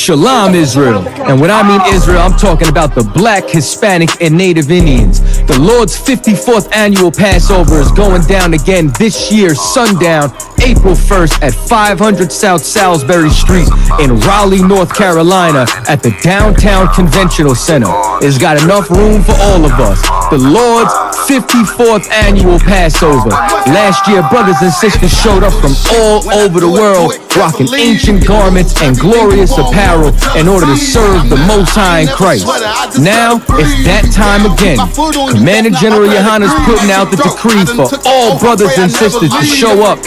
Shalom, Israel. And when I mean Israel, I'm talking about the Black, Hispanic, and Native Indians. The Lord's 54th annual Passover is going down again this year, sundown, April 1st at 500 South Salisbury Street in Raleigh, North Carolina at the Downtown Conventional Center. It's got enough room for all of us. The Lord's 54th annual Passover. Last year, brothers and sisters showed up from all over the world, rocking ancient garments and glorious apparel in order to serve the Most High in Christ. Now, it's that time again. Commander General Yohanna is putting out the decree for all brothers and sisters to show up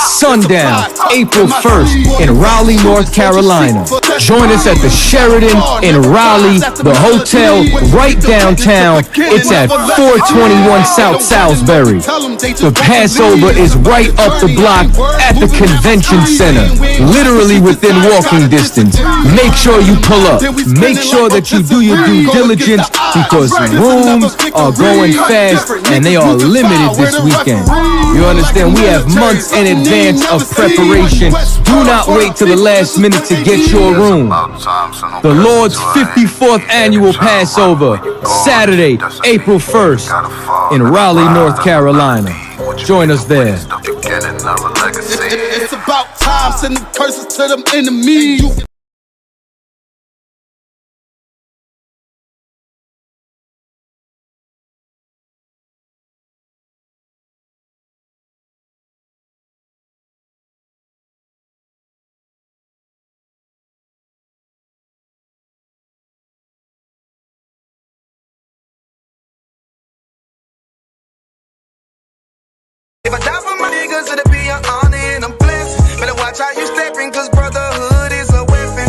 sundown, April 1st in Raleigh, North Carolina. Join us at the Sheraton in Raleigh, the hotel right downtown. It's at 421 South Salisbury. The Passover is right up the block at the Convention Center, literally within walking distance. Make sure you pull up. Make sure that you do your due diligence because rooms are going fast and they are limited this weekend. You understand? We have months in advance of preparation. Do not wait till the last minute to get your room. The Lord's 54th annual Passover, Saturday, April 1st in Raleigh, North Carolina. Join us there. It's about time, sending curses to them enemies. If I die for my niggas, it'll be an honor and I'm blessed. Better watch how you stepping, cause brotherhood is a weapon.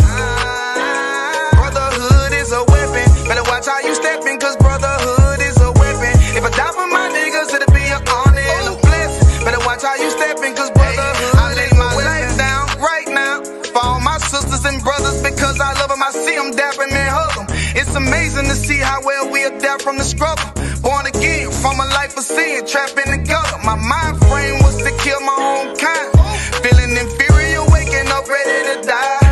Brotherhood is a weapon. Better watch how you stepping, cause brotherhood is a weapon. If I die for my niggas, it'll be an honor and I'm blessed. Better watch how you stepping, cause brotherhood I lay my life down right now for all my sisters and brothers because I love them. I see them dapping and hug them. It's amazing to see how well we adapt from the struggle. Born again from a life of sin, trapping together. My mind frame was to kill my own kind. Feeling inferior, waking up ready to die.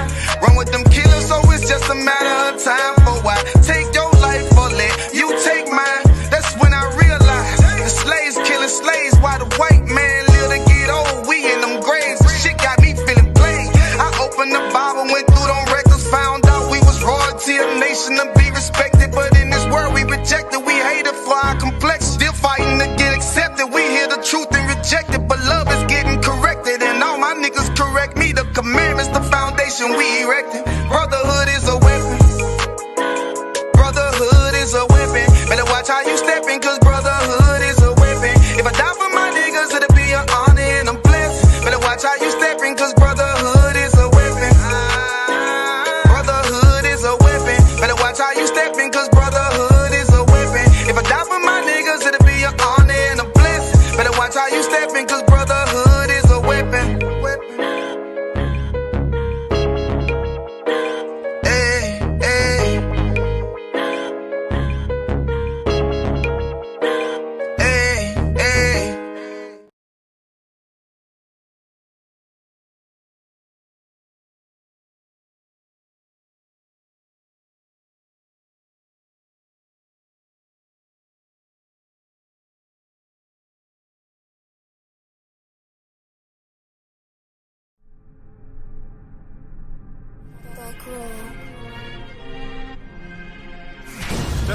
Run with them killers, so it's just a matter of time. For why take your life or let you take mine? That's when I realized the slaves killing slaves while the white man live to get old. We in them graves, the shit got me feeling plain. I opened the Bible, went through them records, found out we was royalty, a nation to be respected. But in this world we rejected, we hated for our complex. Still fighting to get accepted. We hear the truth and reject it, but love is getting corrected. And all my niggas correct me. The commandments, the foundation we erected. Brotherhood is a weapon. Brotherhood is a weapon. Better watch how you stepping, cause brotherhood is a weapon. If I die for my niggas, it'll be an honor and I'm blessed. Better watch how you stepping, cause brotherhood is a weapon. Brotherhood is a weapon. Better watch how you stepping, cause brotherhood is a weapon. If I die for my niggas, it'll be an honor and I'm blessed. Better watch how you stepping, cause brotherhood is a weapon. Hey, hey. Hey, hey.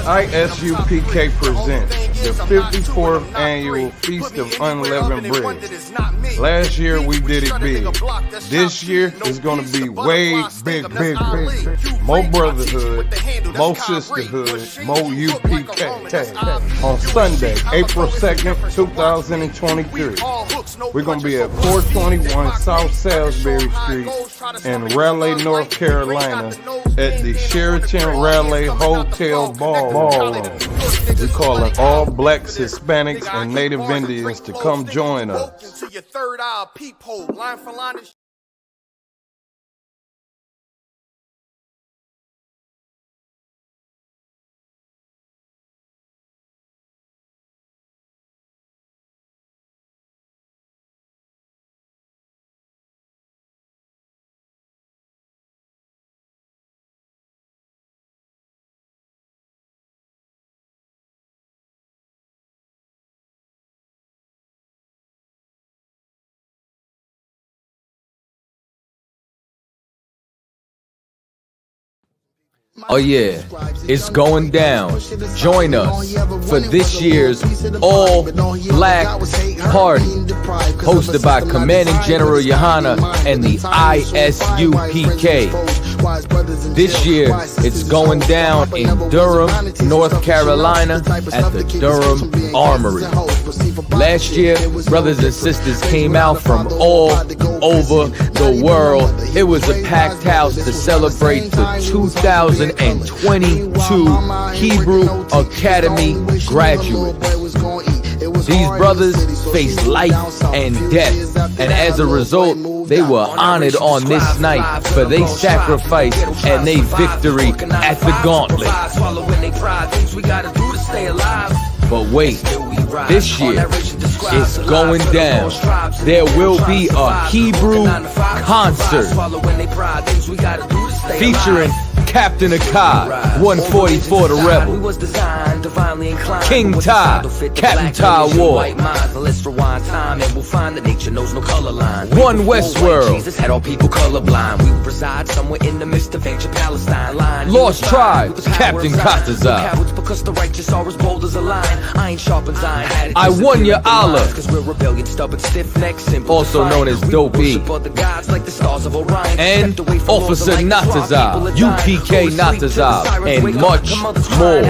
I.S.U.P.K presents the 54th annual Feast of Unleavened Bread. Last year we did it big. This year is going to be way big. More brotherhood, more sisterhood, more UPK. On Sunday, April 2nd, 2023, we're going to be at 421 South Salisbury Street in Raleigh, North Carolina at the Sheraton Raleigh Hotel Ballroom. We're calling all blacks, Hispanics, and Native Indians to come join us. To your third eye peephole, line for line. Oh yeah, it's going down. Join us for this year's All Black Party, hosted by Commanding General Yohanna and the I.S.U.P.K. This year, it's going down in Durham, North Carolina at the Durham Armory. Last year, brothers and sisters came out from all over the world. It was a packed house to celebrate the 2022 Hebrew Academy graduates. These brothers faced life and death, and as a result, they were honored on this night for their sacrifice and their victory at the gauntlet. But wait, this year, it's going down. There will be a Hebrew concert featuring Captain Akai, 144 the Rebel, King Ty, Captain Ty Ward, One Westworld, Lost Tribes, Captain Kastazar, I.S.U.P.K, also known as Dope E, and Officer Natazar, U.P.K. Natazar, and much more.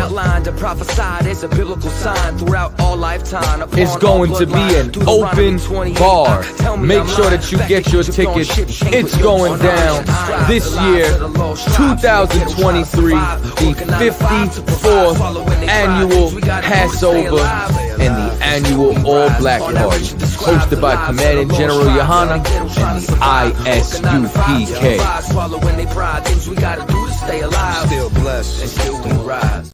It's going to be an open bar. Make sure that you get your tickets. It's going down this year, 2023, the 54th annual Passover and the annual All Black Party, hosted by Commanding General Yohanna and the I.S.U.P.K. Stay alive, still blessed, and still we rise.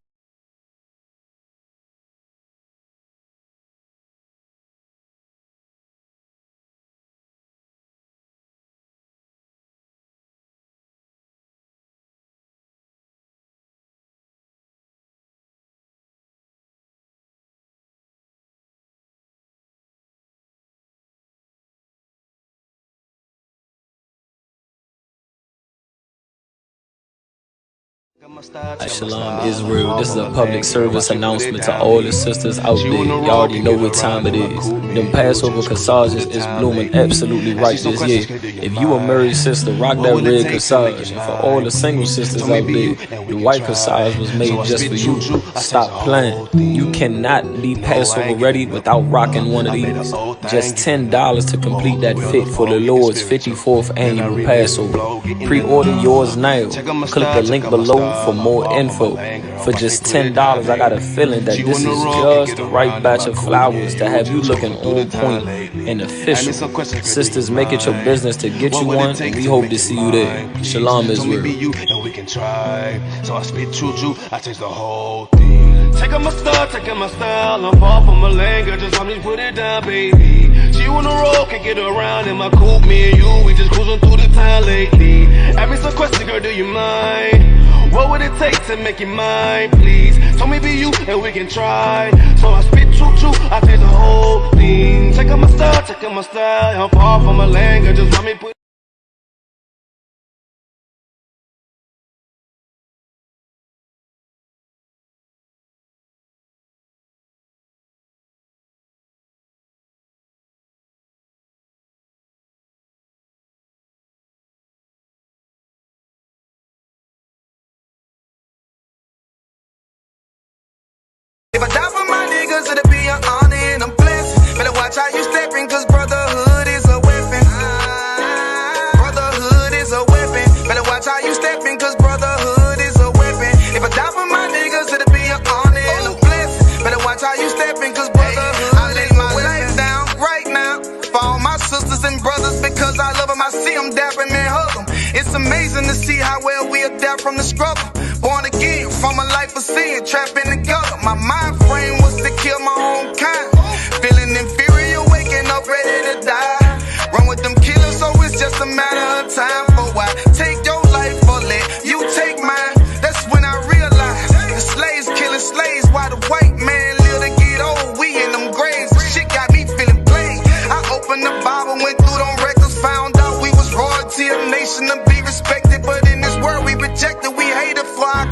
Shalom Israel, this is a public service announcement to all the sisters out there. You already know what time it is. Them Passover corsages is blooming absolutely right this year. If you a married sister, rock that red corsage. And for all the single sisters out there, the white corsage was made just for you. Stop playing. You cannot be Passover ready without rocking one of these. Just $10 to complete that fit for the Lord's 54th annual Passover. Pre-order yours now. Click the link below for more info. For just $10, I got a feeling that this is just the right batch of flowers to have you looking on point and official. Sisters, make it your business to get you one, and we hope to see you there. Shalom Israel. So I spit choo-choo, I taste the whole thing. Taking my style, I'm far from a language, just let me put it down, baby. She on the road, can get around in my coupe, me and you, we just cruising through the town lately. Ask me some questions, girl, do you mind? What would it take to make you mine, please? Tell me be you, and we can try. So I spit choo-choo, I taste the whole thing. Taking my style, I'm far from a language, just let me put If I die for my niggas, it'll be an honor and a blessing. Better watch how you stepping, cause brotherhood is a weapon. Brotherhood is a weapon. Better watch how you stepping, cause brotherhood is a weapon. If I die for my niggas, it'll be an honor and a blessing. Better watch how you stepping, cause brotherhood I lay my life down right now for all my sisters and brothers, because I love them. I see them dapping and hug them. It's amazing to see how well we adapt from the struggle. Born again from a life of sin, trapping together. My mind frame was to kill my own kind. Feeling inferior, waking up ready to die. Run with them killers, so it's just a matter of time. For why take your life or let you take mine? That's when I realized the slaves killing slaves while the white man live to get old. We in them graves, the shit got me feeling plain. I opened the Bible, went through them records, found out we was royalty, a nation to be respected. But in this world we rejected, we hated for our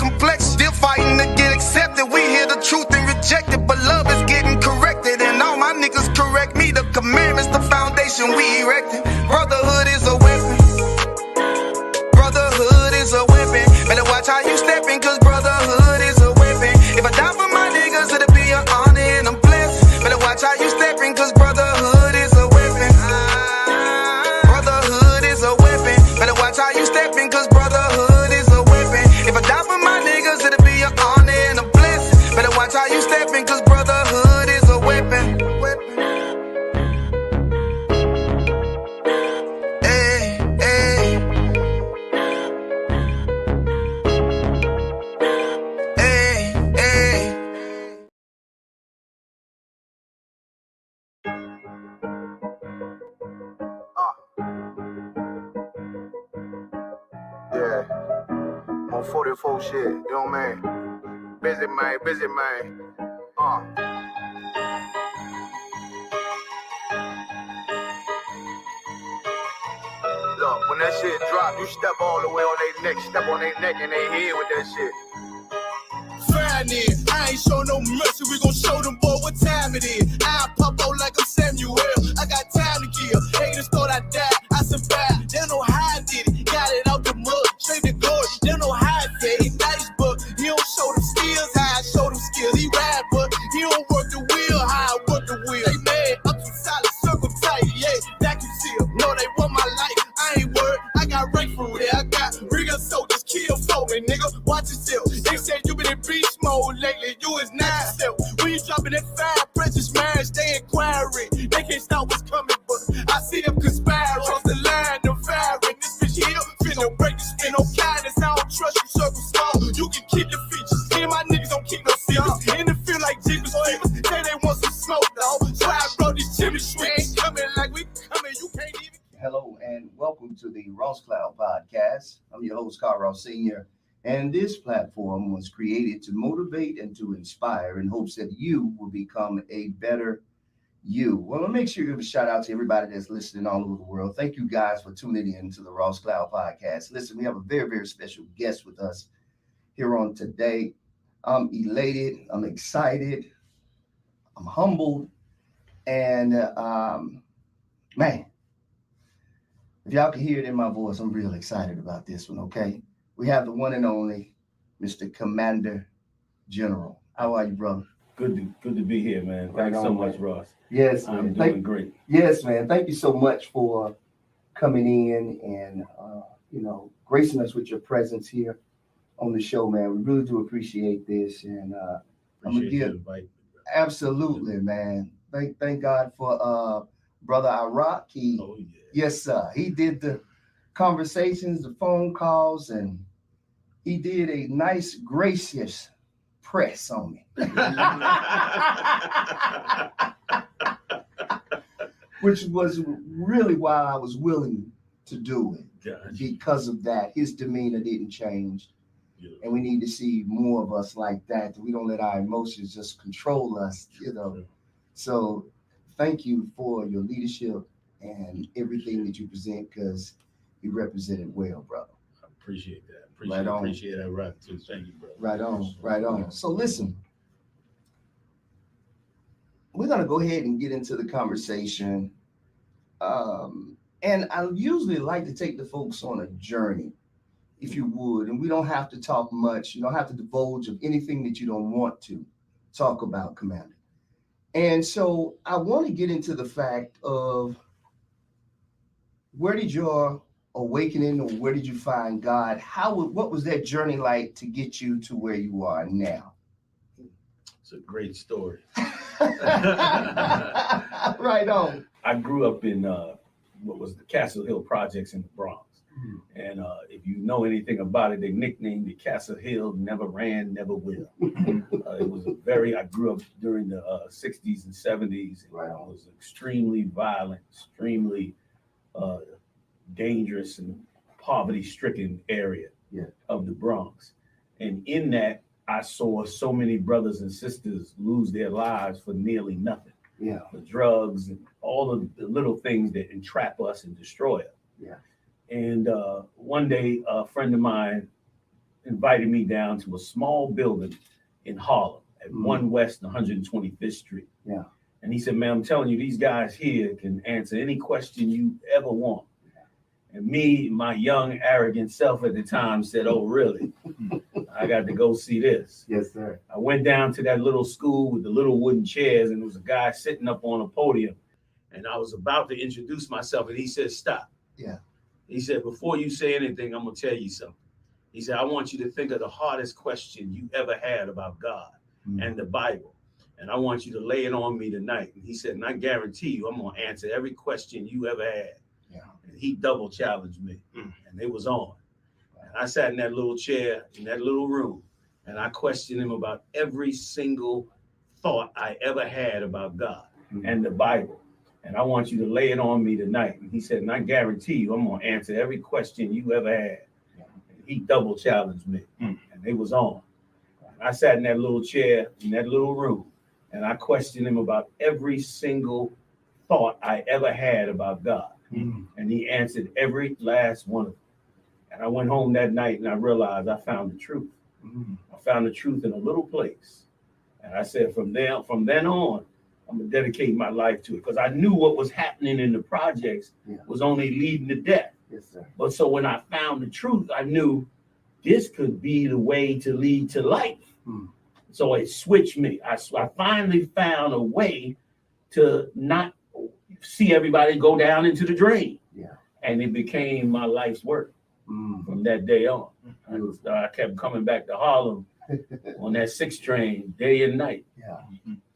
44 shit, you know what I mean? Busy man. Look, when that shit drop, you step all the way on their neck, step on their neck and they head with that shit. Fine in, I ain't show no mercy, we gon' show them boy what time it is. I pop out like I'm Samuel, I got time to kill. Haters thought I died, I survived. They don't know how I did it, got it out the mud, straight to glory. They don't know how I fed, he nice, but he don't show them skills, how I show them skills. He ride, but he don't work the wheel, how I work the wheel. They mad, up to solid, circle tight, yeah, vacuum seal. No, they want my life, I ain't worried, I got right from there. I got real soldiers, kill for me, nigga, watch yourself. They said you been in beast mode lately, you is not yourself. When you dropping that fire, precious marriage, they inquiring. They can't stop what's coming, but I see them conspiring. Cross the line, them firing. This bitch here, finna break the spin. No kindness, I don't trust you, circle small. You can keep your features. Me and my niggas don't keep no secrets. In the field like Jeepers Creepers, say they want some smoke, dog. So I brought these chimney sweets. Coming like we coming, you can't even. Hello and welcome to the Ross Cloud Podcast. I'm your host, Carl Ross Sr., and this platform was created to motivate and to inspire in hopes that you will become a better you. Well, make sure you give a shout out to everybody that's listening all over the world. Thank you guys for tuning in to the Ross Cloud Podcast. Listen, we have a very, very special guest with us here on today. I'm elated, I'm excited, I'm humbled, and man, if y'all can hear it in my voice, I'm real excited about this one, okay? We have the one and only Mr. Commander General. How are you, brother? Good to be here, man. Thanks so much, Ross. Yes, I'm man. doing great. Yes, man. Thank you so much for coming in and, gracing us with your presence here on the show, man. We really do appreciate this. And I'm going to give, absolutely, man. Thank God for Brother I.S.U.P.K. Yes, sir. He did the conversations, the phone calls, and he did a nice, gracious press on me. Which was really why I was willing to do it. Gotcha. Because of that. His demeanor didn't change. Yeah. And we need to see more of us like that. We don't let our emotions just control us, you know. Yeah. So thank you for your leadership and everything that you present, because you represented well, brother. I appreciate that. Appreciate that, right, too. Thank you, brother. Right on. So listen, we're going to go ahead and get into the conversation. And I usually like to take the folks on a journey, if you would, and we don't have to talk much. You don't have to divulge of anything that you don't want to talk about, Commander. And so I want to get into the fact of, where did your awakening, or where did you find God? What was that journey like to get you to where you are now? It's a great story. Right on. I grew up in what was the Castle Hill projects in the Bronx. And if you know anything about it, they nicknamed it Castle Hill, never ran, never will. I grew up during the 60s and 70s. And it was extremely violent, extremely dangerous and poverty-stricken area of the Bronx. And in that, I saw so many brothers and sisters lose their lives for nearly nothing. Yeah. For drugs and all of the little things that entrap us and destroy us. Yeah. And one day, a friend of mine invited me down to a small building in Harlem at 1 West 125th Street. Yeah. And he said, man, I'm telling you, these guys here can answer any question you ever want. And me, my young, arrogant self at the time said, oh, really? I got to go see this. Yes, sir. I went down to that little school with the little wooden chairs, and there was a guy sitting up on a podium. And I was about to introduce myself, and he said, stop. Yeah. He said, before you say anything, I'm going to tell you something. He said, I want you to think of the hardest question you ever had about God and the Bible. And I want you to lay it on me tonight. And he said, and I guarantee you, I'm going to answer every question you ever had. Yeah. And he double challenged me, and it was on. And I sat in that little chair in that little room, and I questioned him about every single thought I ever had about God and the Bible. And I want you to lay it on me tonight. And he said, and I guarantee you, I'm going to answer every question you ever had. And he double challenged me, and it was on. I sat in that little chair in that little room, and I questioned him about every single thought I ever had about God. And he answered every last one of them. And I went home that night and I realized I found the truth. I found the truth in a little place. And I said, from then on, I'm gonna dedicate my life to it, because I knew what was happening in the projects was only leading to death. Yes, sir. But so when I found the truth, I knew this could be the way to lead to life. So it switched me. I finally found a way to not see everybody go down into the drain. And it became my life's work from that day on. I kept coming back to Harlem on that 6 train day and night.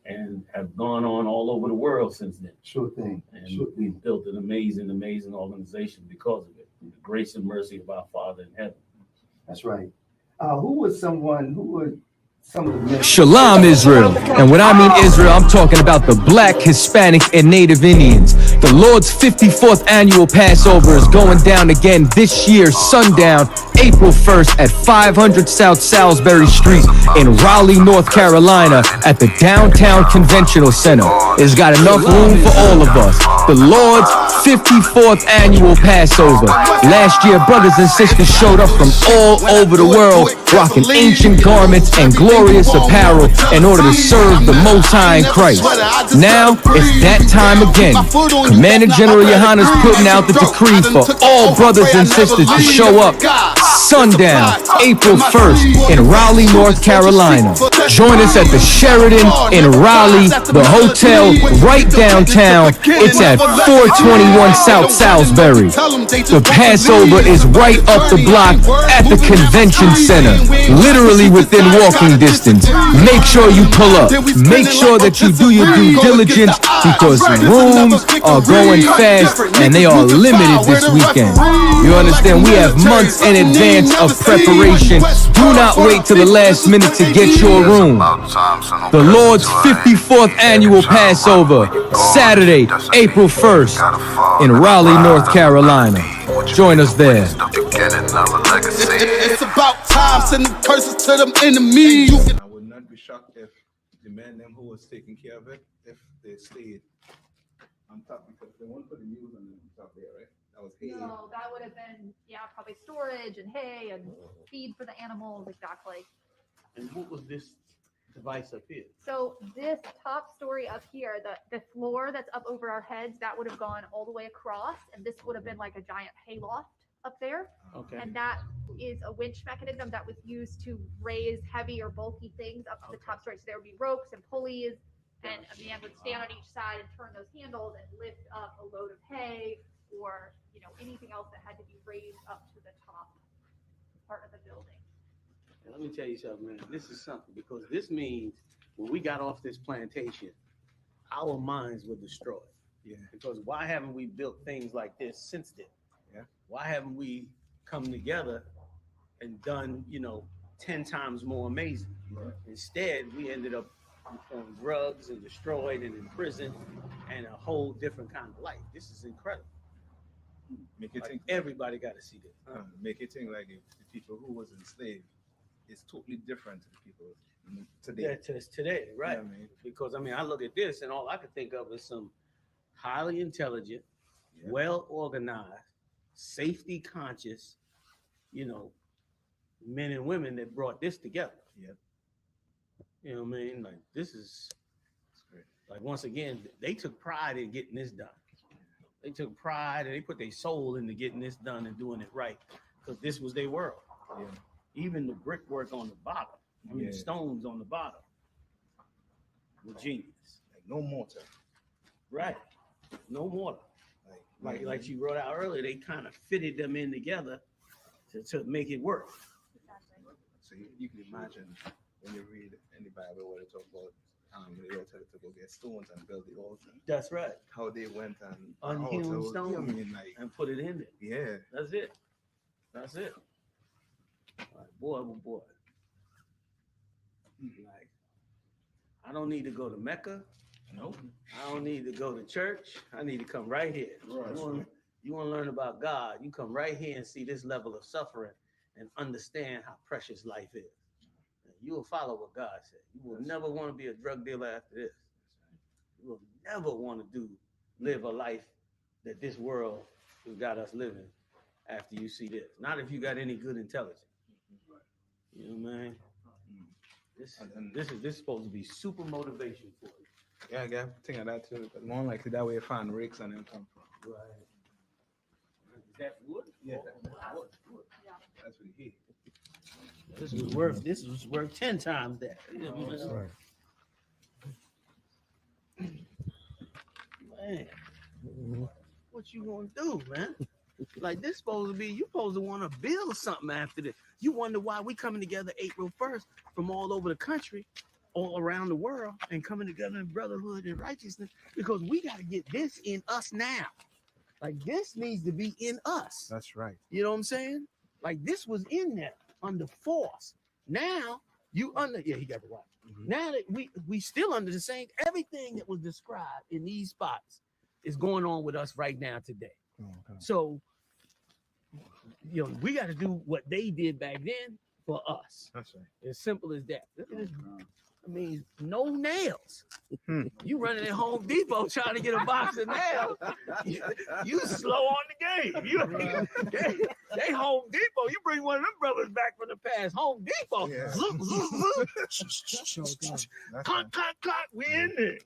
And have gone on all over the world since then. Sure thing. And we've built an amazing, amazing organization because of it. The grace and mercy of our Father in heaven. That's right. Who was some of the Shalom, Israel. And when I mean Israel, I'm talking about the Black, Hispanic, and Native Indians. The Lord's 54th annual Passover is going down again this year, sundown, April 1st at 500 South Salisbury Street in Raleigh, North Carolina at the Downtown Conventional Center. It's got enough room for all of us. The Lord's 54th annual Passover. Last year, brothers and sisters showed up from all over the world, rocking ancient garments and glorious apparel in order to serve the Most High in Christ. Now, it's that time again. Commander General Yohanna's putting out the decree for all brothers and sisters to show up sundown, April 1st in Raleigh, North Carolina. Join us at the Sheridan in Raleigh, the hotel right downtown. It's at 421 South Salisbury. The Passover is right up the block at the convention center, literally within walking distance. Make sure you pull up. Make sure that you do your due diligence, because rooms are going fast and they are limited this weekend. You understand? We have months in advance of preparation. Do not wait till the last minute to get your room. The Lord's 54th annual Passover, Saturday, April 1st in Raleigh, North Carolina. Join us there. It's about time, sending curses to them enemies. I would not be shocked if the man them who was taking care of it, if they stayed on top, because they won't put the news on top there, right? That was hay. No, that would have been, probably storage and hay and feed for the animals, exactly. And what was this device up here? So this top story up here, the floor that's up over our heads, that would have gone all the way across, and this would have been like a giant hayloft up there. Okay. And that is a winch mechanism that was used to raise heavy or bulky things up to the top story. So there would be ropes and pulleys, and a man would stand on each side and turn those handles and lift up a load of hay or anything else that had to be raised up to the top part of the building. Let me tell you something, man. This is something, because this means when we got off this plantation, our minds were destroyed. Yeah. Because why haven't we built things like this since then? Yeah. Why haven't we come together and done, 10 times more amazing? Right. Instead, we ended up on drugs and destroyed and in prison and a whole different kind of life. This is incredible. Make it think. Everybody got to see this. Make it think like if the people who was enslaved is totally different to the people today. Yeah, today, right? You know what I mean? Because I look at this and all I can think of is some highly intelligent, well organized, safety conscious, men and women that brought this together. Yep. You know what I mean? Like this is great. Like once again, they took pride in getting this done. They took pride and they put their soul into getting this done and doing it right, because this was their world. Yeah. Even the brickwork on the bottom, the stones on the bottom were genius. Like no mortar. Right. No mortar. Like you wrote out earlier, they kind of fitted them in together to make it work. So you can imagine when you read in the Bible where they talk about they all tell to go get stones and build the altar. That's right. How they went and unhewn stones and put it in there. Yeah. That's it. That's it. Boy, oh boy. Like, I don't need to go to Mecca. Nope. I don't need to go to church. I need to come right here. Right. You want to learn about God, you come right here and see this level of suffering and understand how precious life is. You will follow what God said. You will never want to be a drug dealer after this. You will never want to live a life that this world has got us living after you see this. Not if you got any good intelligence. You know what I mean? This is supposed to be super motivation for you. Yeah, I got think of that too. But more likely that way you find Ricks and them come from. Right. Is that wood? Yeah. Wood. Yeah. That's what he hit. This was worth 10 times that. You know what I mean? Right. Man, what you gonna do, man? Like this supposed to be, you supposed to want to build something after this. You wonder why we coming together April 1st from all over the country, all around the world, and coming together in brotherhood and righteousness, because we got to get this in us now. Like this needs to be in us. That's right. You know what I'm saying? Like this was in there under force. Now you under, yeah, he got the watch. Now that we still under the same, everything that was described in these spots is going on with us right now today. So, you know, we got to do what they did back then for us. That's right. As simple as that. Look at this. I mean, no nails. You running at Home Depot trying to get a box of nails. You slow on the game. They Home Depot. You bring one of them brothers back from the past. Home Depot. Yeah. Clock. We in there.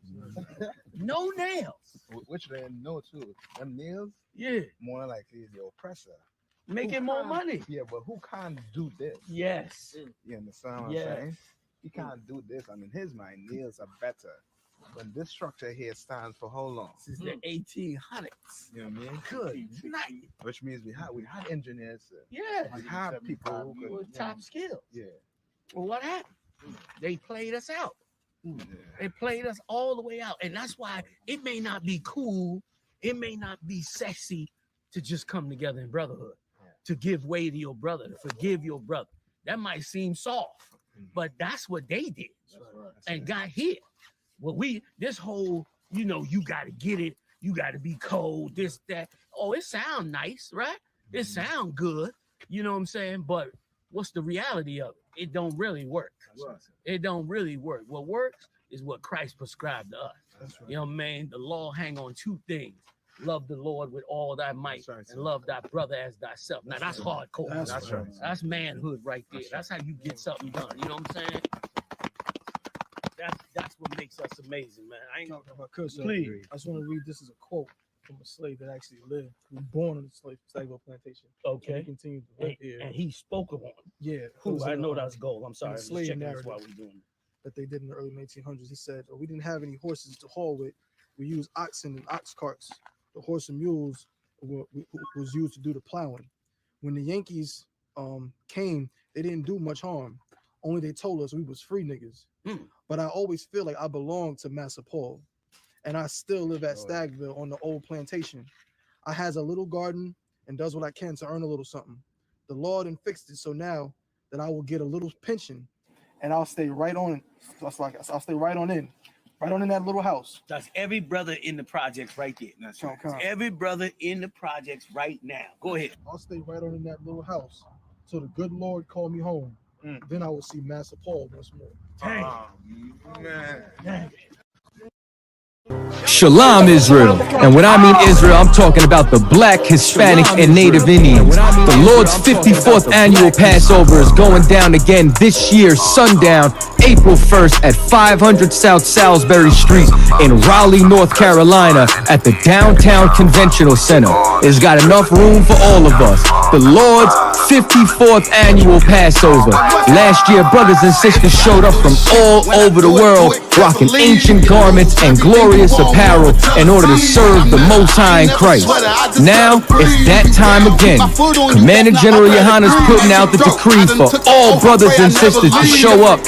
No nails. Which they know too. Them nails. Yeah. More likely is the oppressor. Making more money. Yeah, but who can't do this? Yes. You understand what I'm saying? He can't do this. And in his mind, nails are better. When this structure here stands for how long? Since the 1800s. You know what I mean? Good night. Which means we had engineers. Yeah. We have people who with top skills. Yeah. Well, what happened? They played us out. They played us all the way out. And that's why it may not be cool. It may not be sexy to just come together in brotherhood, to give way to your brother, to forgive your brother. That might seem soft, but that's what they did and got here. Well, this whole, you know, you got to get it. You got to be cold, this, that. Oh, it sound nice, right? It sound good. You know what I'm saying? But what's the reality of it? It don't really work. It don't really work. What works is what Christ prescribed to us. You know what I mean? The law hang on two things. Love the Lord with all thy might and love thy brother as thyself. Now that's hardcore. That's right. That's manhood right there. That's how you get something done. You know what I'm saying? That's what makes us amazing, man. I ain't talking about cursing. Please. I just want to read this as a quote from a slave that actually lived, was born on the slave plantation. Okay. And he continued to live here. And he spoke of one. Yeah. Who? I know that's gold. I'm sorry. The I'm slave checking this narrative while we're doing it. that they did in the early 1900s. He said, we didn't have any horses to haul with. We used oxen and ox carts. The horse and mules was used to do the plowing. When the Yankees came, they didn't do much harm. Only they told us we was free niggas. But I always feel like I belong to Massa Paul. And I still live at Stagville on the old plantation. I has a little garden and does what I can to earn a little something. The Lord and fixed it so now that I will get a little pension and I'll stay right on. I'll stay right on in that little house. That's every brother in the projects right there. That's every brother in the projects right now. Go ahead. I'll stay right on in that little house till the good Lord call me home. Then I will see Massa Paul once more. Man. Shalom, Israel. And when I mean Israel, I'm talking about the black, Hispanic, and Native Indians. The Lord's 54th annual Passover is going down again this year, sundown, April 1st at 500 South Salisbury Street in Raleigh, North Carolina at the Downtown Conventional Center. It's got enough room for all of us. The Lord's 54th annual Passover. Last year, brothers and sisters showed up from all over the world, rocking ancient garments and glorious apparel in order to serve the Most High in Christ. Now, it's that time again. Commander General Yohanna's putting out the decree for all brothers and sisters to show up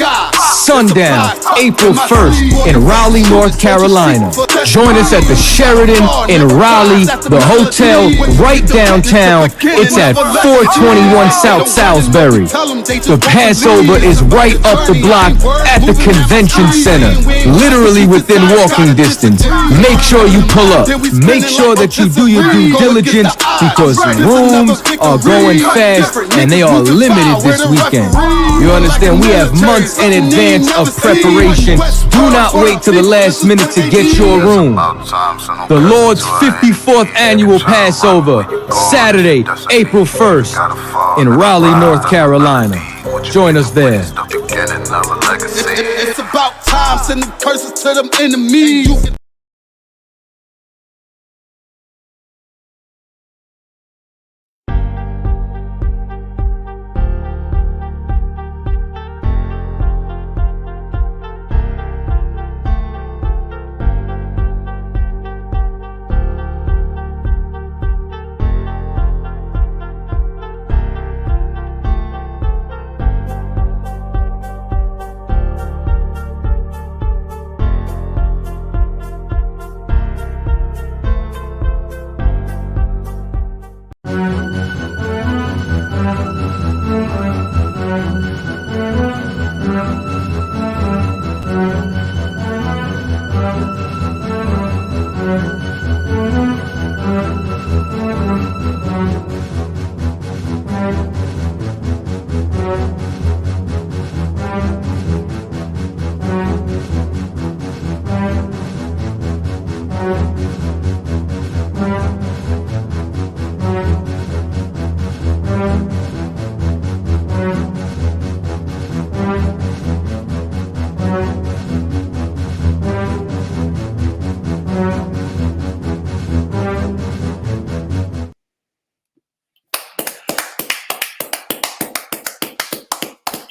sundown, April 1st in Raleigh, North Carolina. Join us at the Sheridan in Raleigh, the hotel right downtown. It's at 421 South Salisbury. The Passover is right up the block at the convention center, literally within walking distance. Make sure you pull up. Make sure that you do your due diligence because rooms are going fast and they are limited this weekend. You understand? We have months in advance of preparation. Do not wait till the last minute to get your room. The Lord's 54th annual Passover, Saturday, April 1st, in Raleigh, North Carolina. Join us there. It's about time, sending curses to them enemies.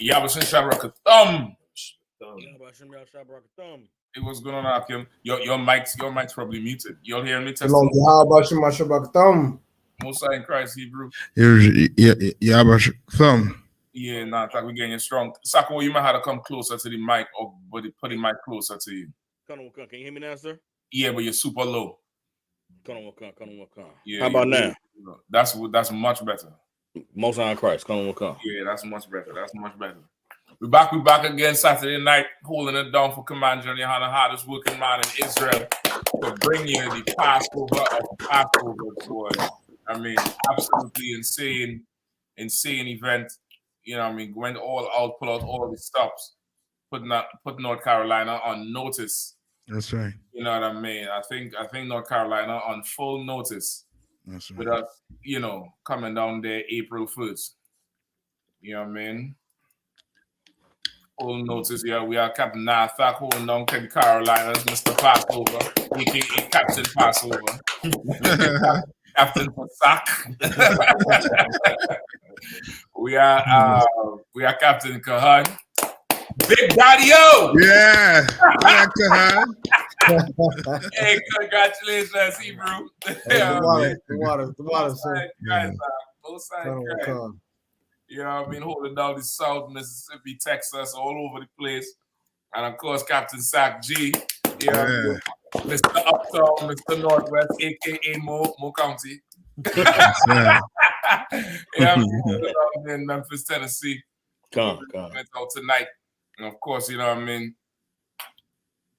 Yabashin Shabrakathum. Hey, what's going on, Akim? Your mic's probably muted. You'll hear me testing. How about you, Mashabakathum? Musa in Christ, Hebrew. Yabashin. Yeah, nah, I think we're getting you strong. Sako, you might have to come closer to the mic or put the mic closer to you. Can you hear me now, sir? Yeah, but you're super low. Yeah, How about now? That's much better. Most High Christ, Yeah, that's much better. That's much better. We're back again Saturday night, holding it down for Command Jen.YAHANNA, hardest working man in Israel, to bring you the Passover of Passover, boy. I mean, absolutely insane event. You know what I mean? Went all out, pull out all the stops, put North Carolina on notice. That's right. You know what I mean? I think North Carolina on full notice. That's right. With us, you know, coming down there April 1st. You know what I mean? Full notice, yeah, we are Captain I.S.U.P.K holding down Carolinas, Mr. Passover, aka Captain Passover. Captain I.S.U.P.K. We are Captain Kahan. Big Daddy-O! Yeah! Kahan. Hey, congratulations, Hebrew. The water, sir. Both sides, you know what I mean? Holding down the South, Mississippi, Texas, all over the place. And of course, Captain Sack G. You know, Mr. Uptown, Mr. Northwest, aka Mo County. Yeah, I'm in Memphis, Tennessee. Come. Went out tonight. And of course, you know what I mean,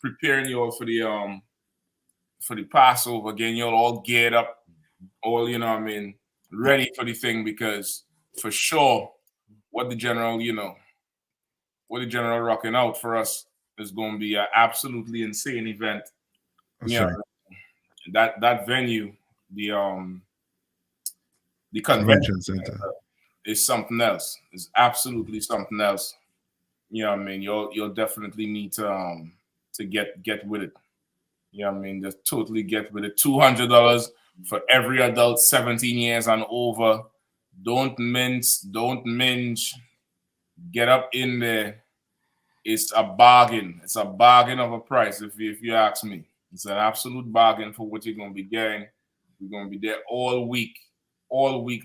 preparing you all for the Passover, getting you all geared up, all, you know what I mean, ready for the thing, because for sure, what the general rocking out for us is going to be an absolutely insane event. Right. That venue, the convention center, is something else. It's absolutely something else. You know what I mean? You'll definitely need to get with it. You know what I mean? Just totally get with it. $200 for every adult 17 years and over. Don't mince, don't minge. Get up in there. It's a bargain. It's a bargain of a price, if you ask me. It's an absolute bargain for what you're going to be getting. We're going to be there all week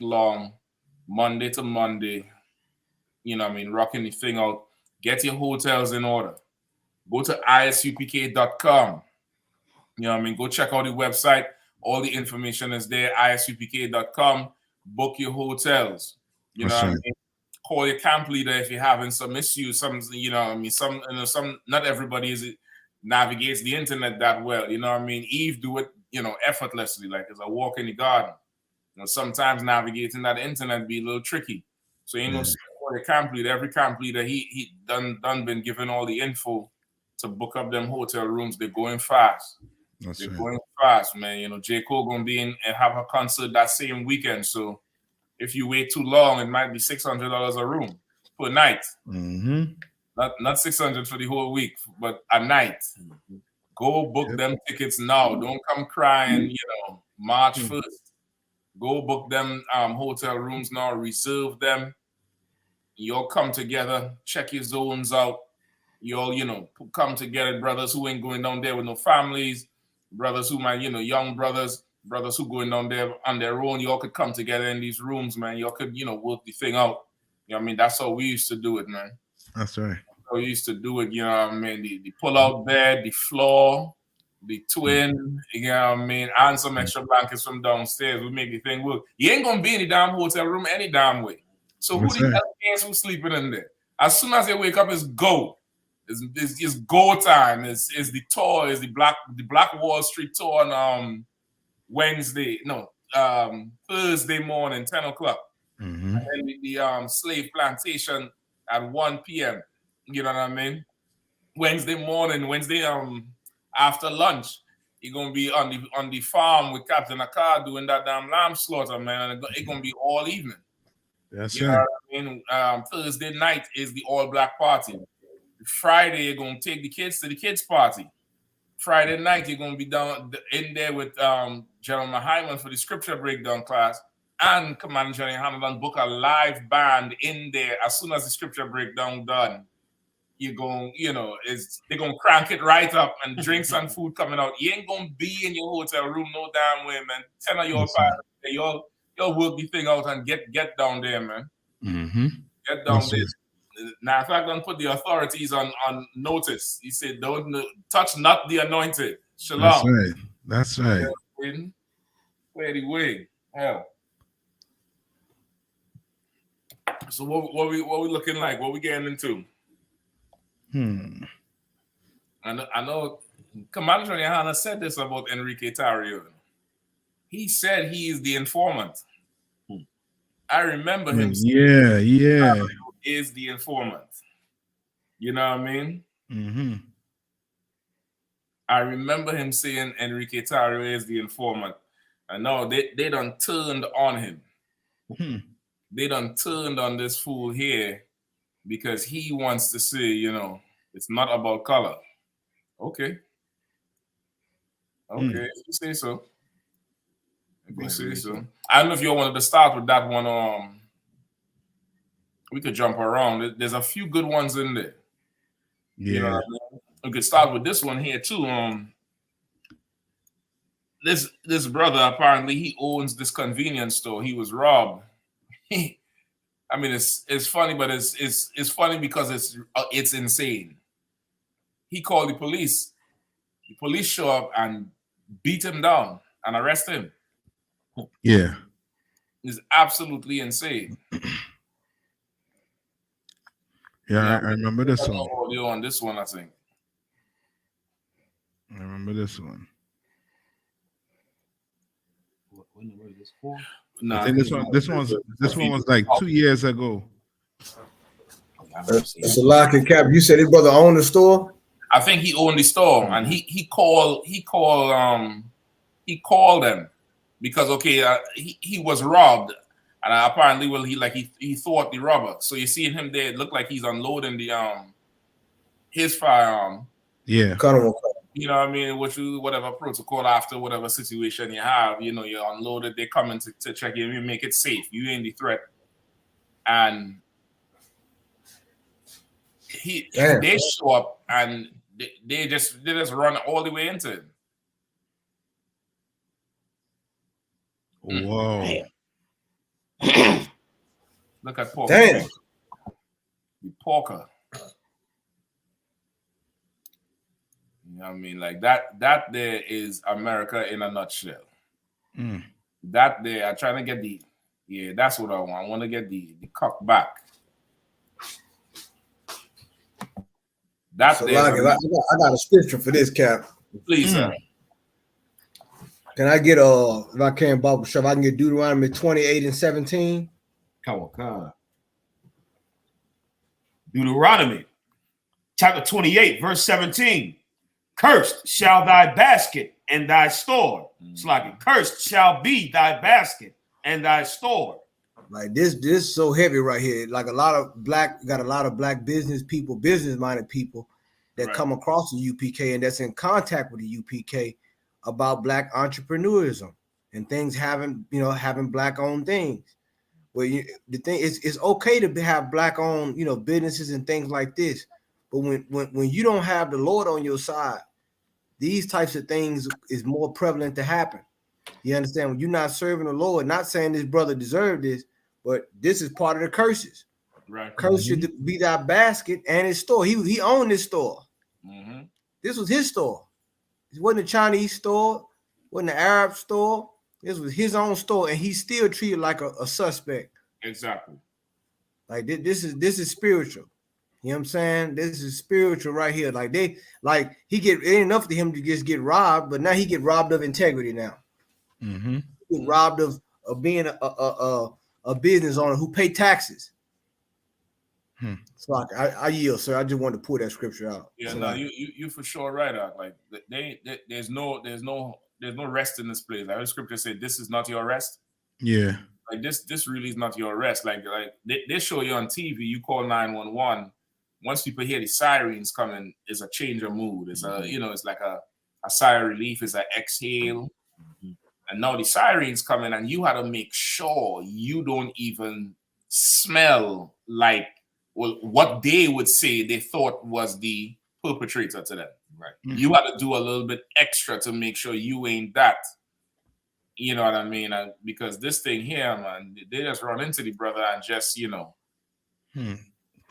long, Monday to Monday. You know what I mean? Rocking the thing out. Get your hotels in order. Go to ISUPK.com. You know what I mean? Go check out the website. All the information is there, ISUPK.com. Book your hotels. You know what I mean? Call your camp leader if you're having some issues. Some, you know what I mean? Some, not everybody navigates the internet that well. You know what I mean? Eve do it, you know, effortlessly, like it's a walk in the garden. You know, sometimes navigating that internet be a little tricky. So you know, for the camp leader, every camp leader, he done been given all the info to book up them hotel rooms. They're going fast. They're going fast, man. You know, J. Cole gonna be in and have a concert that same weekend. So if you wait too long, it might be $600 a room per night. Not $600 for the whole week, but a night. Go book them tickets now. Don't come crying, you know, March 1st. Go book them hotel rooms now, reserve them. You'll come together, check your zones out. You'll, you know, come together, brothers who ain't going down there with no families, brothers who might, you know, young brothers who going down there on their own. Y'all could come together in these rooms, man. Y'all could, you know, work the thing out. You know what I mean? That's how we used to do it, man. That's right. That's how we used to do it, you know what I mean? The pull-out bed, the floor, the twin, you know what I mean? And some extra blankets from downstairs. We make the thing work. You ain't gonna be in the damn hotel room any damn way. So who the hell cares who's sleeping in there? As soon as they wake up, it's go. It's go time. It's the tour. It's the Black Wall Street tour on Thursday morning, 10 o'clock. And then the slave plantation at 1 p.m. You know what I mean? Wednesday morning, after lunch, you're gonna be on the farm with Captain Akar doing that damn lamb slaughter, man. And it's gonna be all evening. That's you know what I mean? Thursday night is the all black party. Friday, you're gonna take the kids to the kids party. Friday night, you're gonna be down in there with General Hyman for the scripture breakdown class. And Commander Jan.YAHANNA done book a live band in there as soon as the scripture breakdown done. You're going, you know, they're gonna crank it right up and drinks and food coming out. You ain't gonna be in your hotel room no damn way, man. 10 of your y'all work the thing out and get down there, man. Get down there. Now, in fact, don't put the authorities on notice. He said, "Don't touch not the anointed." Shalom. That's right. Clear the way. Hell. So what we looking like? What we getting into? I know Commander Jan.YAHANNA said this about Enrique Tarrio. He said he is the informant. I remember him saying Tarrio is the informant. You know what I mean? I remember him saying Enrique Tarrio is the informant. I know they done turned on him. They done turned on this fool here because he wants to say, you know, it's not about color. Okay. If you say so. If you say so. I don't know if you wanted to start with that one. We could jump around. There's a few good ones in there. You know what I mean? We could start with this one here too. This brother, apparently he owns this convenience store. He was robbed. I mean, it's funny, but it's funny because it's insane. He called the police. The police show up and beat him down and arrest him. Yeah. It's absolutely insane. Yeah, I remember this one. Audio on this one, I think. I remember this one. When was this for? I think this one was like 2 years ago. It's a lock and cap. You said his brother owned the store? I think he owned the store, and he called them because he was robbed, and apparently he thought the robber. So you see him there, it looked like he's unloading the his firearm. Yeah. You know what I mean? Whatever protocol after whatever situation you have, you know, you're unloaded. They come in to check you, make it safe. You ain't the threat, and they show up and they just run all the way into him. Whoa! Look at Porker. Damn. The Porker. You know what I mean? Like that there is America in a nutshell. Mm. That there, I'm trying to get that's what I want. I want to get the cock back. That So there. I got a scripture for this, Cap. Please, sir. Can I get if I can, Bible Shop, I can get Deuteronomy 28:17. Come on. Deuteronomy chapter 28, verse 17. Cursed shall thy basket and thy store. It's like cursed shall be thy basket and thy store. Like this so heavy right here. Like a lot of black business people, business-minded people that come across the UPK and that's in contact with the UPK about black entrepreneurism and things having black-owned things. Well, the thing is, it's okay to have black-owned, businesses and things like this. But when you don't have the Lord on your side, these types of things is more prevalent to happen. You understand? When you're not serving the Lord, not saying this brother deserved this, but this is part of the curses. Right. Curse should be thy basket and his store. He owned this store. Mm-hmm. This was his store. It wasn't a Chinese store, wasn't an Arab store. This was his own store, and he's still treated like a suspect. Exactly. Like this is spiritual. You know what I'm saying? This is spiritual right here. It ain't enough to him to just get robbed, but now he get robbed of integrity now. Mm-hmm. He get robbed of being a business owner who pay taxes. So I yield, sir. I just wanted to pull that scripture out. Yeah, so no, you for sure right out. Like there's no rest in this place. Like the scripture said, this is not your rest. Yeah. Like this really is not your rest. Like they show you on TV, you call 911. Once people hear the sirens coming, it's a change of mood. It's it's like a sigh of relief, it's an exhale. And now the sirens coming, and you had to make sure you don't even smell like what they would say they thought was the perpetrator to them. Right. Mm-hmm. You had to do a little bit extra to make sure you ain't that. You know what I mean? Because this thing here, man, they just run into the brother and just,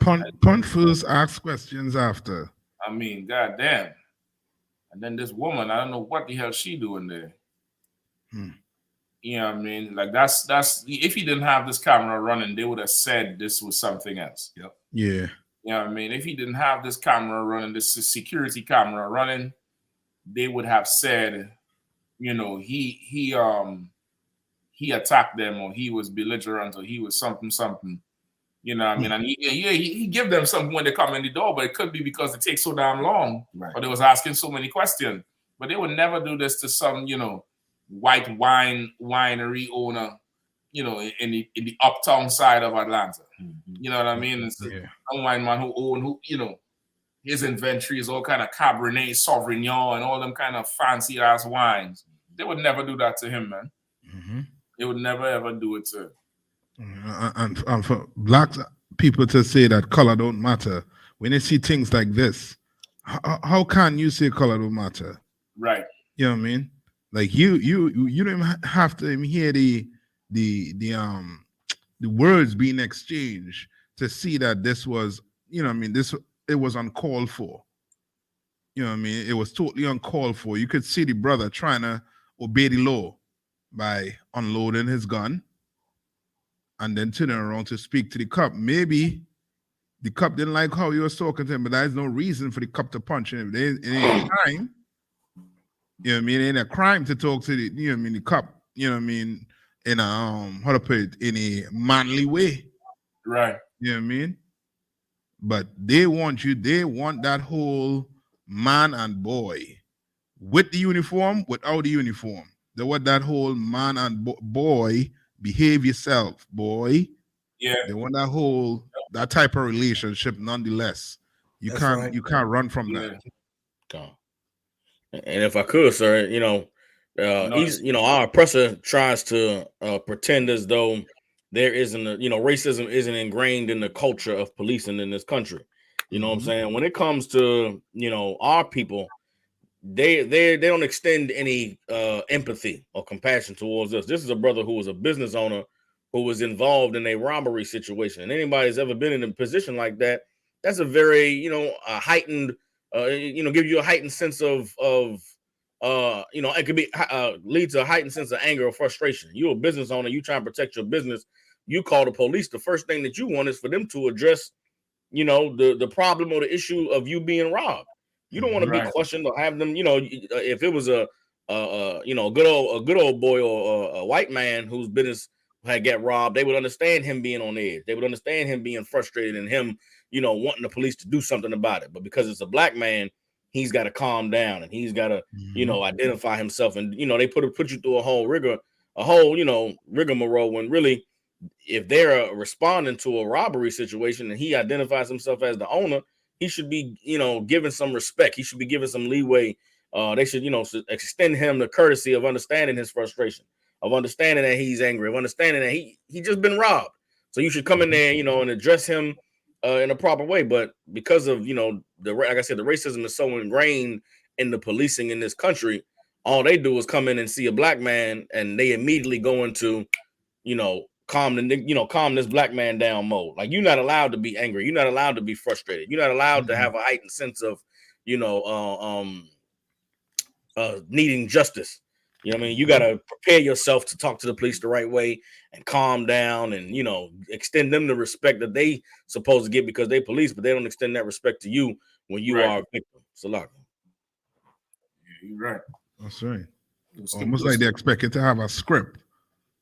Punt first, ask questions after. I mean, goddamn. And then this woman, I don't know what the hell she doing there. You know what I mean? Like that's if he didn't have this camera running, they would have said this was something else. Yep. Yeah. You know what I mean? If he didn't have this camera running, this security camera running, they would have said, he attacked them, or he was belligerent, or he was something. You know what I mean? And he give them something when they come in the door, but it could be because it takes so damn long, or they was asking so many questions. But they would never do this to some, white winery owner, in the uptown side of Atlanta. You know what I mean? It's a wine man who his inventory is all kind of Cabernet, Sauvignon, and all them kind of fancy ass wines. They would never do that to him, man. Mm-hmm. They would never ever do it to him. And for black people to say that color don't matter, when they see things like this, how can you say color don't matter? Right. You know what I mean? Like you don't even have to hear the words being exchanged to see that this was, it was uncalled for. You know what I mean? It was totally uncalled for. You could see the brother trying to obey the law by unloading his gun and then turning around to speak to the cop. Maybe the cop didn't like how you was talking to him, but there's no reason for the cop to punch him. It ain't crime. You know what I mean? It ain't a crime to talk to the cop, in a how to put it, in a manly way. Right. You know what I mean? But they want that whole man and boy with the uniform, without the uniform. They want that whole man and boy, behave yourself, boy. Yeah. They want that type of relationship nonetheless. You can't run from that. And if I could, sir, our oppressor tries to pretend as though there isn't racism isn't ingrained in the culture of policing in this country. You know what I'm saying? When it comes to, our people, they don't extend any empathy or compassion towards us. This is a brother who was a business owner who was involved in a robbery situation. And anybody who's ever been in a position like that, that's a very, a heightened give you a heightened sense of it could be lead to a heightened sense of anger or frustration. You're a business owner, you try and protect your business, you call the police. The first thing that you want is for them to address, the problem or the issue of you being robbed. You don't want to be questioned or have them, if it was a good old boy or a white man whose business had got robbed, they would understand him being on edge. They would understand him being frustrated and him, wanting the police to do something about it. But because it's a black man, he's got to calm down and he's got to, identify himself. And, they put you through a whole rigmarole when really, if they're responding to a robbery situation and he identifies himself as the owner, he should be, given some respect. He should be given some leeway. They should, extend him the courtesy of understanding his frustration, of understanding that he's angry, of understanding that he just been robbed. So you should come in there, and address him in a proper way. But because of, like I said, the racism is so ingrained in the policing in this country, all they do is come in and see a black man and they immediately go into, calm this black man down mode. Like, you're not allowed to be angry. You're not allowed to be frustrated. You're not allowed to have a heightened sense of, needing justice. You got to prepare yourself to talk to the police the right way and calm down and, extend them the respect that they supposed to get because they police, but they don't extend that respect to you when you are a victim. Salaka. Yeah, you're right. That's right. Almost like they expect it to have a script.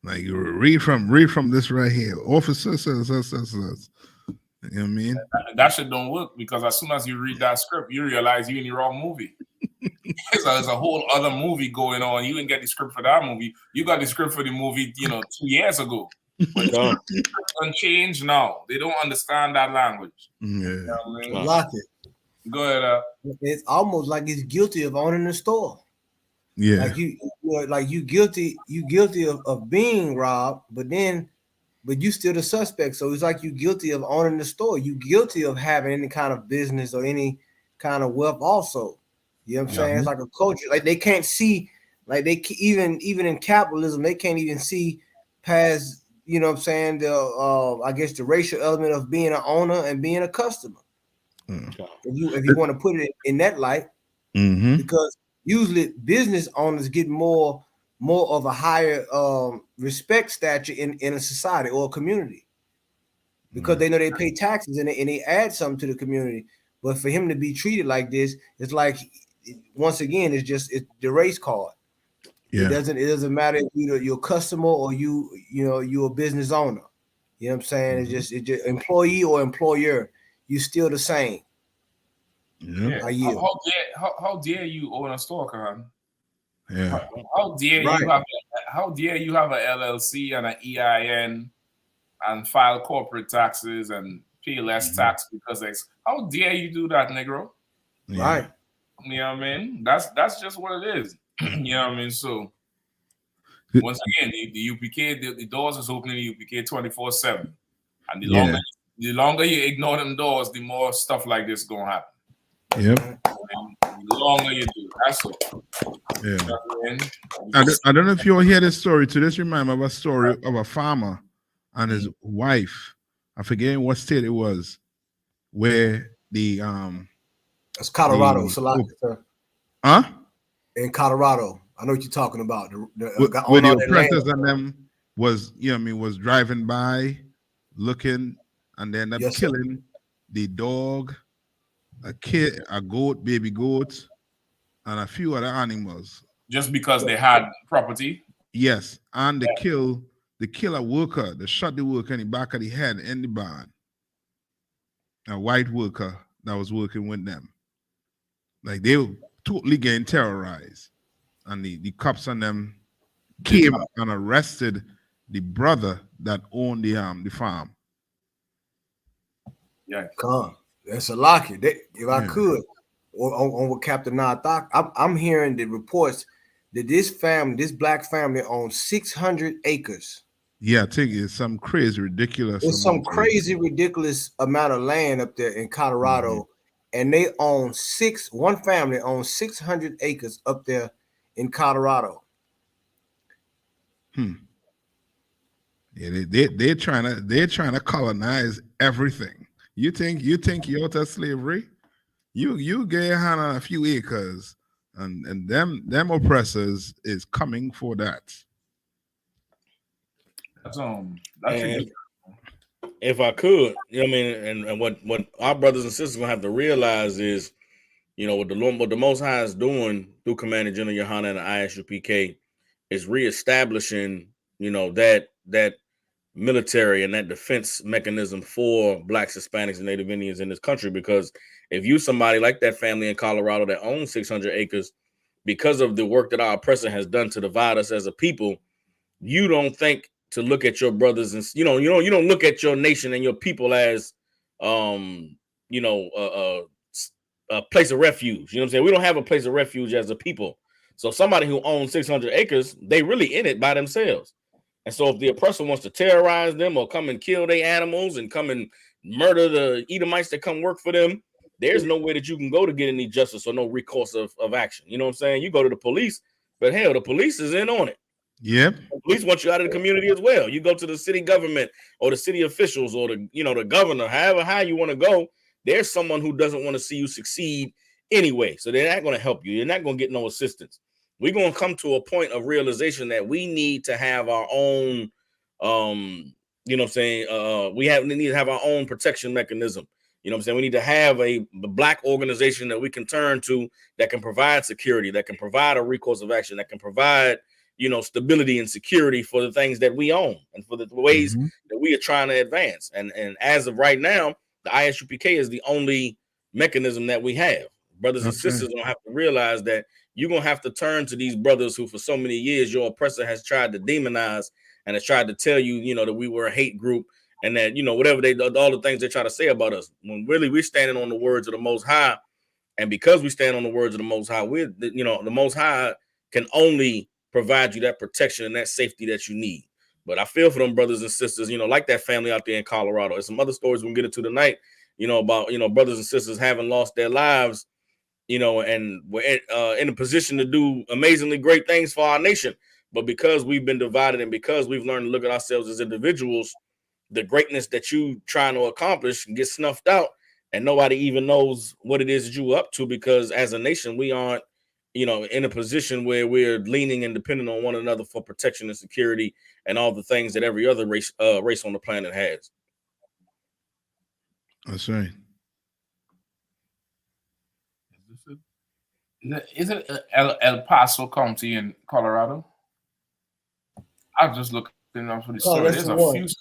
Like, you read from this right here. Officer says. You know what I mean? That shit don't work because as soon as you read that script, you realize you're in the wrong movie. There's a whole other movie going on. You didn't get the script for that movie. You got the script for the movie, 2 years ago. But the script unchanged now. They don't understand that language. Yeah. You know what I mean? Lock it. Go ahead. It's almost like he's guilty of owning the store. Yeah. Like you guilty of being robbed, but you still the suspect. So it's like you guilty of owning the store. You guilty of having any kind of business or any kind of wealth also. You know what I'm saying? It's like a culture. Like, they can't see, like, even in capitalism, they can't even see past, you know what I'm saying, the I guess the racial element of being an owner and being a customer. If you want to put it in that light, because usually business owners get more of a higher respect stature in a society or a community because they know they pay taxes and they add something to the community. But for him to be treated like this, it's like, once again, it's the race card. Yeah. It doesn't matter if you're a customer or you're a business owner. You know what I'm saying? It's just employee or employer. You still the same. Yeah. How dare you own a store, Khan? Yeah. How dare you have a LLC and an EIN and file corporate taxes and pay less tax because how dare you do that, Negro? Yeah. Right. You know what I mean? That's just what it is. You know what I mean? So once again, the UPK, the doors is opening the UPK 24/7. And the longer you ignore them doors, the more stuff like this gonna happen. Yep. The longer you do, that's all. Yeah. You know what I mean? I don't know if you'll hear this story too. This reminds me of a story of a farmer and his wife. I forget what state it was, where the It's Colorado. Huh? In Colorado. I know what you're talking about. Where the oppressors and them was, was driving by, looking, and they ended up killing the dog, a kid, a goat, baby goat, and a few other animals. Just because they had property? Yes. And they kill a worker. They shot the worker in the back of the head in the barn. A white worker that was working with them. Like, they were totally getting terrorized. And the cops on them came and arrested the brother that owned the farm. Yeah. Come. That's a locket. If I could, on what Captain Nathak, I'm hearing the reports that this black family owns 600 acres. Yeah, I think it's some crazy, ridiculous. It's some crazy, ridiculous amount of land up there in Colorado. And they own one family owns 600 acres up there in Colorado. Yeah, they're trying to colonize everything. You think you're out of slavery? You gave Hannah a few acres, and them oppressors is coming for that. That's should And be. if I could, you know what I mean, and what our brothers and sisters gonna have to realize is, you know, what the Most High is doing through Commander General Yohanna and the ISUPK is reestablishing, you know, that military and that defense mechanism for Blacks, Hispanics, and Native Indians in this country. Because if you somebody like that family in Colorado that owns 600 acres, because of the work that our oppressor has done to divide us as a people, you don't think to look at your brothers and you don't look at your nation and your people as you know a place of refuge. You know what I'm saying? We don't have a place of refuge as a people. So somebody who owns 600 acres, they really in it by themselves. And so if the oppressor wants to terrorize them or come and kill their animals and come and murder the Edomites that come work for them, there's no way that you can go to get any justice or no recourse of action. You know what I'm saying? You go to the police, but hell, the police is in on it. Yep. The police want you out of the community as well. You go to the city government or the city officials or the governor, however high you want to go. There's someone who doesn't want to see you succeed anyway. So they're not going to help you. You're not going to get no assistance. We're going to come to a point of realization that we need to have our own, you know what I'm saying? We need to have our own protection mechanism. You know what I'm saying? We need to have a Black organization that we can turn to that can provide security, that can provide a recourse of action, that can provide, you know, stability and security for the things that we own and for the ways that we are trying to advance. And as of right now, the ISUPK is the only mechanism that we have. Brothers and sisters don't have to realize that you're going to have to turn to these brothers who for so many years your oppressor has tried to demonize and has tried to tell you, you know, that we were a hate group and that, you know, whatever all the things they try to say about us, when really we're standing on the words of the Most High. And because we stand on the words of the Most High, the Most High can only provide you that protection and that safety that you need. But I feel for them brothers and sisters, you know, like that family out there in Colorado. There's some other stories we'll get into tonight, you know, about, you know, brothers and sisters having lost their lives, you know, and we're in a position to do amazingly great things for our nation. But because we've been divided and because we've learned to look at ourselves as individuals, the greatness that you trying to accomplish gets snuffed out and nobody even knows what it is that you're up to, because as a nation, we aren't, you know, in a position where we're leaning and depending on one another for protection and security and all the things that every other race on the planet has. That's right. Is it El Paso County in Colorado? I was just looking up for the story. There's a few stories.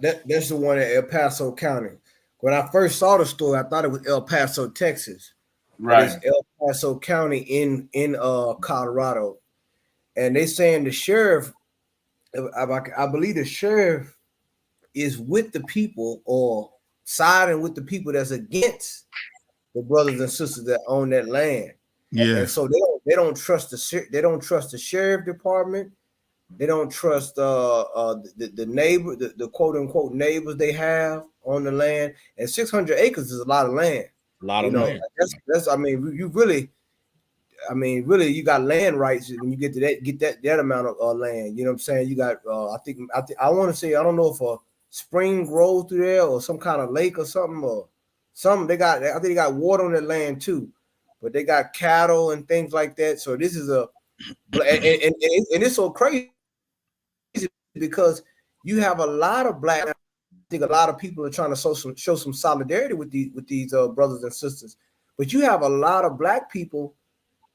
That's the one at El Paso County. When I first saw the story, I thought it was El Paso, Texas. Right. It's El Paso County in Colorado. And they saying the sheriff, I believe the sheriff is with the people or siding with the people that's against the brothers and sisters that own that land. Yeah. And so they don't trust the sheriff department. They don't trust the neighbor, the quote unquote neighbors they have on the land. And 600 acres is a lot of land. A lot of land. That's I mean, you really you got land rights when you get to that amount of land. You know what I'm saying? You got I want to say, I don't know if a spring grows through there or some kind of lake or something or something. I think they got water on that land too, but they got cattle and things like that. So this is and it's so crazy because you have a lot of Black. I think a lot of people are trying to show some solidarity with these brothers and sisters, but you have a lot of Black people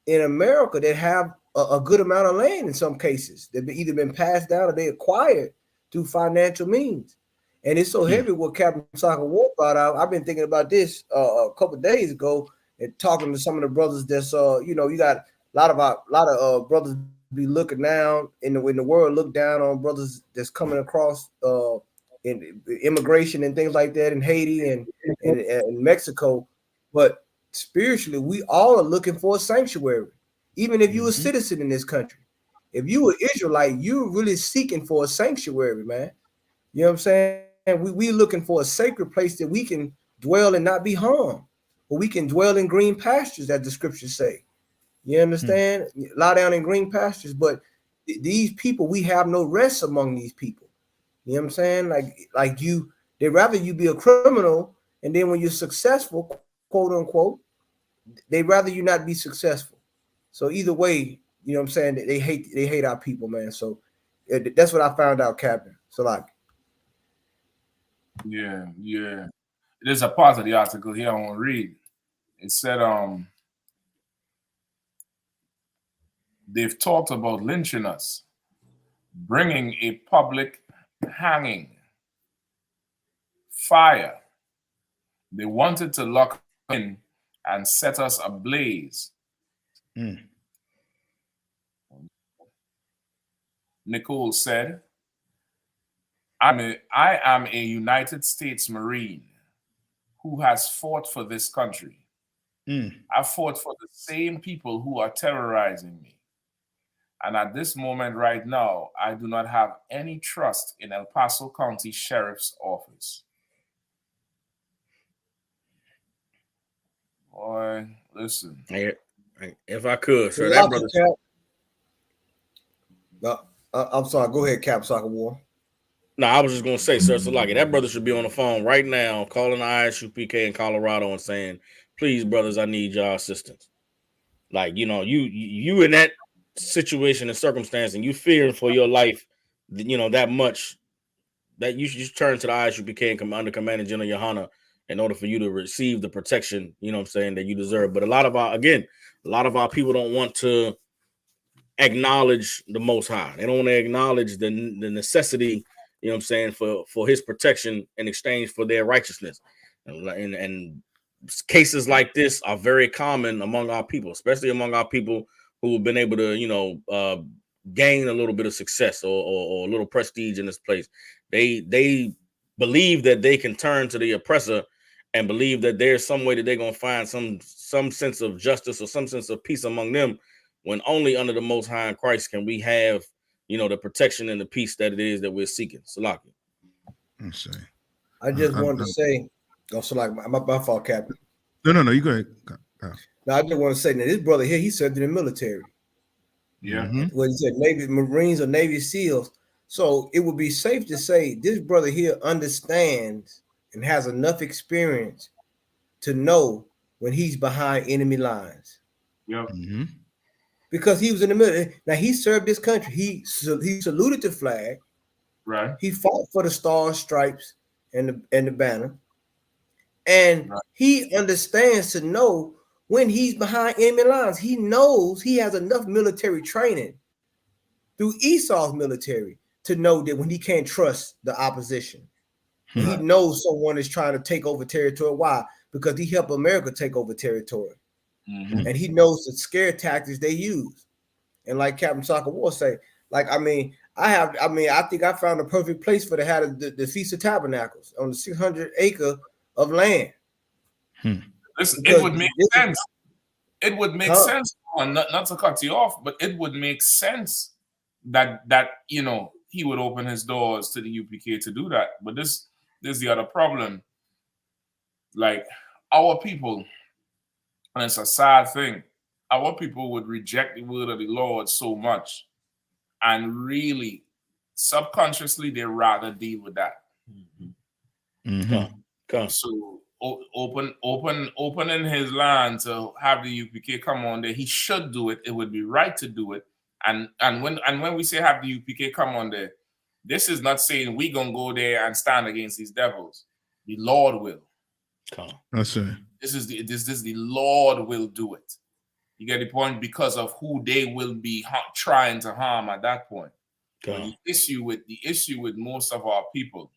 in America that have a good amount of land in some cases. They've either been passed down or they acquired through financial means. And it's so heavy what Captain Soccer War brought out. I've been thinking about this a couple of days ago and talking to some of the brothers that's you know, you got a lot of brothers be looking down in the world, look down on brothers that's coming across in immigration and things like that in Haiti and Mexico. But spiritually, we all are looking for a sanctuary. Even if you're a citizen in this country, if you were Israelite, you're really seeking for a sanctuary, man. You know what I'm saying? We looking for a sacred place that we can dwell and not be harmed, or we can dwell in green pastures, as the scriptures say. You understand? Lie down in green pastures. But these people, we have no rest among these people. You know what I'm saying? Like they'd rather you be a criminal, and then when you're successful, quote unquote, They'd rather you not be successful. So either way, you know what I'm saying? They hate our people, man. So that's what I found out, Captain. So like, yeah. There's a part of the article here I want to read. It said, they've talked about lynching us, bringing a public hanging, fire. They wanted to lock in and set us ablaze. Nicole said, I am a United States Marine who has fought for this country. I fought for the same people who are terrorizing me. And at this moment right now, I do not have any trust in El Paso County Sheriff's Office. Boy, listen. If I could, so sir, that brother. I'm sorry. Go ahead, Cap Soccer War. No, I was just gonna say, sir, so like that brother should be on the phone right now, calling the I.S.U.P.K in Colorado and saying, "Please, brothers, I need y'all assistance." Like, you know, you in that situation and circumstance, and you fearing for your life, you know, that much, that you should just turn to the I.S.U.P.K and come under Commander Gen.YAHANNA in order for you to receive the protection, you know what I'm saying, that you deserve. But a lot of our people don't want to acknowledge the Most High. They don't want to acknowledge the necessity, you know what I'm saying, for his protection in exchange for their righteousness. And cases like this are very common among our people, especially among our people who have been able to, you know, gain a little bit of success or a little prestige in this place. They believe that they can turn to the oppressor and believe that there's some way that they're going to find some sense of justice or some sense of peace among them, when only under the Most High in Christ can we have, you know, the protection and the peace that it is that we're seeking. Salaki. I just wanted to say, so like my fault, Captain. No, you go ahead. No, I just want to say that this brother here, he served in the military. Yeah. What he said, Navy Marines or Navy SEALs. So it would be safe to say this brother here understands and has enough experience to know when he's behind enemy lines. Yep. Because he was in the military. Now he served this country. He saluted the flag. Right. He fought for the stars, stripes, and the banner. And he understands to know when he's behind enemy lines. He knows he has enough military training through Esau's military to know that when he can't trust the opposition. He knows someone is trying to take over territory. Why? Because he helped America take over territory. And he knows the scare tactics they use. And like Captain Soccer War say, like, I think I found a perfect place for the Feast of Tabernacles on the 600 acre of land. Listen, it would make sense. It would make sense, not to cut you off, but it would make sense that you know, he would open his doors to the UPK to do that. But this is the other problem. Like, our people, and it's a sad thing, our people would reject the word of the Lord so much, and really subconsciously they rather deal with that. So opening his land to have the UPK come on there, he should do it. It would be right to do it. And when we say have the UPK come on there, this is not saying we gonna go there and stand against these devils. The Lord will. That's it. This is the Lord will do it. You get the point? Because of who they will be trying to harm at that point. The issue with most of our people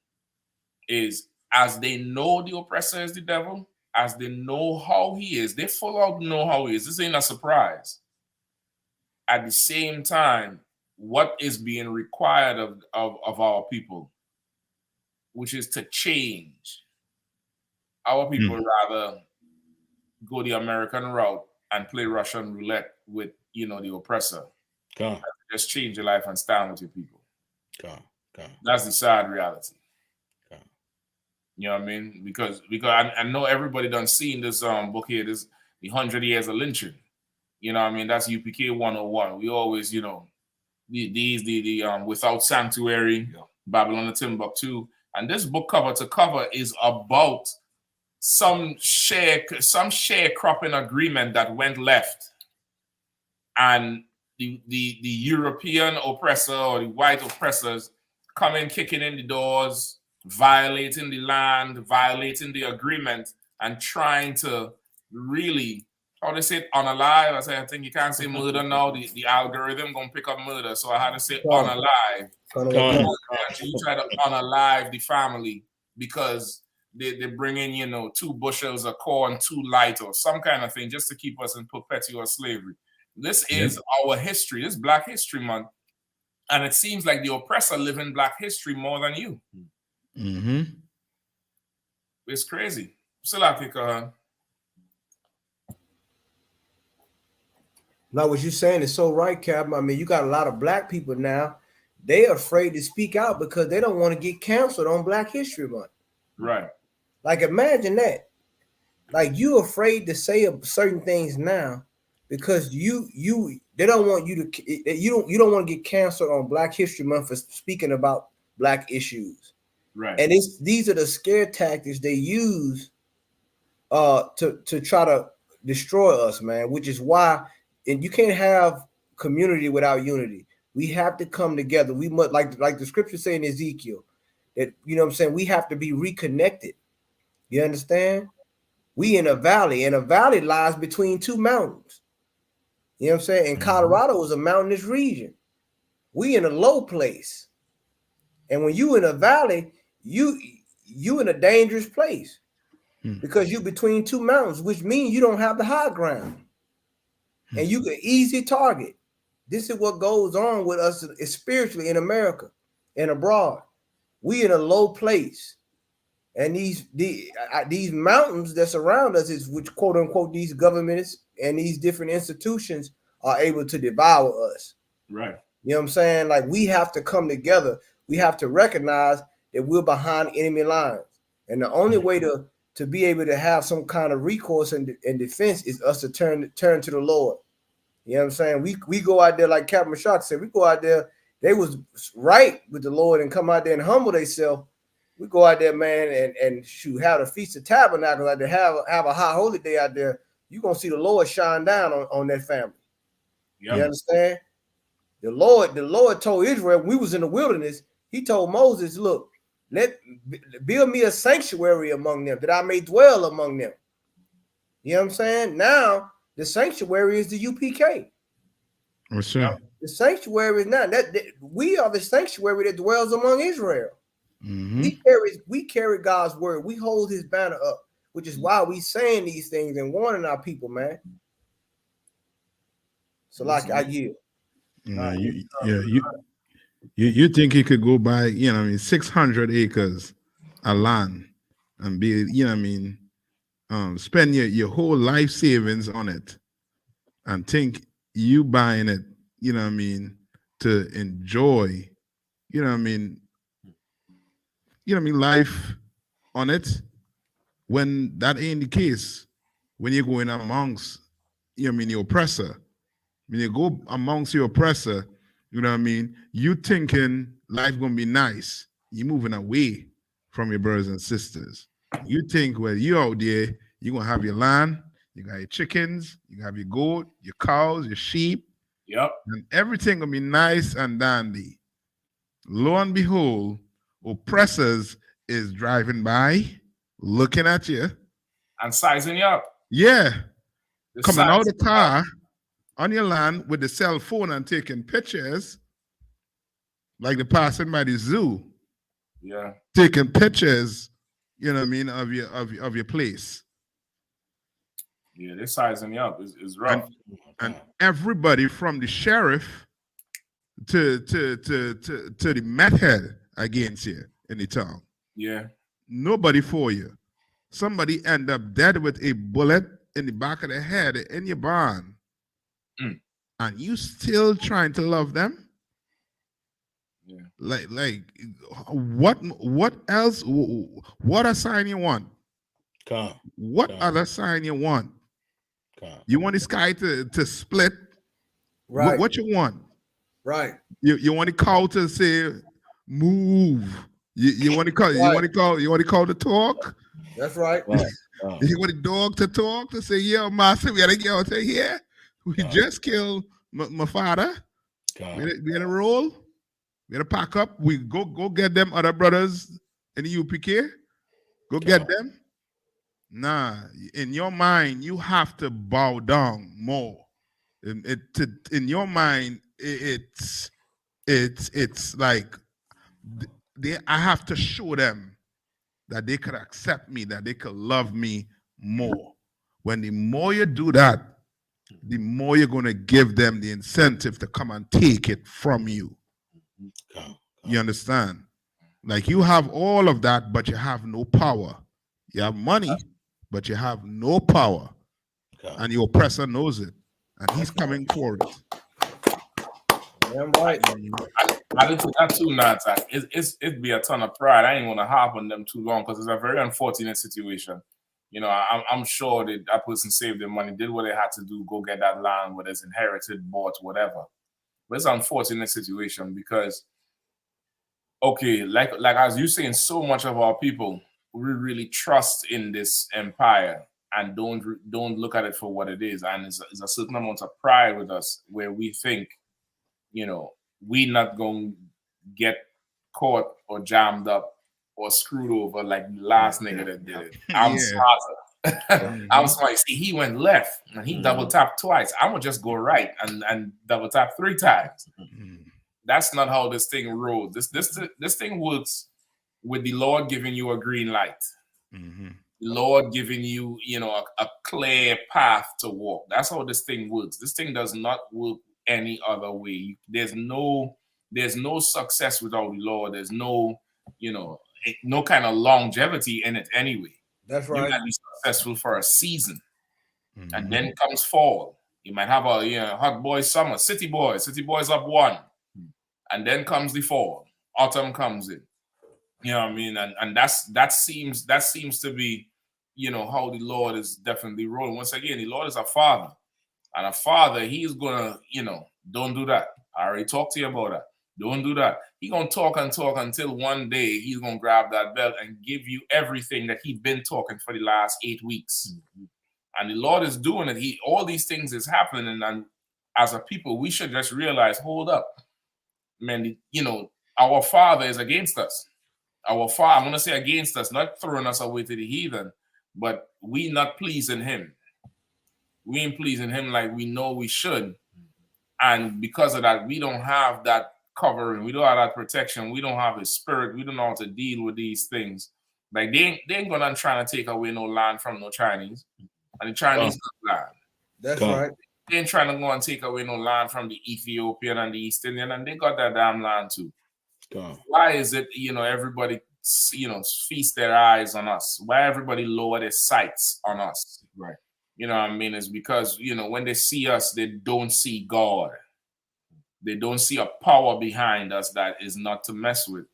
is, as they know the oppressor is the devil, as they know how he is, they full out know how he is. This ain't a surprise. At the same time, what is being required of our people, which is to change. Our people rather go the American route and play Russian roulette with, you know, the oppressor. Just change your life and stand with your people. That's the sad reality. You know what I mean? Because I know everybody done seen this book here, this the 100 Years of Lynching. You know what I mean? That's UPK 101. We always, you know, the Without Sanctuary, Babylon and Timbuktu. And this book cover to cover is about some sharecropping agreement that went left, and the European oppressor or the white oppressors coming kicking in the doors, violating the land, violating the agreement, and trying to really, how they say it, unalive. I think you can't say murder now. The algorithm gonna pick up murder, so I had to say unalive. You try to unalive the family because they bring in, 2 bushels of corn too light or some kind of thing just to keep us in perpetual slavery. This is our history. This is Black History Month. And it seems like the oppressor live in Black history more than you. Mm-hmm. It's crazy. Salakika. Now, what you're saying is so right, Cap. I mean, you got a lot of Black people now. They're afraid to speak out because they don't want to get canceled on Black History Month. Right. Like, imagine that. Like, you afraid to say certain things now because they don't want you to, you don't want to get canceled on Black History Month for speaking about Black issues. Right. And these are the scare tactics they use to try to destroy us, man, which is why, and you can't have community without unity. We have to come together. We must, like the scripture say in Ezekiel, that, you know what I'm saying, we have to be reconnected. You understand? We in a valley, and a valley lies between 2 mountains. You know what I'm saying? And Colorado is a mountainous region. We in a low place. And when you in a valley, you in a dangerous place because you between 2 mountains, which means you don't have the high ground. And you can easy target. This is what goes on with us spiritually in America and abroad. We in a low place. And these mountains that surround us is which, quote unquote, these governments and these different institutions are able to devour us. Right. You know what I'm saying? Like, we have to come together. We have to recognize that we're behind enemy lines. And the only way to be able to have some kind of recourse and defense is us to turn to the Lord. You know what I'm saying? We go out there, like Captain Mashak said, we go out there. They was right with the Lord and come out there and humble themselves. We go out there, man, and have the Feast of Tabernacles out there, have a high holy day out there. You're going to see the Lord shine down on that family. Yep. You understand? The Lord told Israel, when we was in the wilderness, he told Moses, look, build me a sanctuary among them, that I may dwell among them. You know what I'm saying? Now, the sanctuary is the UPK. For sure. The sanctuary is not that we are the sanctuary that dwells among Israel. Mm-hmm. We carry God's word. We hold his banner up, which is why we saying these things and warning our people, man. So, like, I yield. You think he could go buy, 600 acres of land and be, spend your whole life savings on it and think you buying it, to enjoy, life on it, when that ain't the case. When you're going amongst, the oppressor, when you go amongst your oppressor, you thinking life gonna be nice. You're moving away from your brothers and sisters. You think, well, you out there, you're gonna have your land, you got your chickens, you have your goat, your cows, your sheep. Yep. And everything gonna be nice and dandy. Lo and behold, oppressors is driving by, looking at you. And sizing you up. Yeah. Coming out of the car on your land with the cell phone and taking pictures, like the passing by the zoo. Yeah. Taking pictures, of your place. Yeah, they're sizing you up. It's rough. And everybody from the sheriff to the meth head against you in the town. Yeah. Nobody for you. Somebody end up dead with a bullet in the back of the head in your barn. And you still trying to love them? Yeah. Like what else? What a sign you want? What other sign you want? You want the sky to split? Right. What you want? Right. You want the cow to say, move. You want to call the talk? That's right. You want the dog to talk to say, yeah, master, we gotta go say, yeah, we just killed my father. We had a roll. We had to pack up. We go get them other brothers in the UPK. Go get them. Nah, in your mind, you have to bow down more. In your mind, it's like I have to show them that they could accept me, that they could love me more. When the more you do that, the more you're going to give them the incentive to come and take it from you. You understand? Like you have all of that, but you have no power. You have money, but you have no power. And your oppressor knows it. And he's coming for it. Damn right. I did that too, Nata. It'd be a ton of pride. I ain't want to harp on them too long because it's a very unfortunate situation. You know, I'm sure that person saved their money, did what they had to do, go get that land, whether it's inherited, bought, whatever. But it's an unfortunate situation because, okay, like as you saying, so much of our people, we really trust in this empire and don't look at it for what it is. And it's a certain amount of pride with us where we think, you know, we not going to get caught or jammed up or screwed over like the last nigga that did it. I'm smarter. I'm smart. See, he went left and he double tapped twice. I'm gonna just go right and double tap 3 times. That's not how this thing rolls. This thing works with the Lord giving you a green light. The Lord giving you, you know, a clear path to walk. That's how this thing works. This thing does not work any other way. There's no success without the Lord. There's no, you know, no kind of longevity in it anyway. That's right. You might be successful for a season, and then comes fall. You might have a hot boy summer, city boys up 1, and then comes the fall. Autumn comes in. You know what I mean? And that seems to be, you know, how the Lord is definitely rolling. Once again, the Lord is a father. And a father, he's gonna, you know, don't do that. I already talked to you about that. Don't do that. He's gonna talk and talk until one day he's gonna grab that belt and give you everything that he's been talking for the last 8 weeks. And the Lord is doing it. All these things is happening, and as a people, we should just realize, hold up, man. You know, our Father is against us. Our Father, I'm gonna say against us, not throwing us away to the heathen, but we not pleasing Him. We ain't pleasing Him like we know we should. And because of that, we don't have that covering. We don't have that protection. We don't have His Spirit. We don't know how to deal with these things. Like they ain't gonna try to take away no land from no Chinese. And the Chinese got land. That's right. They ain't trying to go and take away no land from the Ethiopian and the East Indian, and they got that damn land too. Why is it, you know, everybody, you know, feast their eyes on us? Why everybody lower their sights on us? Right. You know what I mean? It's because, you know, when they see us, they don't see God. They don't see a power behind us that is not to mess with.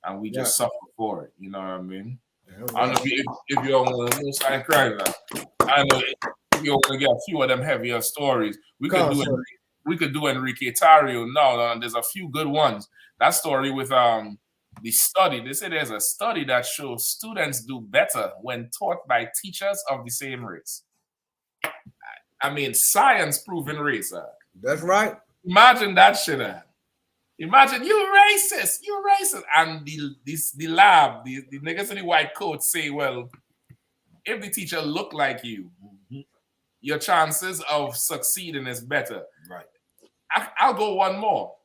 And we just suffer for it. You know what I mean? I don't know if you don't want to sign crying now. I know if you want to get a few of them heavier stories, we could do Enrique Tario. No, there's a few good ones. That story with the study, they say there's a study that shows students do better when taught by teachers of the same race. I mean, science proven race. That's right. Imagine that shit. Imagine you racist. And the lab, the niggas in the white coat say, well, if the teacher look like you, your chances of succeeding is better. Right. I'll go one more.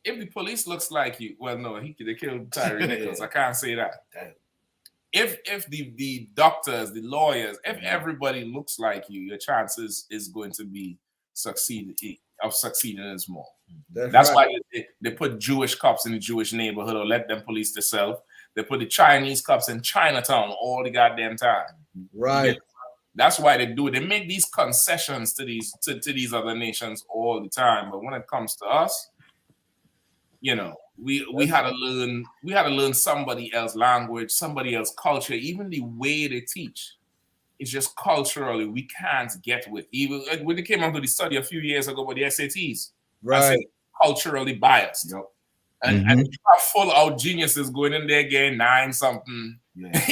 If the police looks like you, well, no, they killed Tyree Nichols. I can't say that. Damn. If the doctors, the lawyers, if everybody looks like you, your chances is going to be succeeding is more. That's right. Why they put Jewish cops in the Jewish neighborhood or let them police themselves. They put the Chinese cops in Chinatown all the goddamn time. Right. That's why they do it. They make these concessions to these other nations all the time. But when it comes to us, you know, we had to learn somebody else's language, somebody else's culture, even the way they teach. It's just culturally we can't get with. Even when they came onto the study a few years ago with the SATs, right? I said culturally biased. And you have full out geniuses going in there getting 9 something,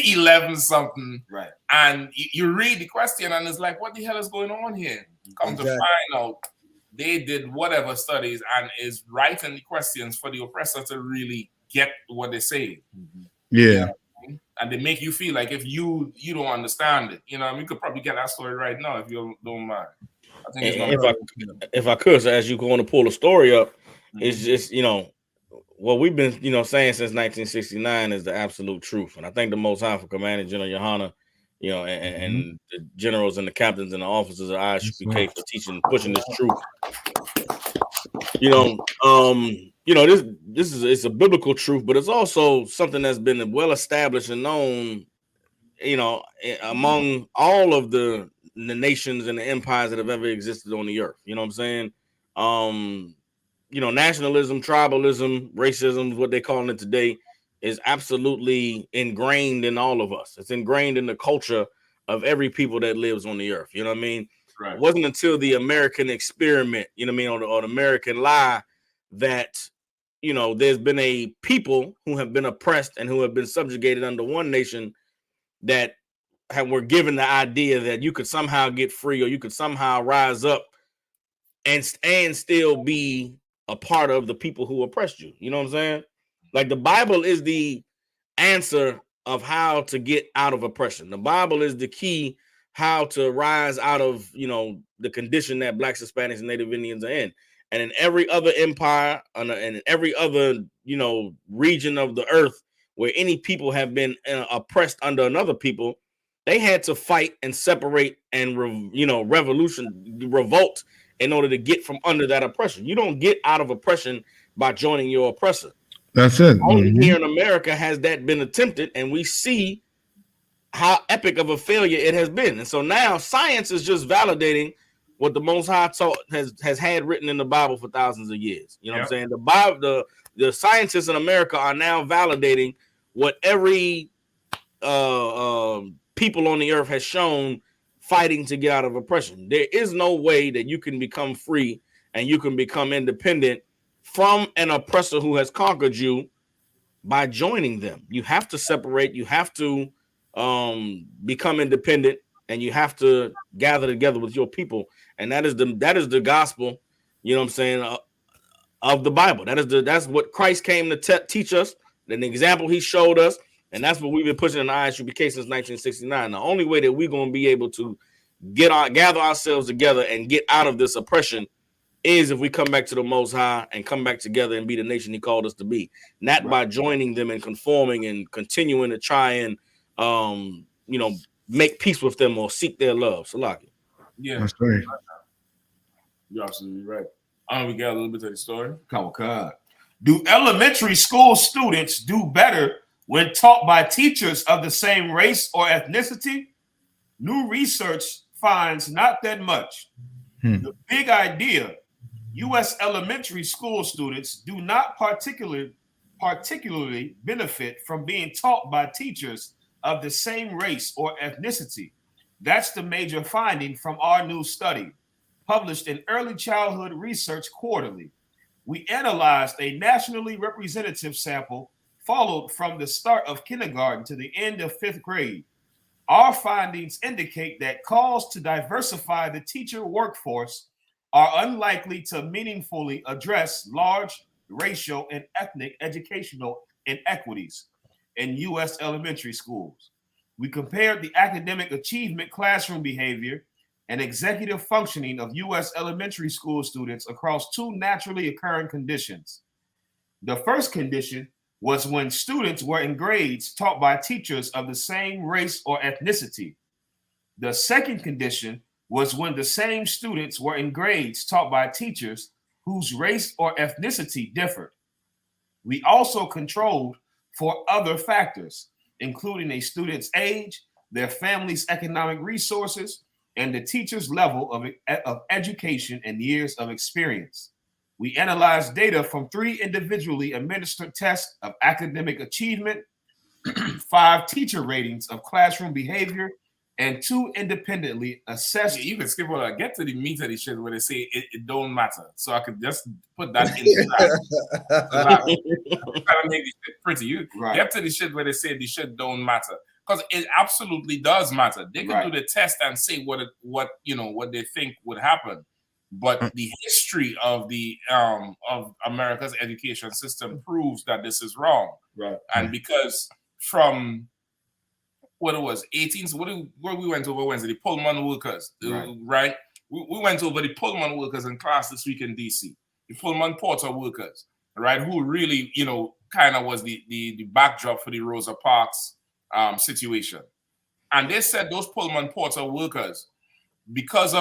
11 something. Right. And you read the question and it's like, what the hell is going on here? Come to find out they did whatever studies and is writing the questions for the oppressor to really get what they say. Yeah. And they make you feel like if you don't understand it, you know, we could probably get that story right now if you don't mind. I think it's gonna if I could, so as you going to pull the story up, it's just, you know, what we've been, you know, saying since 1969 is the absolute truth. And I thank the Most High for commanding Gen.YAHANNA, you know, and the generals and the captains and the officers of I.S.U.P.K for teaching, pushing this truth. You know, this is, it's a biblical truth, but it's also something that's been well established and known, you know, among all of the nations and the empires that have ever existed on the earth. You know what I'm saying? You know, nationalism, tribalism, racism, what they're calling it today, is absolutely ingrained in all of us. It's ingrained in the culture of every people that lives on the earth. You know what I mean? Right. It wasn't until the American experiment, you know what I mean, or the American lie, that, you know, there's been a people who have been oppressed and who have been subjugated under one nation that were given the idea that you could somehow get free or you could somehow rise up and still be a part of the people who oppressed you. You know what I'm saying? Like, the Bible is the answer of how to get out of oppression. The Bible is the key how to rise out of, you know, the condition that Blacks, Hispanics, and Native Indians are in. And in every other empire and in every other, you know, region of the earth where any people have been oppressed under another people, they had to fight and separate and, revolt in order to get from under that oppression. You don't get out of oppression by joining your oppressor. That's it. Only here in America has that been attempted, and we see how epic of a failure it has been. And so now science is just validating what the Most High taught has had written in the Bible for thousands of years. You know what I'm saying? The Bible, the scientists in America are now validating what every people on the earth has shown fighting to get out of oppression. There is no way that you can become free and you can become independent from an oppressor who has conquered you by joining them. You have to separate. You have to become independent, and you have to gather together with your people. And that is the gospel, you know what I'm saying, of the Bible. That's what Christ came to teach us, an example he showed us. And that's what we've been pushing in the I.S.U.P.K since 1969. The only way that we're going to be able to gather ourselves together and get out of this oppression is if we come back to the Most High and come back together and be the nation he called us to be, not by joining them and conforming and continuing to try and, make peace with them or seek their love. Salaki. Yeah, that's right. You're absolutely right. We got a little bit of the story. Come on. Do elementary school students do better when taught by teachers of the same race or ethnicity? New research finds not that much. The big idea: U.S. elementary school students do not particularly benefit from being taught by teachers of the same race or ethnicity. That's the major finding from our new study, published in Early Childhood Research Quarterly. We analyzed a nationally representative sample followed from the start of kindergarten to the end of 5th grade. Our findings indicate that calls to diversify the teacher workforce are unlikely to meaningfully address large racial and ethnic educational inequities in U.S. elementary schools. We compared the academic achievement, classroom behavior, and executive functioning of U.S. elementary school students across two naturally occurring conditions. The first condition was when students were in grades taught by teachers of the same race or ethnicity. The second condition was when the same students were in grades taught by teachers whose race or ethnicity differed. We also controlled for other factors, including a student's age, their family's economic resources, and the teacher's level of education and years of experience. We analyzed data from 3 individually administered tests of academic achievement, 5 teacher ratings of classroom behavior, and 2 independently assessed. You can skip all that. Get to the meat of the shit where they say it don't matter. So I could just put that in the chat. So that kind of make the shit pretty. You get to the shit where they say the shit don't matter. Because it absolutely does matter. They can do the test and say what they think would happen. But the history of the of America's education system proves that this is wrong. Right. And because from what it was, 18th, where we went over Wednesday, the Pullman workers, right? We went over the Pullman workers in class this week in DC, the Pullman Porter workers, right? Who really, kind of was the backdrop for the Rosa Parks situation. And they said those Pullman Porter workers, because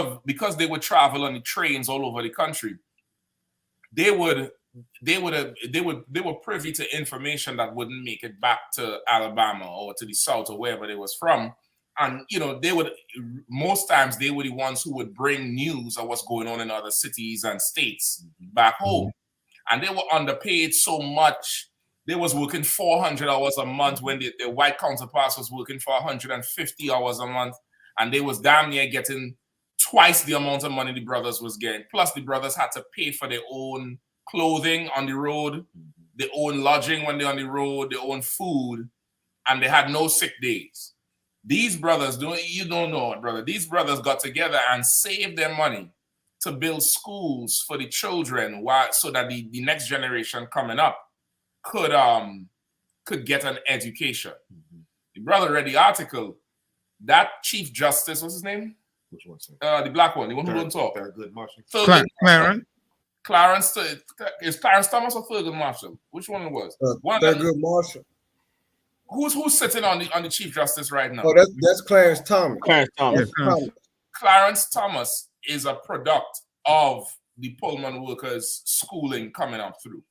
they would travel on the trains all over the country, they were privy to information that wouldn't make it back to Alabama or to the South or wherever they was from. And most times they were the ones who would bring news of what's going on in other cities and states back home. And they were underpaid so much. They was working 400 hours a month when their white counterparts was working for 150 hours a month. And they was damn near getting twice the amount of money the brothers was getting. Plus the brothers had to pay for their own clothing on the road, their own lodging when they're on the road, their own food, and they had no sick days. These brothers, you don't know it, brother. These brothers got together and saved their money to build schools for the children so that the next generation coming up could get an education. The brother read the article. That Chief Justice, what's his name? Which one? The black one, the one who don't talk. Thurgood Marshall. Clarence, is Clarence Thomas or Thurgood Marshall? Which one it was? Thurgood Marshall. Who's sitting on the Chief Justice right now? Oh, that's Clarence Thomas. Clarence Thomas is a product of the Pullman workers' schooling coming up through.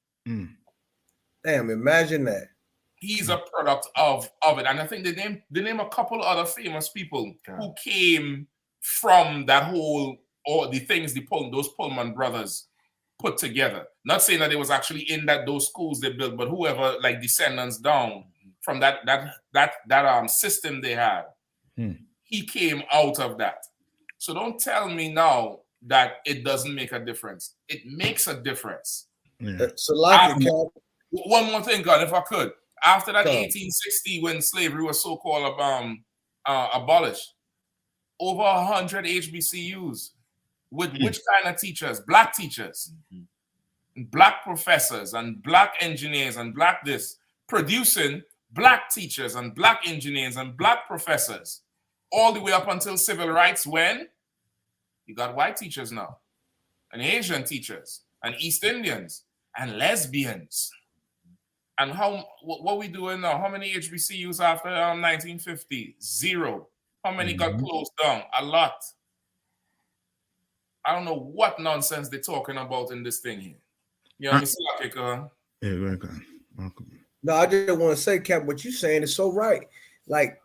Damn, imagine that. He's a product of it. And I think they name a couple other famous people who came from that whole, or the things those Pullman brothers put together. Not saying that it was actually in those schools they built, but whoever, like descendants down from that system they had, he came out of that. So don't tell me now that it doesn't make a difference. It makes a difference. One more thing, God, if I could. After that 1860, when slavery was so-called abolished, over 100 HBCUs with which kind of teachers? Black teachers, black professors, and black engineers, and black this, producing black teachers and black engineers and black professors, all the way up until civil rights, when you got white teachers now, and Asian teachers, and East Indians, and lesbians. And what we doing now? How many HBCUs after 1950? 0. How many got closed down? A lot. I don't know what nonsense they're talking about in this thing here. You know what No, I just want to say, Cap, what you're saying is so right. Like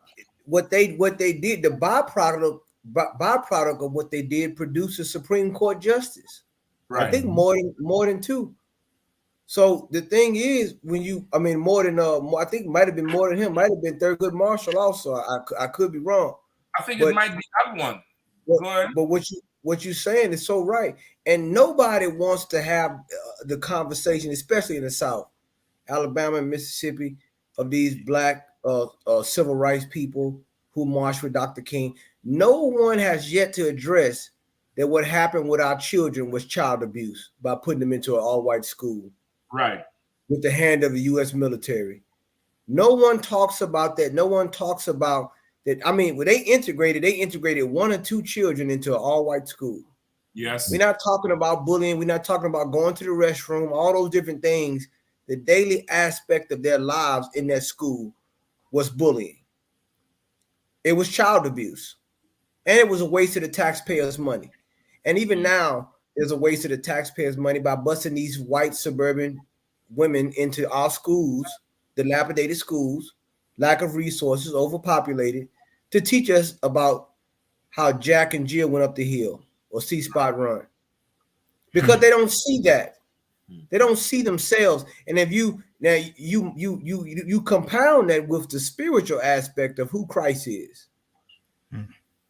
what they did, the byproduct of what they did produced a Supreme Court justice. Right. I think more than 2. So the thing is, more than I think it might have been more than him, might have been Thurgood Marshall also. I could be wrong. I think it might be that one. But what you're saying is so right, and nobody wants to have the conversation, especially in the South, Alabama and Mississippi, of these black civil rights people who marched for Dr. King. No one has yet to address that what happened with our children was child abuse by putting them into an all-white school. Right. With the hand of the U.S. military. No one talks about that. No one talks about that. I mean, when they integrated 1 or 2 children into an all-white school. Yes. We're not talking about bullying. We're not talking about going to the restroom, all those different things. The daily aspect of their lives in that school was bullying. It was child abuse. And it was a waste of the taxpayers' money. And even now, there's a waste of the taxpayers' money by busing these white suburban women into our schools, dilapidated schools, lack of resources, overpopulated, to teach us about how Jack and Jill went up the hill or C-Spot run. Because they don't see that. They don't see themselves. And if you compound that with the spiritual aspect of who Christ is.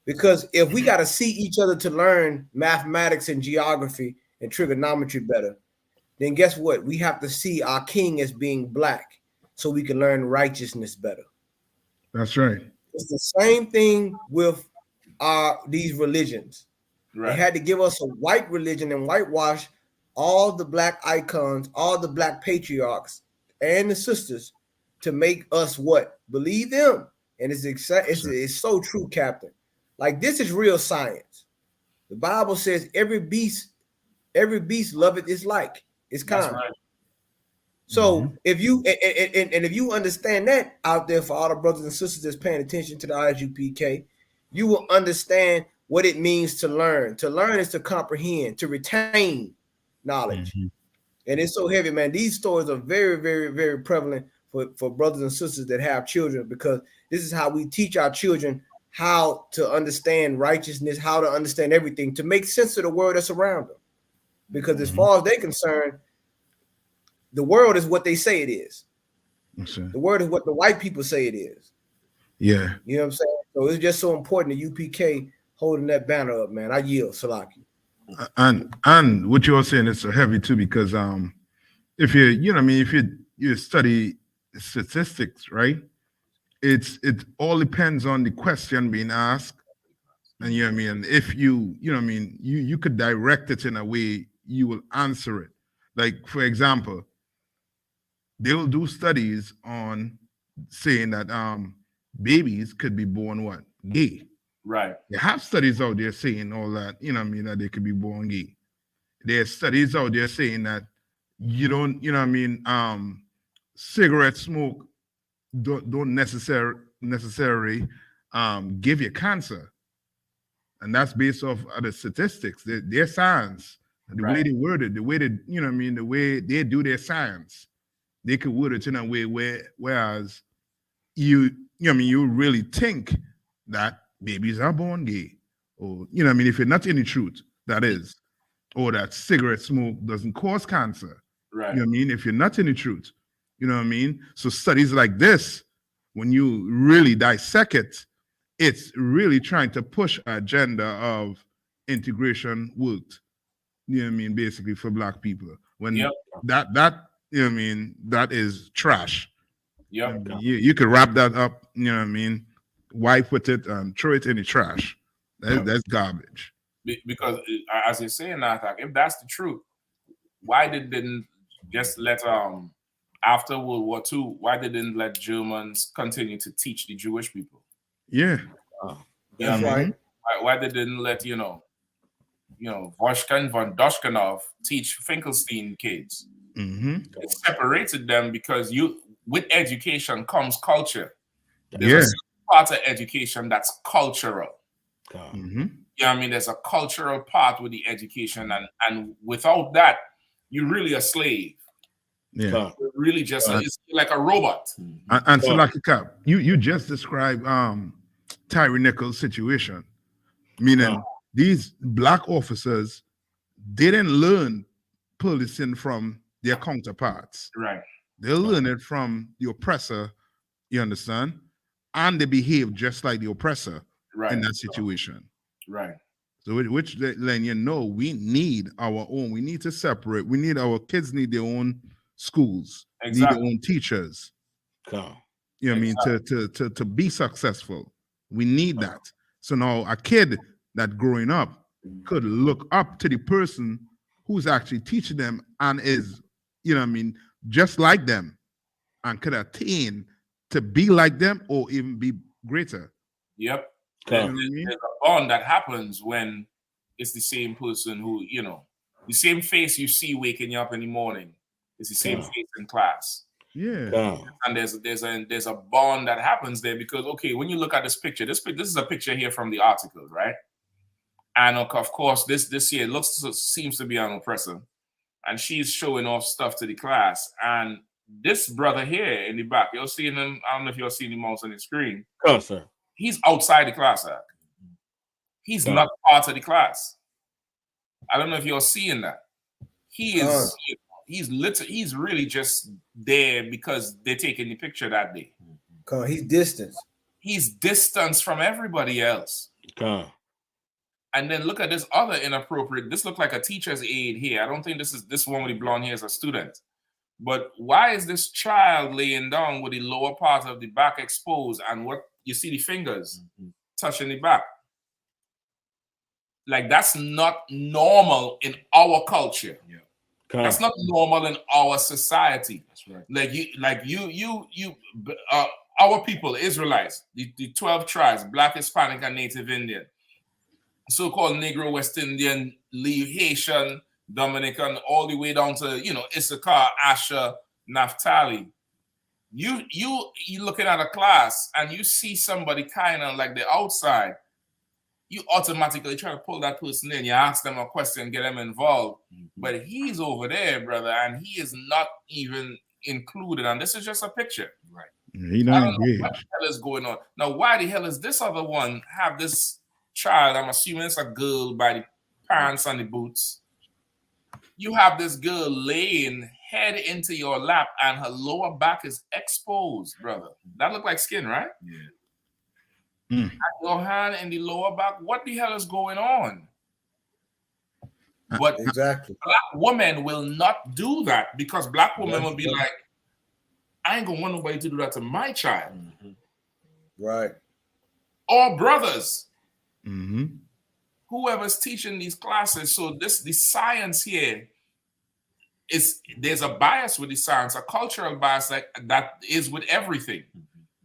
Because if we got to see each other to learn mathematics and geography and trigonometry better, then guess what? We have to see our king as being black so we can learn righteousness better. That's right. It's the same thing with these religions. Right. They had to give us a white religion and whitewash all the black icons, all the black patriarchs and the sisters to make us what? Believe them. And it's so true, Captain. Like, this is real science. The Bible says every beast loveth its like. It's kind. That's right. So if you and if you understand that out there for all the brothers and sisters that's paying attention to the I.S.U.P.K, you will understand what it means to learn. To learn is to comprehend, to retain knowledge. And it's so heavy, man. These stories are very, very, very prevalent for brothers and sisters that have children, because this is how we teach our children how to understand righteousness, how to understand everything, to make sense of the world that's around them. Because as far as they're concerned, the world is what they say it is. The world is what the white people say it is. Yeah. You know what I'm saying? So it's just so important that UPK holding that banner up, man. I yield, Salaki. And what you're saying is so heavy too, because if you study statistics, right? It all depends on the question being asked. And you know what I mean? If you could direct it in a way you will answer it. Like, for example, they will do studies on saying that babies could be born what? Gay. Right. They have studies out there saying all that, that they could be born gay. There's studies out there saying that you don't, cigarette smoke don't necessarily give you cancer. And that's based off of the statistics. Their science, the way they word it, the way they, the way they do their science, they could word it in a way whereas you really think that babies are born gay, or if you're not in the truth, that is, or that cigarette smoke doesn't cause cancer. Right. You know what I mean? If you're not in the truth, you know what I mean? So studies like this, when you really dissect it, it's really trying to push an agenda of integration worked. You know what I mean? Basically for black people. When that you know what I mean, that is trash. Yep. You could wrap that up, you know what I mean, wipe with it and throw it in the trash. That's garbage. Because as you're saying that, if that's the truth, why didn't just let after World War II, why didn't let Germans continue to teach the Jewish people? Yeah. That's right. Why they didn't let Voshkin von Doshkanov teach Finkelstein kids? It separated them because with education comes culture. There's a part of education that's cultural. There's a cultural part with the education, and without that, you're really a slave. Yeah, you're really just it's like a robot. And so, like you just described Tyree Nichols' situation, meaning these black officers didn't learn policing from their counterparts. Right. They learn it from the oppressor, you understand? And they behave just like the oppressor in that situation. Right. So which then we need our own. We need to separate. We need our kids need their own schools, need their own teachers. You know what I mean? To be successful. We need that. So now a kid that growing up could look up to the person who's actually teaching them and is, just like them, and could attain to be like them or even be greater. Yep. There's a bond that happens when it's the same person who, the same face you see waking you up in the morning. It's the same face in class. Yeah. And there's a bond that happens there because, when you look at this picture, this is a picture here from the article, right? And of course, this here seems to be an oppressor. And she's showing off stuff to the class. And this brother here in the back, you're seeing him, I don't know if you're seeing him also on the screen. Come on, sir. He's outside the class. He's not part of the class. I don't know if you're seeing that. He is he's really just there because they're taking the picture that day. He's distanced. He's distanced from everybody else. And then look at this other inappropriate. This looks like a teacher's aide here. I don't think this one with the blonde hair is a student. But why is this child laying down with the lower part of the back exposed and what you see the fingers touching the back? Like that's not normal in our culture. Yeah. That's not normal in our society. That's right. Our people, Israelites, the 12 tribes, Black, Hispanic, and Native Indian, so-called Negro, West Indian, Leave, Haitian, Dominican, all the way down to Issachar, Asher, Naphtali. You looking at a class and you see somebody kind of like the outside, you automatically try to pull that person in. You ask them a question, get them involved. But he's over there, brother, and he is not even included. And this is just a picture. Right. He not I don't know engaged. what the hell is going on. Now, why the hell is this other one have this child? I'm assuming it's a girl by the pants and the boots. You have this girl laying head into your lap and her lower back is exposed, brother. That look like skin, right? Yeah. And your hand in the lower back. What the hell is going on? But exactly, Black women will not do that because Black women will be like, I ain't gonna want nobody to do that to my child. Right. Or brothers. Whoever's teaching these classes. So the science here there's a bias with the science, a cultural bias that is with everything.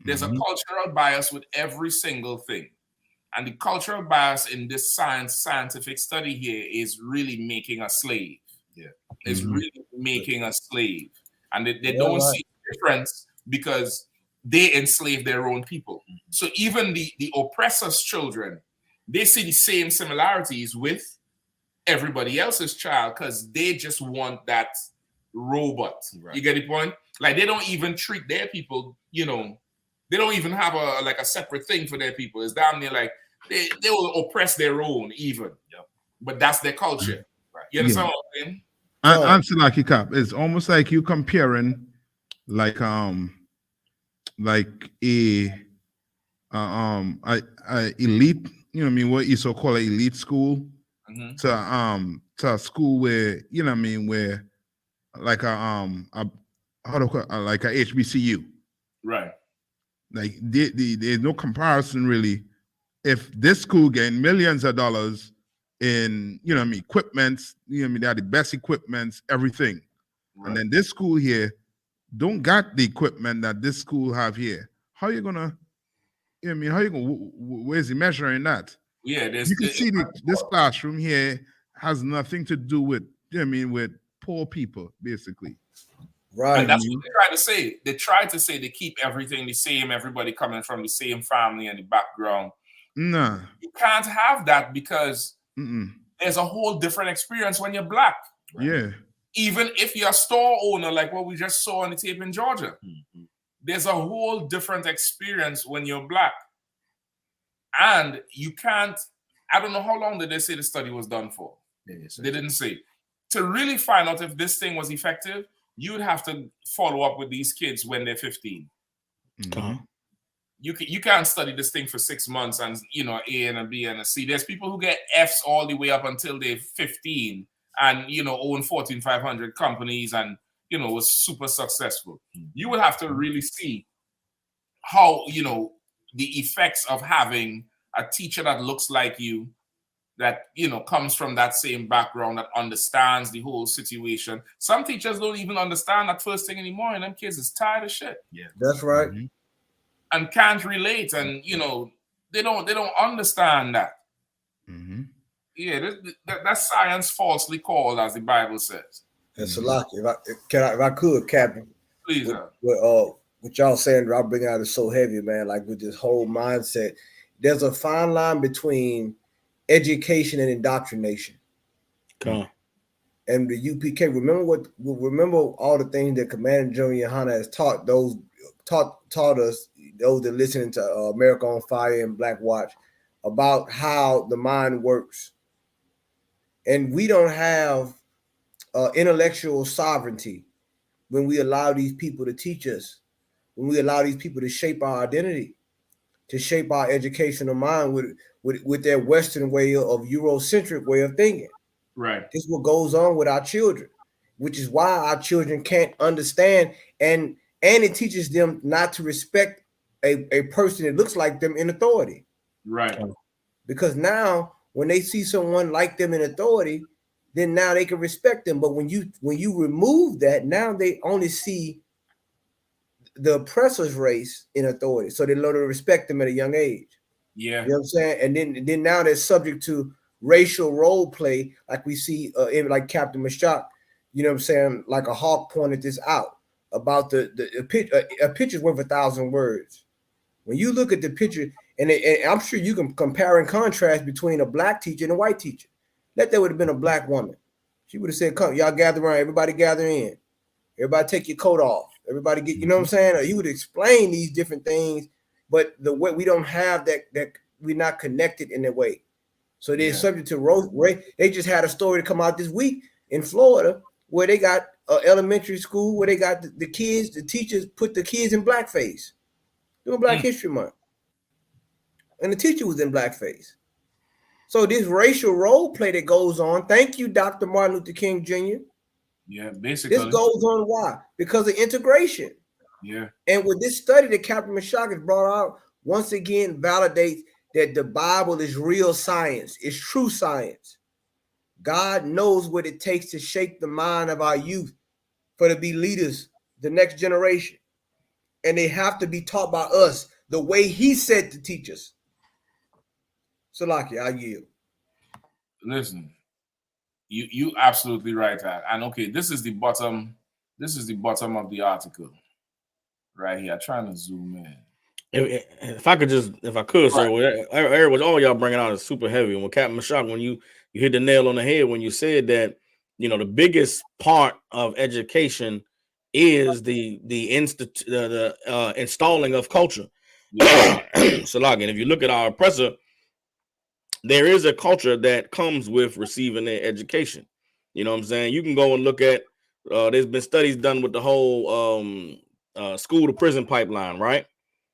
There's a cultural bias with every single thing. And the cultural bias in this scientific study here is really making a slave. Yeah. It's really making a slave. And they don't see the difference because they enslave their own people. So even the oppressor's children, they see the same similarities with everybody else's child because they just want that robot. Right. You get the point? Like they don't even treat their people, they don't even have a separate thing for their people. It's damn near like they will oppress their own even. Yep. But that's their culture. Right. You understand what I'm saying? Answer like you cap. It's almost like you comparing like a elite, what you so call an elite school to a school where, where like like a HBCU. Right. Like there's no comparison really. If this school getting millions of dollars in, equipments, they are the best equipments, everything. Right. And then this school here don't got the equipment that this school have here. How you gonna, where's the measuring that? Yeah, you can see this classroom here has nothing to do with, with poor people, basically. Right. And that's what they try to say. They try to say they keep everything the same, everybody coming from the same family and the background. No. You can't have that because there's a whole different experience when you're Black. Right? Yeah. Even if you're a store owner, like what we just saw on the tape in Georgia, there's a whole different experience when you're Black. And you can't, I don't know how long did they say the study was done for? They didn't say. To really find out if this thing was effective, you would have to follow up with these kids when they're 15. You can't study this thing for 6 months and, A and a B and a C. There's people who get Fs all the way up until they're 15 and, own 500 companies and, was super successful. You will have to really see how, the effects of having a teacher that looks like you, that, comes from that same background, that understands the whole situation. Some teachers don't even understand that first thing anymore, and them kids is tired of shit. Yeah, that's right. And can't relate, and they don't understand that. Yeah, that's science falsely called, as the Bible says. And Salaki, if I could, Captain, please. What y'all saying, I'll bring out is so heavy, man. Like with this whole mindset, there's a fine line between education and indoctrination. And the UPK, remember all the things that Commander GEN.YAHANNA has taught us, those that listening to America on Fire and Black Watch, about how the mind works. And we don't have intellectual sovereignty when we allow these people to teach us, when we allow these people to shape our identity, to shape our educational mind with their Western way of Eurocentric way of thinking. Right. This is what goes on with our children, which is why our children can't understand, and it teaches them not to respect a person that looks like them in authority. Right. Because now when they see someone like them in authority, then now they can respect them. But when you remove that, now they only see the oppressor's race in authority. So they learn to respect them at a young age. Yeah. You know what I'm saying? And then now they're subject to racial role play, like we see in like Captain Mashak, you know what I'm saying? Like a hawk pointed this out about a picture's worth 1,000 words. When you look at the picture, and I'm sure you can compare and contrast between a black teacher and a white teacher. That would have been a black woman. She would have said, "Come, y'all gather around, everybody gather in. Everybody take your coat off. Everybody get," you know what I'm saying? Or he would explain these different things, but the way we don't have that we're not connected in that way. So they're subject to race. They just had a story to come out this week in Florida where they got elementary school where they got the kids, the teachers put the kids in blackface doing Black History Month. And the teacher was in blackface. So this racial role play that goes on, thank you, Dr. Martin Luther King Jr. Yeah, basically. This goes on why? Because of integration. Yeah. And with this study that Captain Mashak has brought out, once again validates that the Bible is real science, it's true science. God knows what it takes to shape the mind of our youth for to be leaders, the next generation. And they have to be taught by us the way he said to teach us. Salaki, I yield. Listen, you absolutely right, and okay, this is the bottom of the article right here. I'm trying to zoom in. If I could, sir, Eric, what all y'all bringing out is super heavy. And with Captain Mashak, when you hit the nail on the head when you said that, you know, the biggest part of education is the installing of culture. So, like, and if you look at our oppressor, there is a culture that comes with receiving their education. You know what I'm saying? You can go and look at. There's been studies done with the whole school to prison pipeline, right?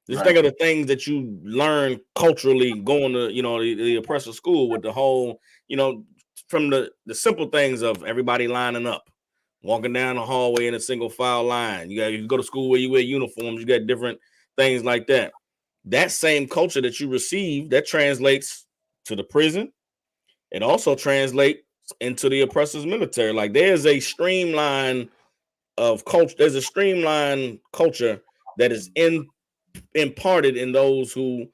Just think of the things that you learn culturally going to, you know, the oppressor school with the whole, you know, from the simple things of everybody lining up, walking down the hallway in a single file line. You go to school where you wear uniforms, you got different things like that. That same culture that you receive, that translates to the prison. It also translates into the oppressor's military. Like there's a streamline of culture. There's a streamlined culture that is imparted in those who,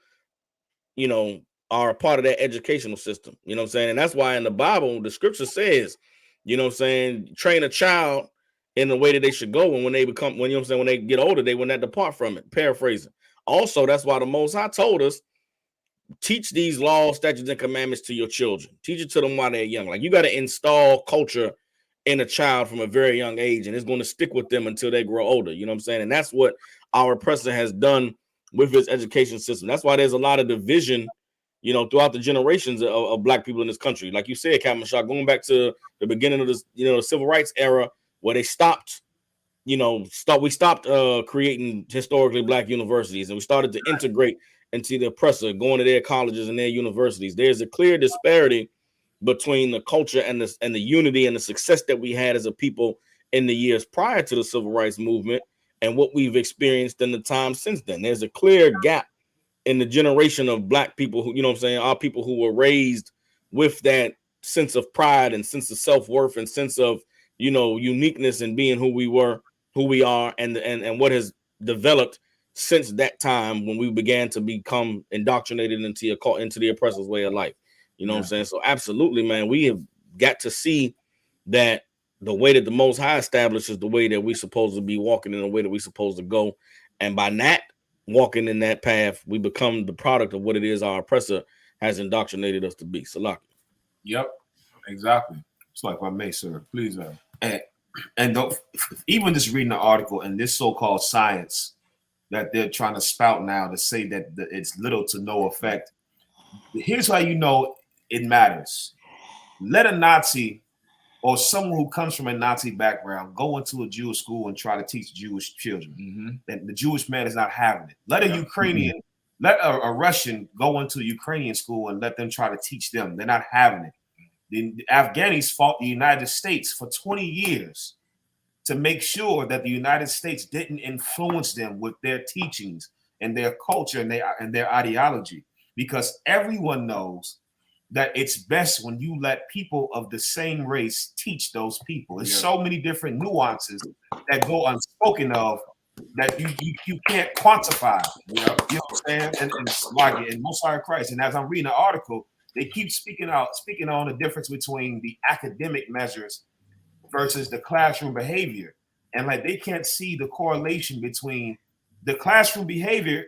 you know, are a part of that educational system. You know what I'm saying? And that's why in the Bible, the scripture says, you know what I'm saying, train a child in the way that they should go. And when they become, when you know what I'm saying, when they get older, they will not depart from it. Paraphrasing. Also, that's why the Most High told us, teach these laws, statutes, and commandments to your children. Teach it to them while they're young. Like you got to install culture in a child from a very young age, and it's going to stick with them until they grow older. You know what I'm saying? And that's what our oppressor has done with his education system. That's why there's a lot of division, you know, throughout the generations of black people in this country. Like you said, Captain Mashak, going back to the beginning of this, you know, the civil rights era, where they stopped, you know, we stopped creating historically black universities, and we started to integrate into the oppressor, going to their colleges and their universities. There's a clear disparity between the culture and the unity and the success that we had as a people in the years prior to the civil rights movement and what we've experienced in the time since then. There's a clear gap in the generation of black people who, you know what I'm saying, our people who were raised with that sense of pride and sense of self-worth and sense of, you know, uniqueness and being who we were, who we are, and what has developed since that time when we began to become indoctrinated into the oppressor's way of life. You know what I'm saying? So absolutely, man, we have got to see that the way that the Most High establishes the way that we're supposed to be walking in the way that we're supposed to go. And by not walking in that path, we become the product of what it is our oppressor has indoctrinated us to be. Salaki. Yep, exactly. It's like, if I may, sir, please. And don't, even just reading the article and this so-called science that they're trying to spout now to say that it's little to no effect. Here's how you know it matters. Let a Nazi or someone who comes from a Nazi background go into a Jewish school and try to teach Jewish children. And the Jewish man is not having it. Let a Ukrainian let a Russian go into a Ukrainian school and let them try to teach them. They're not having it. The Afghanis fought the United States for 20 years to make sure that the United States didn't influence them with their teachings and their culture and their ideology, because everyone knows that it's best when you let people of the same race teach those people. There's so many different nuances that go unspoken of that you can't quantify. You know what I'm saying? And Most High Christ. And as I'm reading the article, they keep speaking on the difference between the academic measures versus the classroom behavior. And like they can't see the correlation between the classroom behavior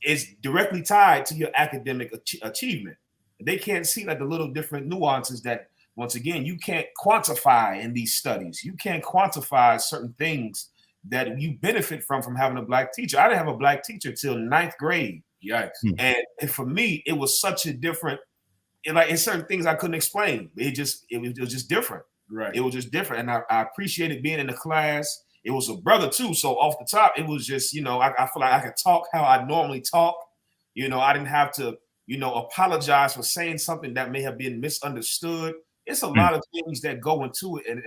is directly tied to your academic achievement. They can't see like the little different nuances that, once again, you can't quantify in these studies. You can't quantify certain things that you benefit from having a black teacher. I didn't have a black teacher till 9th grade. Yikes. And for me, it was such a different, like in certain things I couldn't explain. It was just different. Right. It was just different. And I appreciated being in the class. It was a brother too. So off the top, it was just, I feel like I could talk how I normally talk. I didn't have to, apologize for saying something that may have been misunderstood. It's a lot of things that go into it. And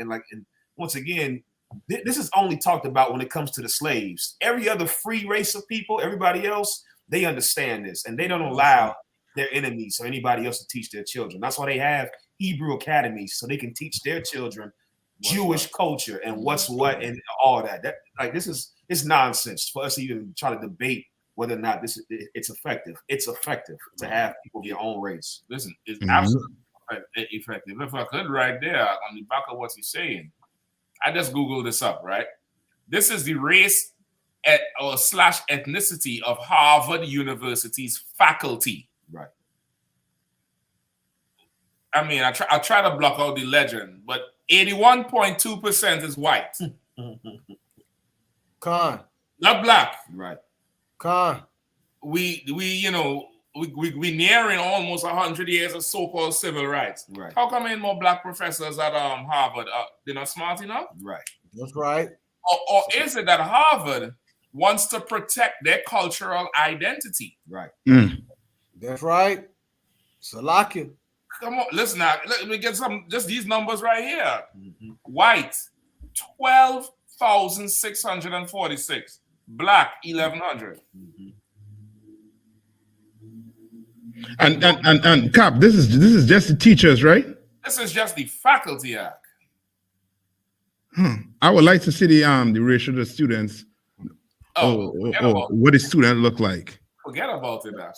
once again, this is only talked about when it comes to the slaves. Every other free race of people, everybody else, they understand this, and they don't allow their enemies or anybody else to teach their children. That's why they have Hebrew academies, so they can teach their children Jewish culture and what's what and all that. It's nonsense for us to even try to debate whether or not it's effective. It's effective to have people of your own race. Listen, it's absolutely effective. If I could, right there on the back of what he's saying, I just Googled this up, right? This is the race / ethnicity of Harvard University's faculty. Right. I mean, I try to block out the legend, but 81.2% is white. Not black. Right. We nearing almost 100 years of so-called civil rights. Right. How come ain't more black professors at Harvard? They're not smart enough? Right. That's right. Or is it that Harvard wants to protect their cultural identity? Right. That's right. Salakia. Come on, listen now. Let me get just these numbers right here. White, 12,646. Black, 1,100. And Cap, this is just the teachers, right? This is just the faculty act. I would like to see the ratio of the students. What the student look like. Forget about it now.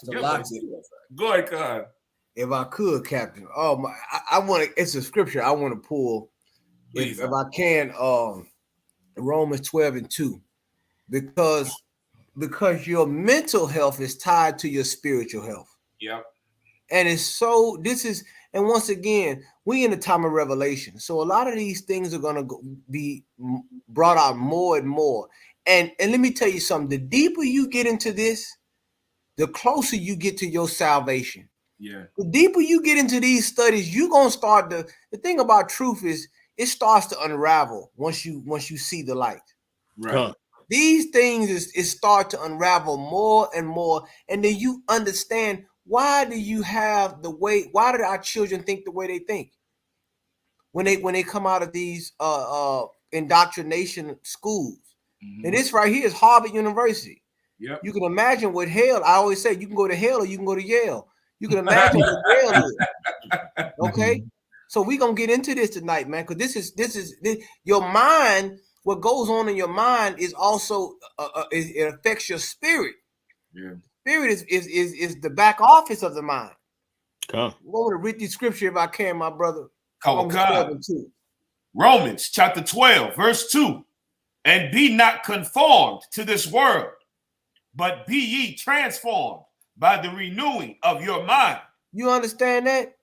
Go ahead, God. If I could, Captain. I want to. It's a scripture I want to pull. If I can, Romans 12:2, because your mental health is tied to your spiritual health. Yep. And and once again, we in the time of revelation. So a lot of these things are going to be brought out more and more. And let me tell you something, the deeper you get into this, the closer you get to your salvation. Yeah. The deeper you get into these studies, you're going to start the thing about truth is it starts to unravel once you see the light. Right. These things start to unravel more and more. And then you understand, why do our children think the way they think? When they come out of these indoctrination schools. And this right here is Harvard University. Yep. You can imagine what hell, I always say, you can go to hell or you can go to Yale. You can imagine what Yale is. Okay? So we're going to get into this tonight, man, because this is your mind. What goes on in your mind is also it affects your spirit. Yeah. Spirit is the back office of the mind. Come. I want to read the scripture if I can, my brother. Romans chapter 12, verse 2. And be not conformed to this world, but be ye transformed by the renewing of your mind. You understand that?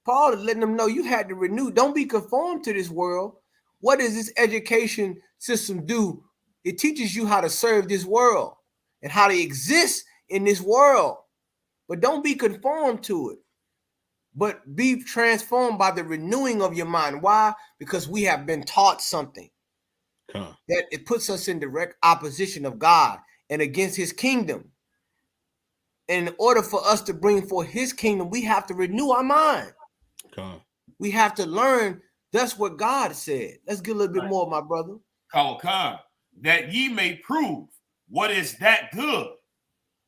Paul is letting them know you had to renew. Don't be conformed to this world. What does this education system do? It teaches you how to serve this world and how to exist in this world. But don't be conformed to it. But be transformed by the renewing of your mind. Why? Because we have been taught something that it puts us in direct opposition of God and against his kingdom. And in order for us to bring forth his kingdom, we have to renew our mind. We have to learn that's what God said. Let's get a little bit more, my brother. Khan, that ye may prove what is that good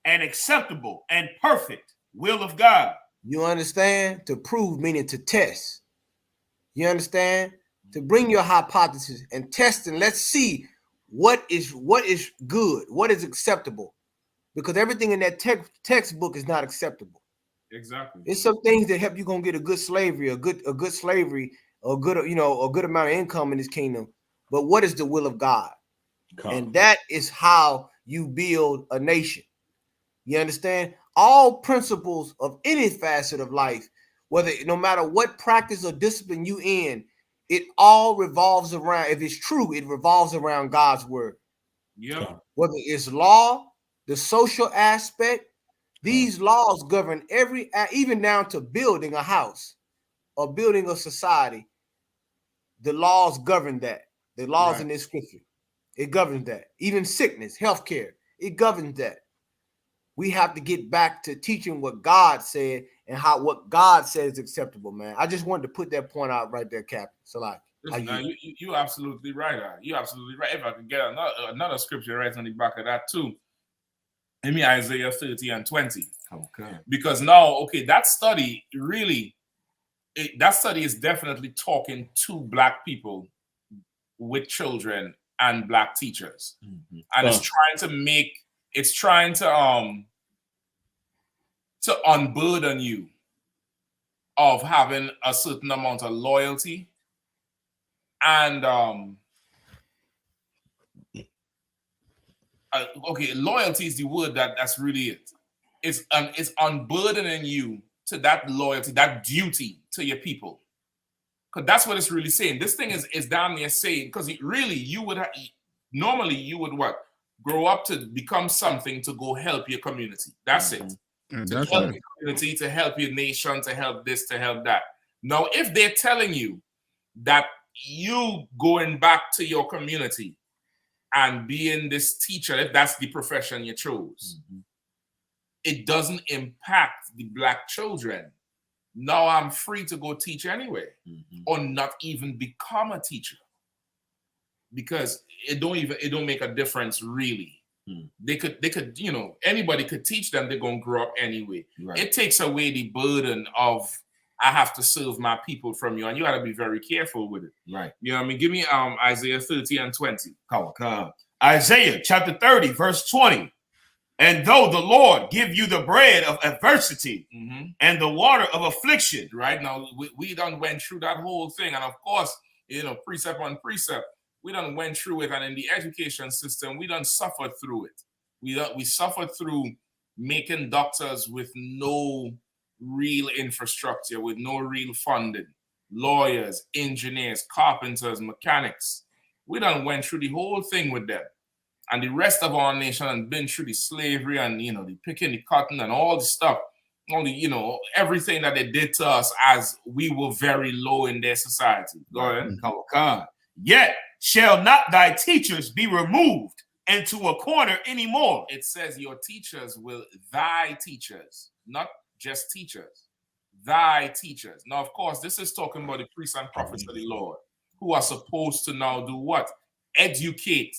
and acceptable and perfect will of God. You understand? To prove meaning to test. You understand? To bring your hypothesis and test, and let's see what is good, what is acceptable. Because everything in that textbook is not acceptable. Exactly. It's some things that help you gonna get a good slavery, a good slavery, a good amount of income in this kingdom. But what is the will of God? And that is how you build a nation. You understand? All principles of any facet of life, whether no matter what practice or discipline you in, it all revolves around, if it's true, it revolves around God's word. Yeah. Whether it's law, the social aspect, these laws govern every, even down to building a house or building a society. The laws govern that. The laws in this scripture, it governs that. Even sickness, healthcare, it governs that. We have to get back to teaching what God said and what God says is acceptable, man. I just wanted to put that point out right there, Captain. So like, listen, you absolutely right. You absolutely right. If I could get another scripture right on the back of that too. I mean Isaiah 30 and 20. Okay. Because now, okay, that study really, that study is definitely talking to Black people with children and Black teachers. And it's trying to unburden you of having a certain amount of loyalty. And okay, loyalty is the word that's really it. It's unburdening you to that loyalty, that duty to your people. Because that's what it's really saying. This thing is damn near saying, because really you would normally you would what? Grow up to become something to go help your community. That's it. To help your community, to help your nation, to help this, to help that. Now, if they're telling you that you going back to your community and being this teacher, if that's the profession you chose, it doesn't impact the Black children. Now I'm free to go teach anyway, or not even become a teacher, because it don't make a difference really. They could, you know, anybody could teach them. They're gonna grow up anyway. It takes away the burden of I have to serve my people from you, and you got to be very careful with it. Right. You know what I mean? Give me Isaiah 30 and 20. Isaiah chapter 30, verse 20. And though the Lord give you the bread of adversity and the water of affliction. Right now, we done went through that whole thing. And of course, you know, precept on precept, we done went through it. And in the education system, we done suffered through it. We suffered through making doctors with no real infrastructure, with no real funding, lawyers, engineers, carpenters, mechanics. We done went through the whole thing with them. And the rest of our nation and been through the slavery and, you know, the picking the cotton and all the stuff, all the, you know, everything that they did to us as we were very low in their society. Go ahead. Yet shall not thy teachers be removed into a corner anymore. It says your teachers will, thy teachers, not just teachers, thy teachers. Now, of course, this is talking about the priests and prophets of the Lord, who are supposed to now do what? Educate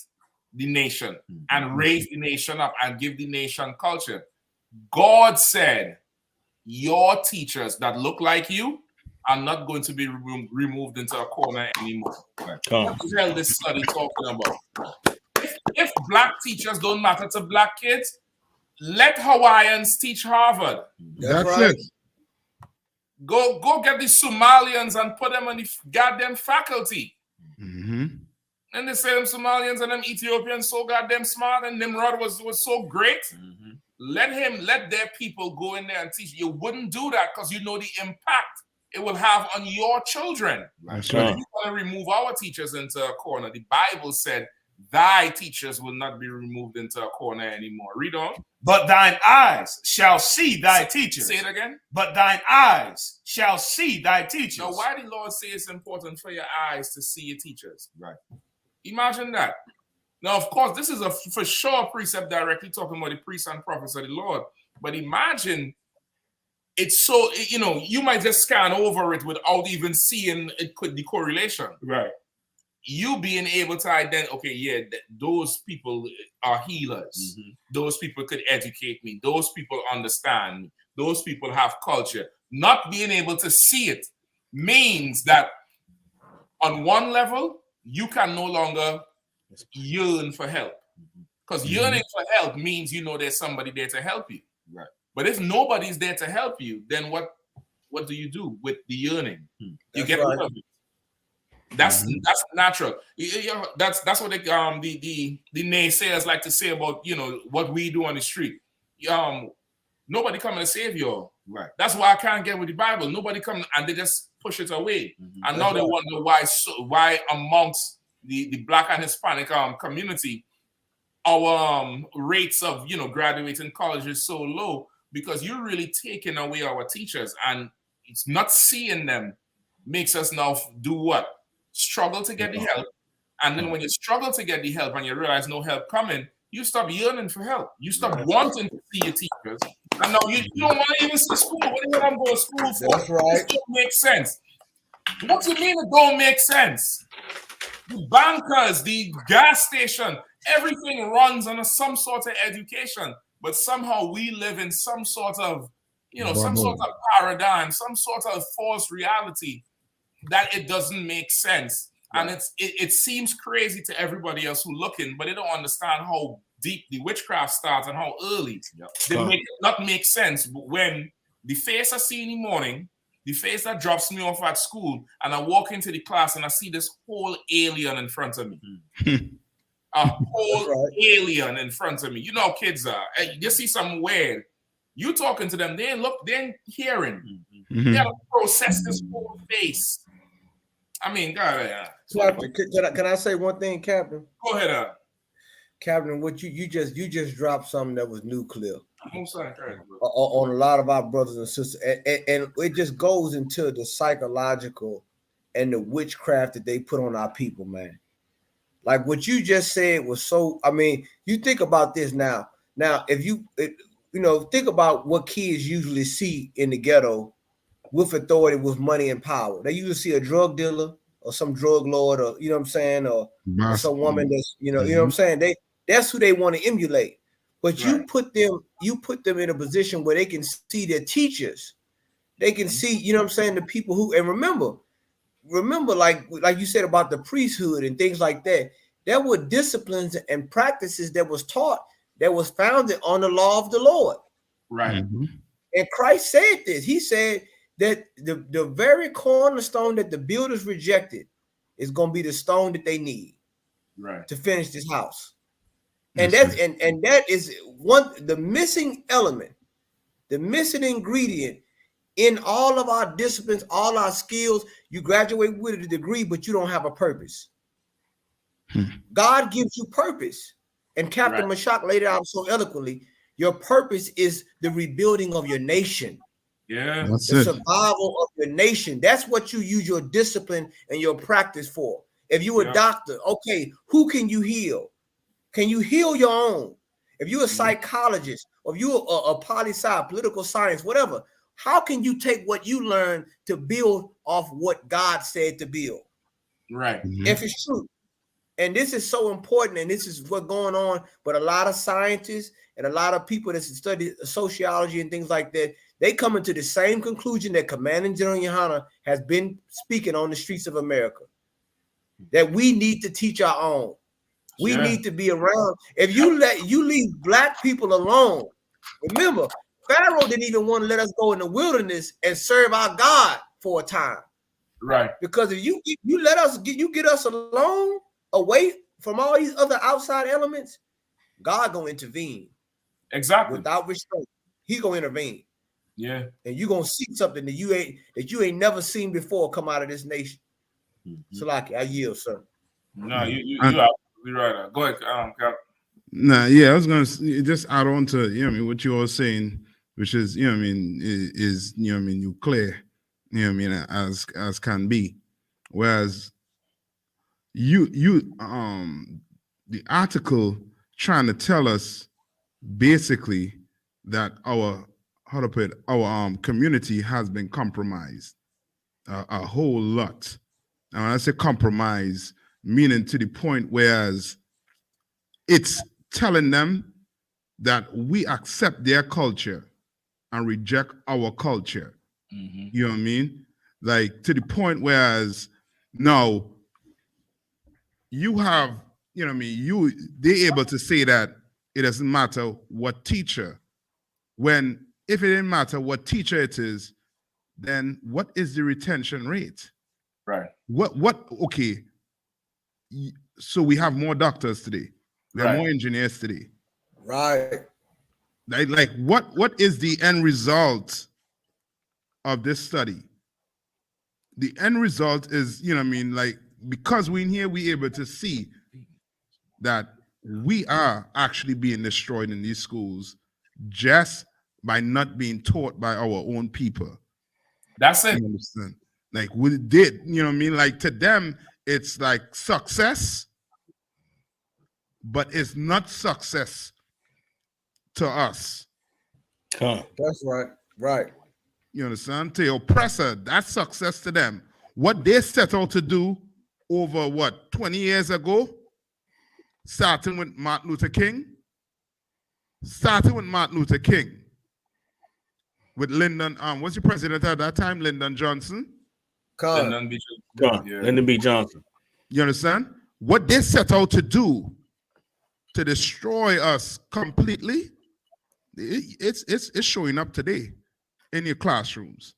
the nation and raise the nation up and give the nation culture. God said, your teachers that look like you are not going to be removed into a corner anymore. What the hell this study talking about? If Black teachers don't matter to Black kids, let Hawaiians teach Harvard. That's right. Go get the Somalians and put them on the goddamn faculty. And they say them Somalians and them Ethiopians so goddamn smart, and Nimrod was so great. Let their people go in there and teach. You wouldn't do that because you know the impact it will have on your children. That's right. You want to remove our teachers into a corner. The Bible said, thy teachers will not be removed into a corner anymore. Read on. But thine eyes shall see thy teachers. Say it again. But thine eyes shall see thy teachers. Now, why did the Lord say it's important for your eyes to see your teachers? Right. Imagine that. Now, of course, this is a for sure precept directly talking about the priests and prophets of the Lord. But imagine it's so, you know, you might just scan over it without even seeing it could the correlation. Right. You being able to identify, okay, yeah, those people are healers. Those people could educate me. Those people understand me. Those people have culture. Not being able to see it means that on one level, you can no longer yearn for help. Because yearning for help means you know there's somebody there to help you. Right. But if nobody's there to help you, then what do you do with the yearning? You That's get right. rid of it. That's natural. That's what the naysayers like to say about, you know, what we do on the street. Nobody coming to save you all. Right. That's why I can't get with the Bible. Nobody come and they just push it away. And now they wonder why amongst the Black and Hispanic community, our rates of, you know, graduating college is so low, because you're really taking away our teachers, and it's not seeing them makes us now do what? Struggle to get the help. And then when you struggle to get the help and you realize no help coming, you stop yearning for help. You stop wanting to see your teachers. And now you don't want to even see school. What the hell I'm going to school for? That's right. This don't make sense. What do you mean it don't make sense? The bankers, the gas station, everything runs on some sort of education. But somehow we live in some sort of, you know, some sort of paradigm, some sort of false reality that it doesn't make sense. Right. And it seems crazy to everybody else who looking, but they don't understand how deep the witchcraft starts and how early. They make it not make sense. But when the face I see in the morning, the face that drops me off at school, and I walk into the class and I see this whole alien in front of me. A whole alien in front of me. You know how kids are. You see something weird. You talking to them, they ain't hearing. They have to process this whole face. I mean, God, Captain, can I say one thing, Captain? Go ahead, Captain. What you just dropped something that was nuclear I'm sorry, on a lot of our brothers and sisters, and it just goes into the psychological and the witchcraft that they put on our people, man. Like what you just said was so. I mean, you think about this now. Now, if you think about what kids usually see in the ghetto with authority, with money and power. They usually see a drug dealer or some drug lord, or you know what I'm saying, or some woman that's you know what I'm saying. That's who they want to emulate. But you put them in a position where they can see their teachers. They can see, you know what I'm saying, the people who, and remember, like you said about the priesthood and things like that. There were disciplines and practices that was taught that was founded on the law of the Lord. Right. And Christ said this. He said that the very cornerstone that the builders rejected is going to be the stone that they need to finish this house. And that is the missing element, the missing ingredient in all of our disciplines, all our skills. You graduate with a degree, but you don't have a purpose. God gives you purpose. And Captain Mashak laid it out so eloquently. Your purpose is the rebuilding of your nation. Yeah, the survival of your nation. That's what you use your discipline and your practice for. If you're a doctor, okay, who can you heal? Can you heal your own? If you're a psychologist, or if you're a poli-sci, political science, whatever, how can you take what you learn to build off what God said to build? Right. If it's true. And this is so important, and this is what's going on. But a lot of scientists and a lot of people that study sociology and things like that, they come into the same conclusion that Commanding General Yohanna has been speaking on the streets of America, that we need to teach our own. We need to be around. If you leave Black people alone, remember, Pharaoh didn't even want to let us go in the wilderness and serve our God for a time. Right. Because if you get us alone, away from all these other outside elements, God gonna intervene. Exactly. Without restraint, He gonna intervene. Yeah. And you gonna see something that you ain't never seen before come out of this nation. So like I yield, sir. No, you absolutely right. Go ahead, Cap. Nah, yeah, I was gonna just add on to what you all saying, which is is you clear, as can be, whereas the article trying to tell us basically that our community has been compromised a whole lot. And when I say compromise, meaning to the point whereas it's telling them that we accept their culture and reject our culture. You know what I mean? Like to the point whereas now you have, you know what I mean, they're able to say that it doesn't matter what teacher, when if it didn't matter what teacher it is, then what is the retention rate? Right. Okay. So we have more doctors today. We have more engineers today. Right. Like what is the end result of this study? The end result is, you know what I mean, like because we're in here, we're able to see that we are actually being destroyed in these schools just by not being taught by our own people. That's it. You understand? Like we did, you know what I mean? Like to them, it's like success, but it's not success to us. That's right. Right. You understand? To the oppressor, that's success to them. What they set out to do over 20 years ago, starting with Martin Luther King, with Lyndon, what's your president at that time? Lyndon Johnson? Lyndon B. Johnson. You understand? What they set out to do to destroy us completely, it's showing up today in your classrooms.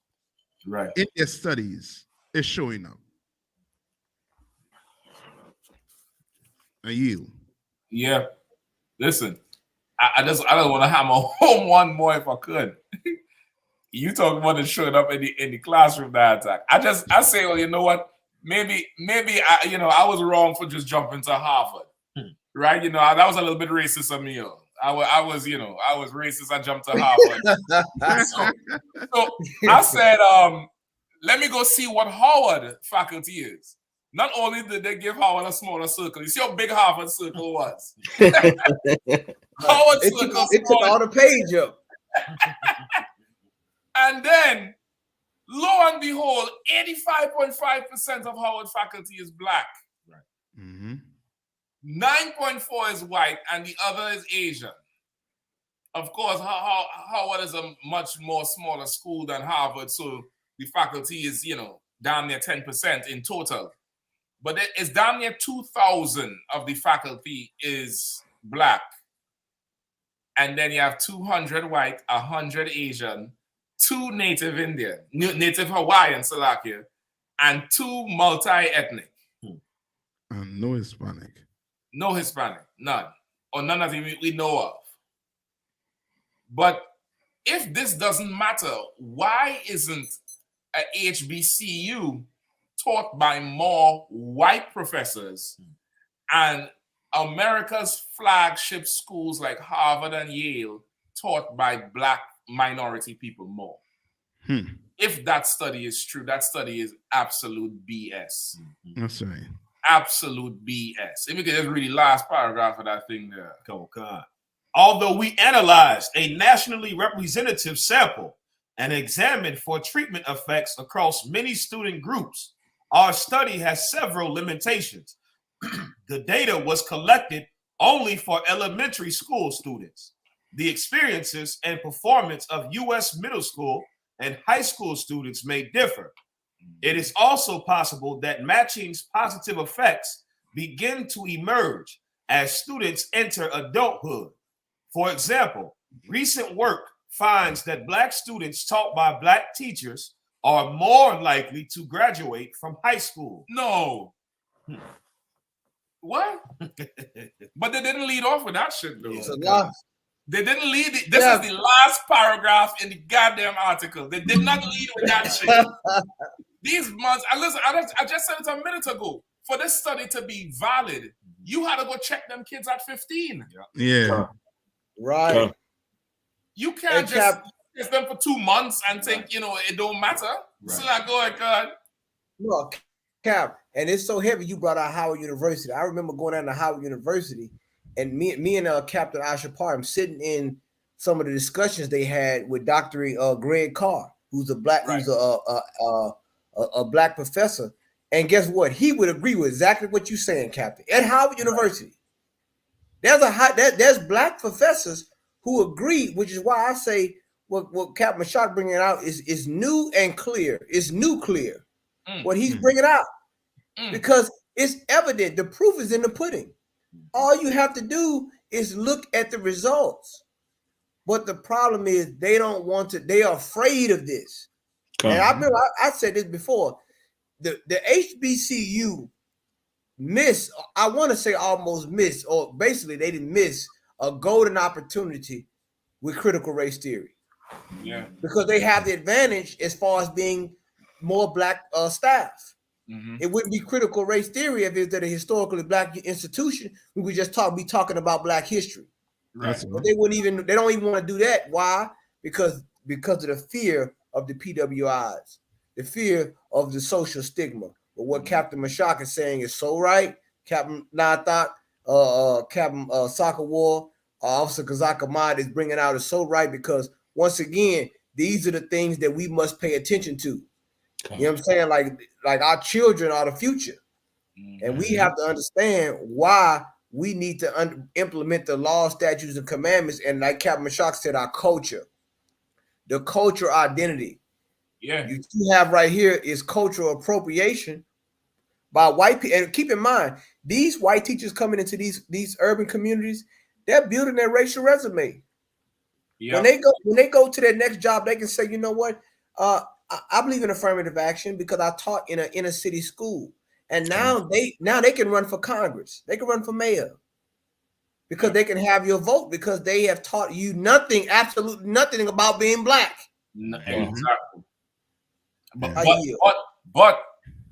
Right. In your studies, it's showing up. And you. Yeah. Listen, I just want to hammer home one more if I could. You talk about it showing up in the classroom that attack. I say, well, you know what? Maybe I was wrong for just jumping to Harvard. Right? That was a little bit racist of me. I was racist. I jumped to Harvard. so I said, let me go see what Howard faculty is. Not only did they give Howard a smaller circle, you see how big Harvard circle was. Howard circle. It took all the page up. And then, lo and behold, 85.5% of Howard faculty is black. Mm-hmm. 9.4 is white, and the other is Asian. Of course, Howard is a much more smaller school than Harvard, so the faculty is, down near 10% in total. But it's down near 2,000 of the faculty is black. And then you have 200 white, 100 Asian, 2 native Indian, native Hawaiian, Salakia, and 2 multi-ethnic. No Hispanic. No Hispanic, none. Or none of them we know of. But if this doesn't matter, why isn't a HBCU taught by more white professors and America's flagship schools like Harvard and Yale taught by black minority people more? If that study is true, that study is absolute BS. That's right. Absolute BS. Let me get this really last paragraph of that thing there. Come on. Although we analyzed a nationally representative sample and examined for treatment effects across many student groups, our study has several limitations. The data was collected only for elementary school students. The experiences and performance of U.S. middle school and high school students may differ. It is also possible that matching's positive effects begin to emerge as students enter adulthood. For example, recent work finds that black students taught by black teachers are more likely to graduate from high school. No. What? But they didn't lead off with that shit, though. They didn't lead it. This is the last paragraph in the goddamn article. They did not lead with that shit. These months, I just said it a minute ago. For this study to be valid, you had to go check them kids at 15. Yeah. Right. You can't just test them for 2 months and think, it don't matter. Right. So like, go ahead, God. Look, Cap, and it's so heavy you brought out Howard University. I remember going down to Howard University, and me and Captain I.S.U.P.K, I'm sitting in some of the discussions they had with Dr. Greg Carr, who's a black, who's a black professor. And guess what? He would agree with exactly what you're saying, Captain. At Howard University, there's black professors who agree, which is why I say what Captain Mashak bringing out is new and clear. It's nuclear. What he's bringing out, because it's evident. The proof is in the pudding. All you have to do is look at the results. But the problem is they don't want to. They are afraid of this. And I said this before. The HBCU missed, I want to say almost missed, or basically they didn't miss a golden opportunity with critical race theory. Yeah. Because they have the advantage as far as being more black staff. It wouldn't be critical race theory if it's at a historically black institution. We would just be talking about black history. Right. But they don't even want to do that. Why? Because of the fear of the PWIs, the fear of the social stigma. But what Captain Mashak is saying is so right. Captain Nathak, Captain Soccer War, Officer Kazak Ahmad is bringing out is so right, because once again, these are the things that we must pay attention to. You know what I'm saying? Like our children are the future. And we have to understand why we need to implement the laws, statutes, and commandments. And like Captain Mashak said, our culture, the culture identity. Yeah. You have right here is cultural appropriation by white people. And keep in mind, these white teachers coming into these urban communities, they're building their racial resume. Yep. When they go to their next job, they can say, you know what? I believe in affirmative action because I taught in an inner city school. And now they can run for Congress. They can run for mayor because they can have your vote because they have taught you nothing, absolutely nothing about being black. Exactly. But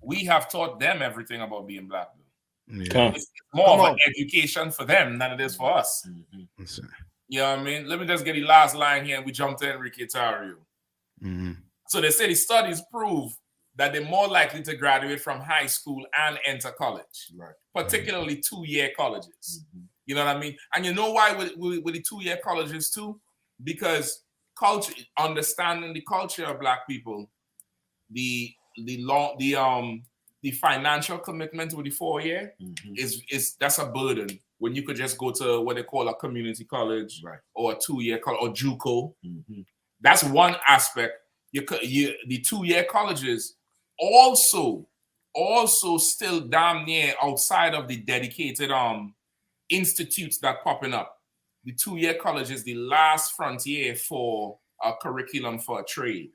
we have taught them everything about being black. It's more of an education for them than it is for us. You know what I mean? Let me just get the last line here and we jump to Enrique Tario. So they say the studies prove that they're more likely to graduate from high school and enter college, particularly two-year colleges. You know what I mean? And you know why with the two-year colleges too? Because culture, understanding the culture of black people, the financial commitment with the 4-year is that's a burden when you could just go to what they call a community college or a 2-year college or JUCO. That's one aspect. The 2-year colleges also still damn near outside of the dedicated institutes that popping up. The 2-year college is the last frontier for a curriculum for a trade.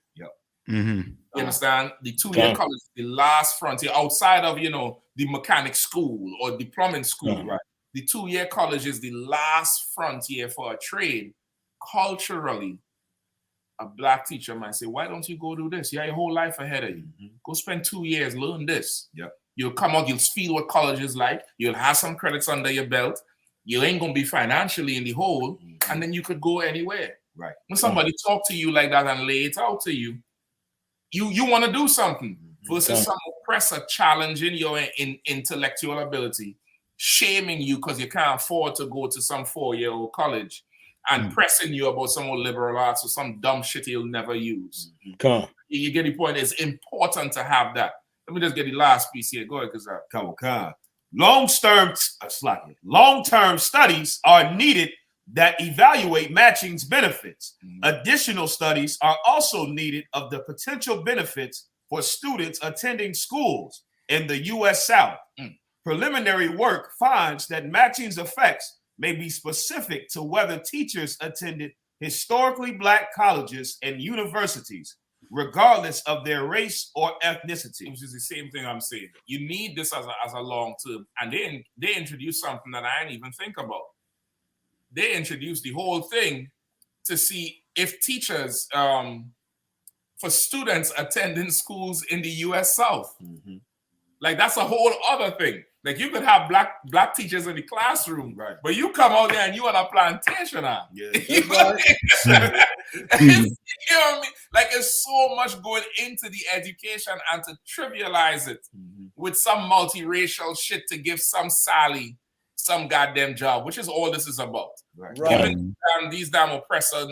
You understand? The 2-year college is the last frontier outside of the mechanic school or the plumbing school. The 2-year college is the last frontier for a trade. Culturally, a black teacher might say, why don't you go do this? You have your whole life ahead of you. Go spend 2 years, learn this. You'll come out, you'll feel what college is like. You'll have some credits under your belt. You ain't going to be financially in the hole. And then you could go anywhere. When somebody talk to you like that and lay it out to you, you want to do something versus some oppressor challenging your intellectual ability, shaming you because you can't afford to go to some 4-year-old college and pressing you about some old liberal arts or some dumb shit you'll never use. You get the point. It's important to have that. Let me just get the last piece here. Go ahead, Kazak. Long-term studies are needed that evaluate matching's benefits. Additional studies are also needed of the potential benefits for students attending schools in the U.S. South. Preliminary work finds that matching's effects may be specific to whether teachers attended historically black colleges and universities, regardless of their race or ethnicity. Which is the same thing I'm saying. You need this as a long term. And they introduced something that I didn't even think about. They introduced the whole thing to see if teachers, for students attending schools in the U.S. South. Like that's a whole other thing. Like you could have black teachers in the classroom, but you come out there and you on a plantation. You know what I mean? Like it's so much going into the education and to trivialize it with some multiracial shit to give some Sally some goddamn job, which is all this is about. Giving these damn oppressor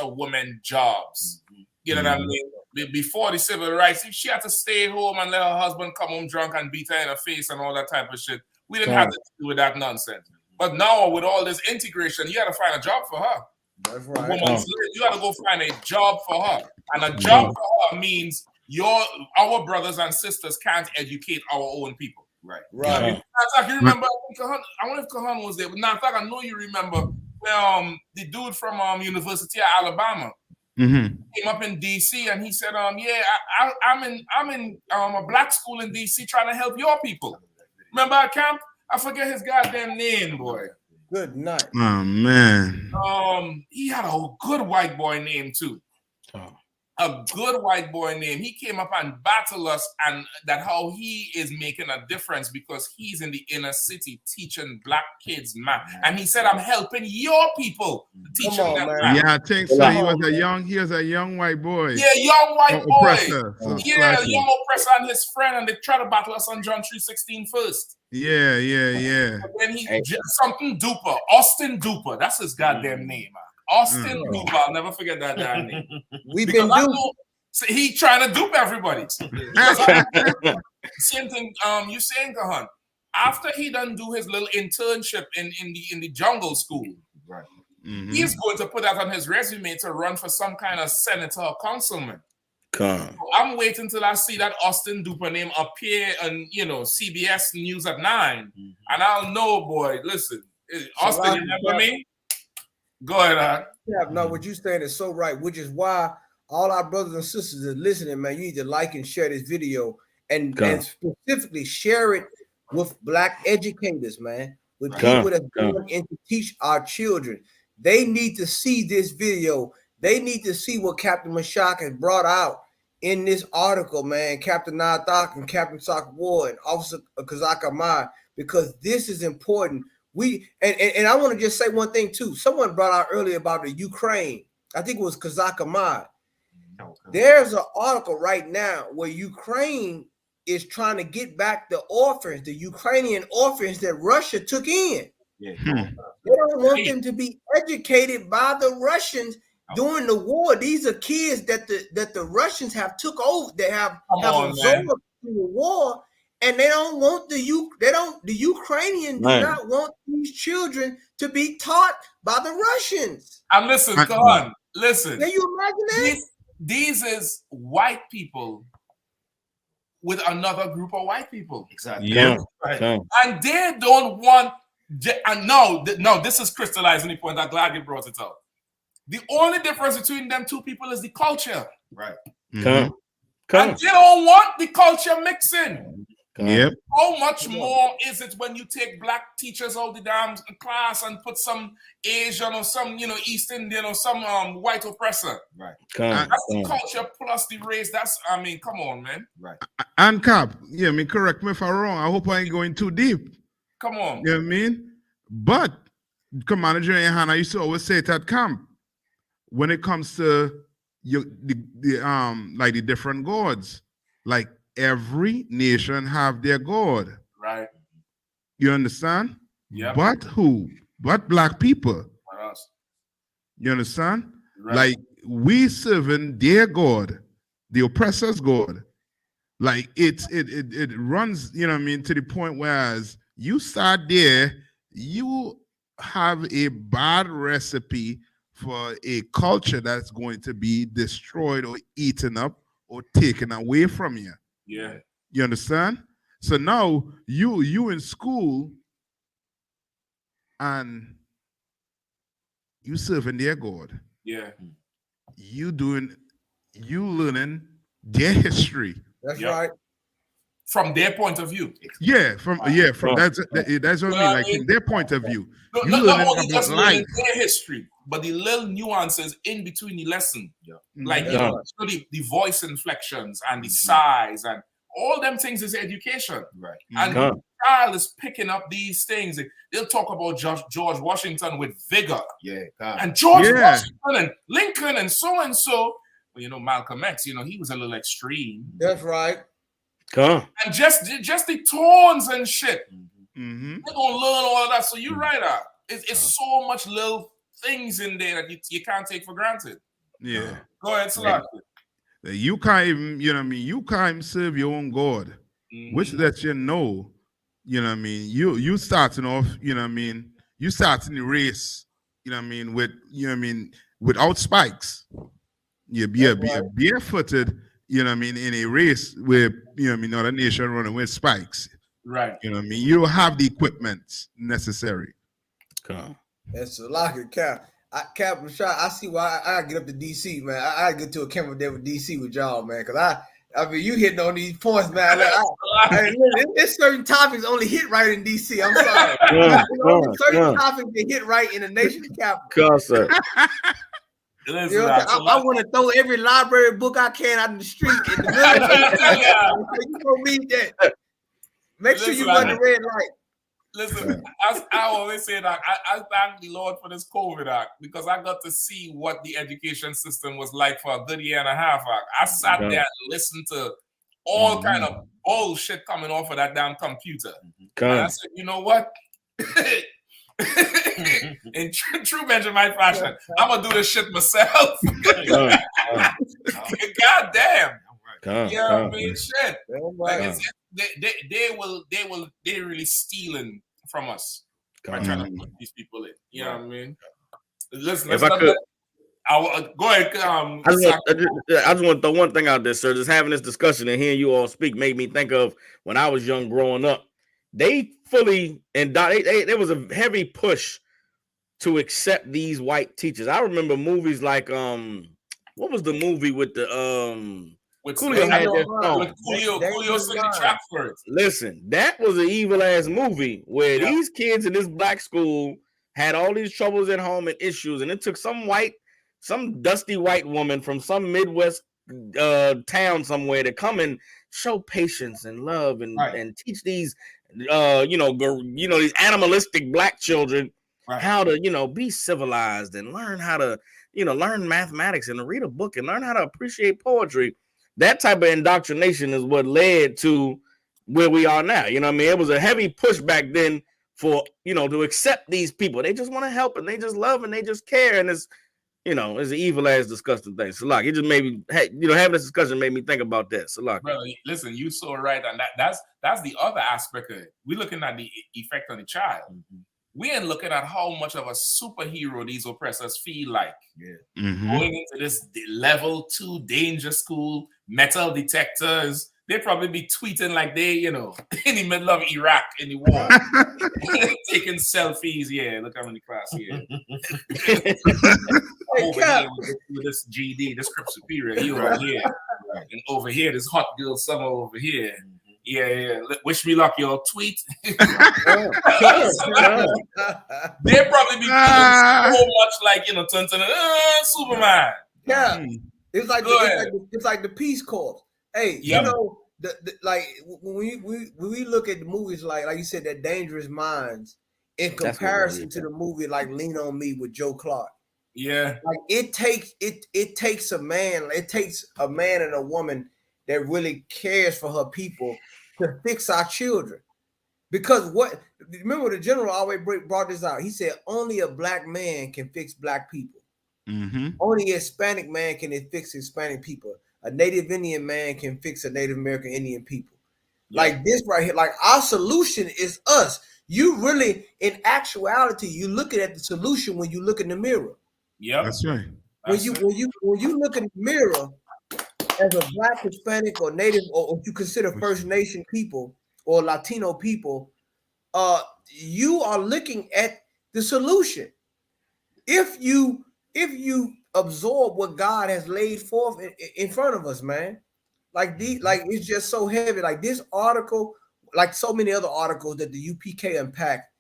women jobs. You know what I mean? Before the civil rights, if she had to stay home and let her husband come home drunk and beat her in the face and all that type of shit, we didn't have to deal with that nonsense. But now with all this integration, you got to find a job for her. That's right. You got to go find a job for her, and a job for her means our brothers and sisters can't educate our own people. Right. You remember? I wonder if Kahan was there. But now, in fact, I know you remember the dude from University of Alabama. Came up in DC and he said, I'm in a black school in DC trying to help your people. Remember at camp? I forget his goddamn name, boy. Good night. Oh man. He had a good white boy name too. A good white boy name. He came up and battled us, and that how he is making a difference because he's in the inner city teaching black kids math. And he said, I'm helping your people teaching them math. Yeah, I think so. He was a young white boy. Yeah, young white boy. Oppressor. Young oppressor and his friend, and they try to battle us on John 3:16 first. Yeah. And then he something Duper, Austin Duper. That's his goddamn name, man. Austin Duper. I'll never forget that damn name. He trying to dupe everybody. Same thing. You saying, Kahan? After he done do his little internship in the jungle school, right? He's going to put that on his resume to run for some kind of senator or councilman. So I'm waiting till I see that Austin Duper name appear on CBS News at 9, and I'll know, boy. Listen, Austin, you remember me? Go ahead, No, what you're saying is so right, which is why all our brothers and sisters that are listening, man, you need to like and share this video and specifically share it with black educators, man, with people that are going in to teach our children. They need to see this video. They need to see what Captain Mashak has brought out in this article, man, Captain Nathak and Captain Sakwa and Officer Kazak Ahmad, because this is important. And I want to just say one thing too. Someone brought out earlier about the Ukraine. I think it was Kazak Ahmad. There's an article right now where Ukraine is trying to get back the orphans, the Ukrainian orphans that Russia took in. They don't want them to be educated by the Russians during the war. These are kids that the Russians have took over. They have absorbed through the war. And they don't want the Ukrainians do not want these children to be taught by the Russians. And listen, Kahan, listen. Can you imagine that? These is white people with another group of white people. Exactly. Yeah. Right. And they don't want, and no, this is crystallizing the point. I'm glad you brought it up. The only difference between them two people is the culture. Right. And they don't want the culture mixing. Yep. How much more is it when you take black teachers out the damn class and put some Asian or some East Indian or some white oppressor? Right. That's the culture plus the race. Come on, man. Right. And Cap, correct me if I'm wrong. I hope I ain't going too deep. Come on. You know what I mean? But Commander Gen.YAHANNA used to always say it at camp when it comes to the different gods, like every nation have their god. Right. You understand? Yeah. But who? But black people. What else? You understand? Right. Like we serving their god, the oppressor's god. Like it runs, to the point whereas you start there, you have a bad recipe for a culture that's going to be destroyed or eaten up or taken away from you. Yeah. You understand? So now you in school and you serving their God. Yeah. You learning their history. That's right. From their point of view. That's what I mean. Like from their point of view. Not only just learning their history, but the little nuances in between the lesson. Yeah. Like the voice inflections and the size and all them things is education. Right. And the child is picking up these things. They'll talk about George Washington with vigor. Yeah. And George Washington and Lincoln and so. Well, Malcolm X, he was a little extreme. That's right. And just the tones and shit. They're gonna learn all of that. So you're right, It's so much little things in there that you can't take for granted. Yeah. Go ahead, Salaki. You can't even, you know what I mean? You can't even serve your own God, which lets you know, you know what I mean? You starting off, you know what I mean? You starting the race, you know what I mean, with, you know what I mean, without spikes. You're barefooted, you know what I mean, in a race where, you know what I mean, other nation running with spikes. Right. You know what I mean? You don't have the equipment necessary. That's a lot of Cap. Cap, I see why I gotta get up to DC, man. I get to a camera there with DC with y'all, man. Cause I mean, you hitting on these points, man. It's certain topics only hit right in DC. I'm sorry. Certain topics they hit right in the nation's capital. Listen, I want to throw every library book I can out in the street in the middle. You gonna read that? Make sure you run the red light. Listen, I always say that I thank the Lord for this COVID act because I got to see what the education system was like for a good year and a half. I sat there and listened to all kind of bullshit coming off of that damn computer. And I said, you know what? In true Benjamin fashion, I'm gonna do this shit myself. God damn. I mean, shit. Like they really stealing from us by trying to put these people in. You know what I mean? Listen, if I could, go ahead. I just want to throw one thing out there, sir. Just having this discussion and hearing you all speak made me think of when I was young growing up. They fully there was a heavy push to accept these white teachers. I remember movies like what was the movie with the with Coolio had that song. With Coolio singing the track for it. Listen, that was an evil ass movie where these kids in this black school had all these troubles at home and issues, and it took some dusty white woman from some Midwest town somewhere to come and show patience and love and teach these these animalistic black children how to be civilized and learn how to learn mathematics and to read a book and learn how to appreciate poetry. That type of indoctrination is what led to where we are now. You know what I mean? It was a heavy push back then for, to accept these people. They just want to help and they just love and they just care. And it's an evil ass disgusting thing. So like, it just made me, having this discussion made me think about that. So like, brother, listen, you so right. And that's the other aspect of it. We're looking at the effect on the child. We ain't looking at how much of a superhero these oppressors feel like. Going into this level 2 danger school, metal detectors, they probably be tweeting like they, in the middle of Iraq in the war, taking selfies. Yeah, look how many class here. Over here with this GD, this Crip Superior, he over here. And over here, this hot girl summer over here. Yeah. Wish me luck, y'all. Tweet. They probably be feeling so much like, Superman. Yeah. It's like the Peace Corps. Hey, like when we look at the movies like you said, that Dangerous Minds, in comparison to the movie like Lean on Me with Joe Clark. Yeah. Like it takes a man and a woman that really cares for her people to fix our children. Because remember the general always brought this out. He said only a black man can fix black people. Only a Hispanic man can fix Hispanic people. A Native Indian man can fix a Native American Indian people. Like this right here, like our solution is us. You really, in actuality, you looking at the solution when you look in the mirror. Yeah, that's right. When you look in the mirror as a black, Hispanic, or Native, or you consider First Nation people or Latino people, you are looking at the solution. If you absorb what God has laid forth in front of us, man, like it's just so heavy. Like this article, like so many other articles that the UPK unpacked,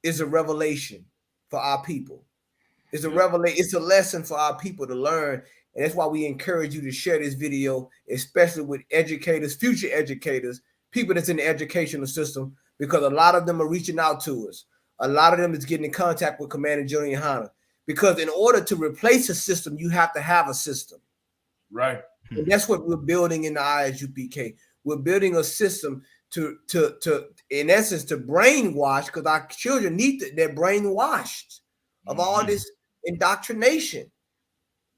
is a revelation for our people. It's a revelation. It's a lesson for our people to learn. And that's why we encourage you to share this video, especially with educators, future educators, people that's in the educational system, because a lot of them are reaching out to us. A lot of them is getting in contact with Commander Gen.YAHANNA. Because in order to replace a system, you have to have a system. Right. And that's what we're building in the I.S.U.P.K. We're building a system to in essence to brainwash, because our children they're brainwashed of all this indoctrination.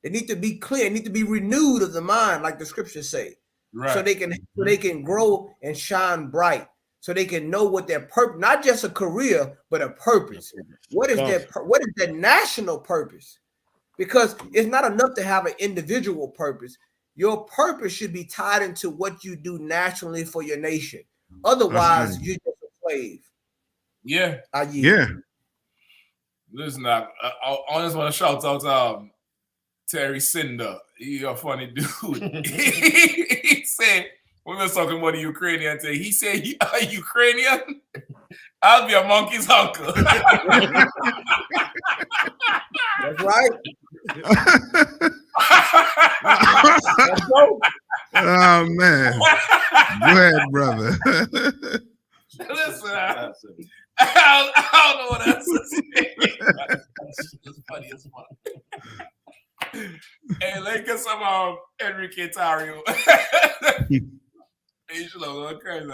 They need to be clear, need to be renewed of the mind, like the scriptures say, so they can grow and shine bright, so they can know what their purpose, not just a career, but a purpose. What is their national purpose? Because it's not enough to have an individual purpose. Your purpose should be tied into what you do nationally for your nation. Otherwise, you're just a slave. Yeah. Listen, I just want to shout out Terry Cinder. He's a funny dude. He said, we were talking about the Ukrainian thing. He said, "Are you Ukrainian? I'll be a monkey's uncle." That's right. Oh man, go ahead, brother. Listen, I don't know what else to say. That's funny as fuck. Hey, let's get some Enrique Tario. Hey, look crazy.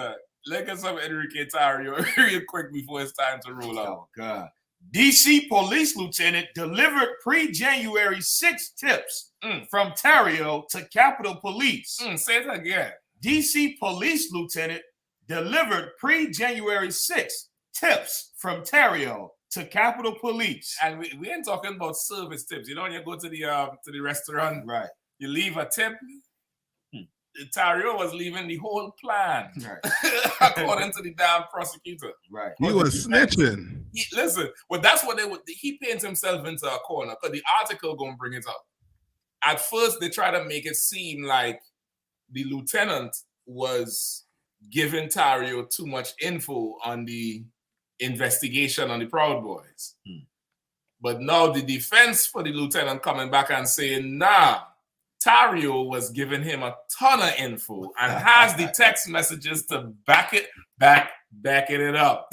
Let's get some Enrique Tario real quick before it's time to roll out. Oh God. DC police lieutenant delivered pre-January 6 tips from Terrio to Capitol Police. Say it again. DC police lieutenant delivered pre-January 6 tips from Terrio to Capitol Police. And we ain't talking about service tips. You know, when you go to the restaurant, right? You leave a tip. Terrio was leaving the whole plan, right? According to the damn prosecutor, right? He was snitching. Listen, well, that's what they would. He paints himself into a corner because the article gonna bring it up. At first, they try to make it seem like the lieutenant was giving Terrio too much info on the investigation on the Proud Boys, but now the defense for the lieutenant coming back and saying, "Nah." Terrio was giving him a ton of info and has the text messages to back it up.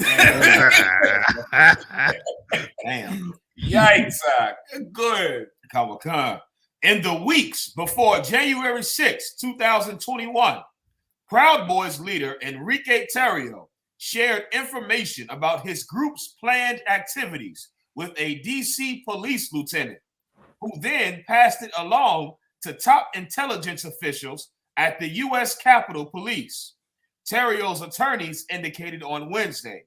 Damn. Yikes. Good. Come on. In the weeks before January 6, 2021, Proud Boys leader Enrique Terrio shared information about his group's planned activities with a DC police lieutenant, who then passed it along to top intelligence officials at the U.S. Capitol Police. Terrio's attorneys indicated on Wednesday.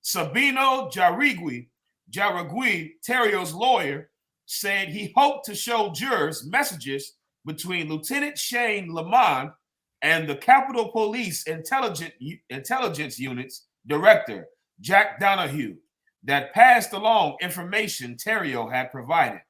Sabino Jarigui, Terrio's lawyer, said he hoped to show jurors messages between Lieutenant Shane Lamond and the Capitol Police Intelligence Unit's director, Jack Donahue, that passed along information Terrio had provided.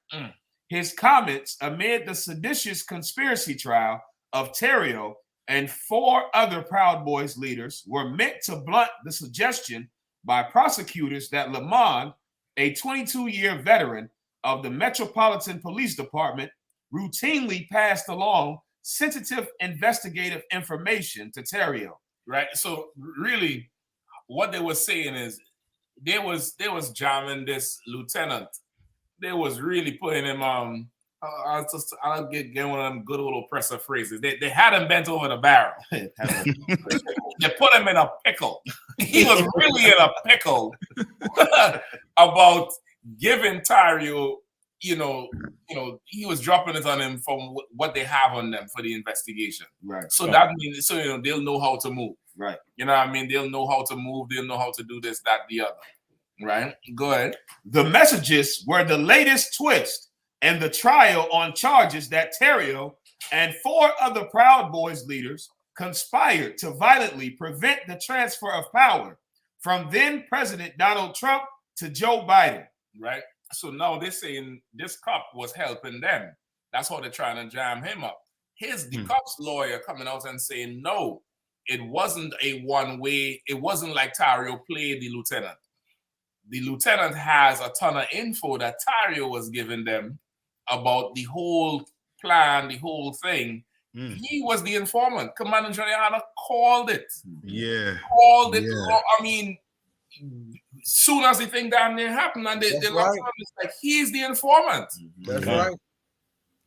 His comments amid the seditious conspiracy trial of Terrio and 4 other Proud Boys leaders were meant to blunt the suggestion by prosecutors that Lamond, a 22-year veteran of the Metropolitan Police Department, routinely passed along sensitive investigative information to Terrio. Right. So really, what they were saying is they was jamming this lieutenant. They was really putting him I'll get one of them good old oppressor phrases. They had him bent over the barrel. They put him in a pickle. He was really in a pickle about giving Terrio, he was dropping it on him from what they have on them for the investigation. Right. So that means they'll know how to move. Right. You know what I mean? They'll know how to move. They'll know how to do this, that, the other. Right. Go ahead. The messages were the latest twist in the trial on charges that Terrio and 4 other Proud Boys leaders conspired to violently prevent the transfer of power from then President Donald Trump to Joe Biden. Right. So now they're saying this cop was helping them. That's how they're trying to jam him up. The cop's lawyer coming out and saying, no, it wasn't a one-way. It wasn't like Terrio played the lieutenant. The lieutenant has a ton of info that Terrio was giving them about the whole plan, the whole thing. He was the informant. Commander Jan6 called it. Yeah. Called it. Yeah. I mean, soon as the thing down there happened, and they like, he's the informant. That's right.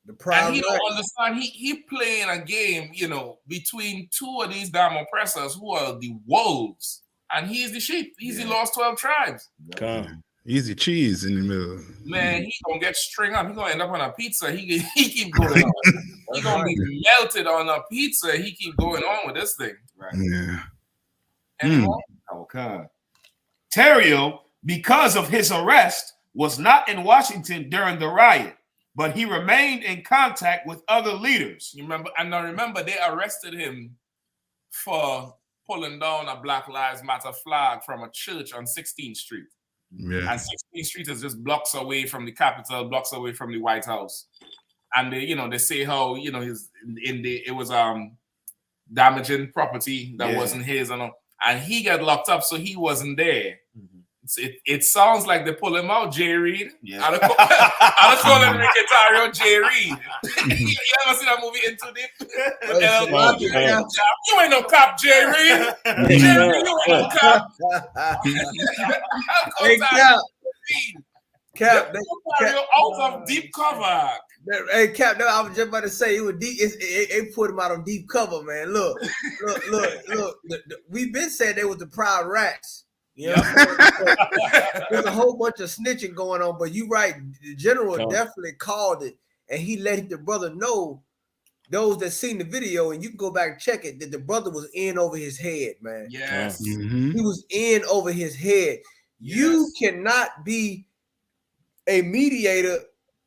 The proud and he don't right. understand. He playing a game, you know, between two of these damn oppressors who are the wolves, and he's the sheep. He's the lost 12 tribes. Easy cheese in the middle. Man, he gonna get string up. He gonna end up on a pizza. He keep going on. He gonna be melted on a pizza. He keep going on with this thing. Right. Yeah. Anymore? Okay. Terrio, because of his arrest, was not in Washington during the riot, but he remained in contact with other leaders. You remember? And I remember they arrested him for pulling down a Black Lives Matter flag from a church on 16th Street. Yeah. And 16th Street is just blocks away from the Capitol, blocks away from the White House. And they, you know, they say how, you know, it was damaging property that wasn't his, and he got locked up, so he wasn't there. It sounds like they pull him out, Jay Reed. Yeah. I was calling Ricky Tario Jay Reed. You ever see that movie Into Deep? You ain't no cop, Jay Reed. Jay Reed, you ain't no cop. Hey, Cap, out of deep cover. Hey, Cap, no, I was just about to say it was deep. It put him out on deep cover, man. Look. We've been saying they was the proud rats. You know, there's a whole bunch of snitching going on, but you right. The general definitely called it, and he let the brother know. Those that seen the video, and you can go back and check it, that the brother was in over his head, man. Yes, he was in over his head. Yes. You cannot be a mediator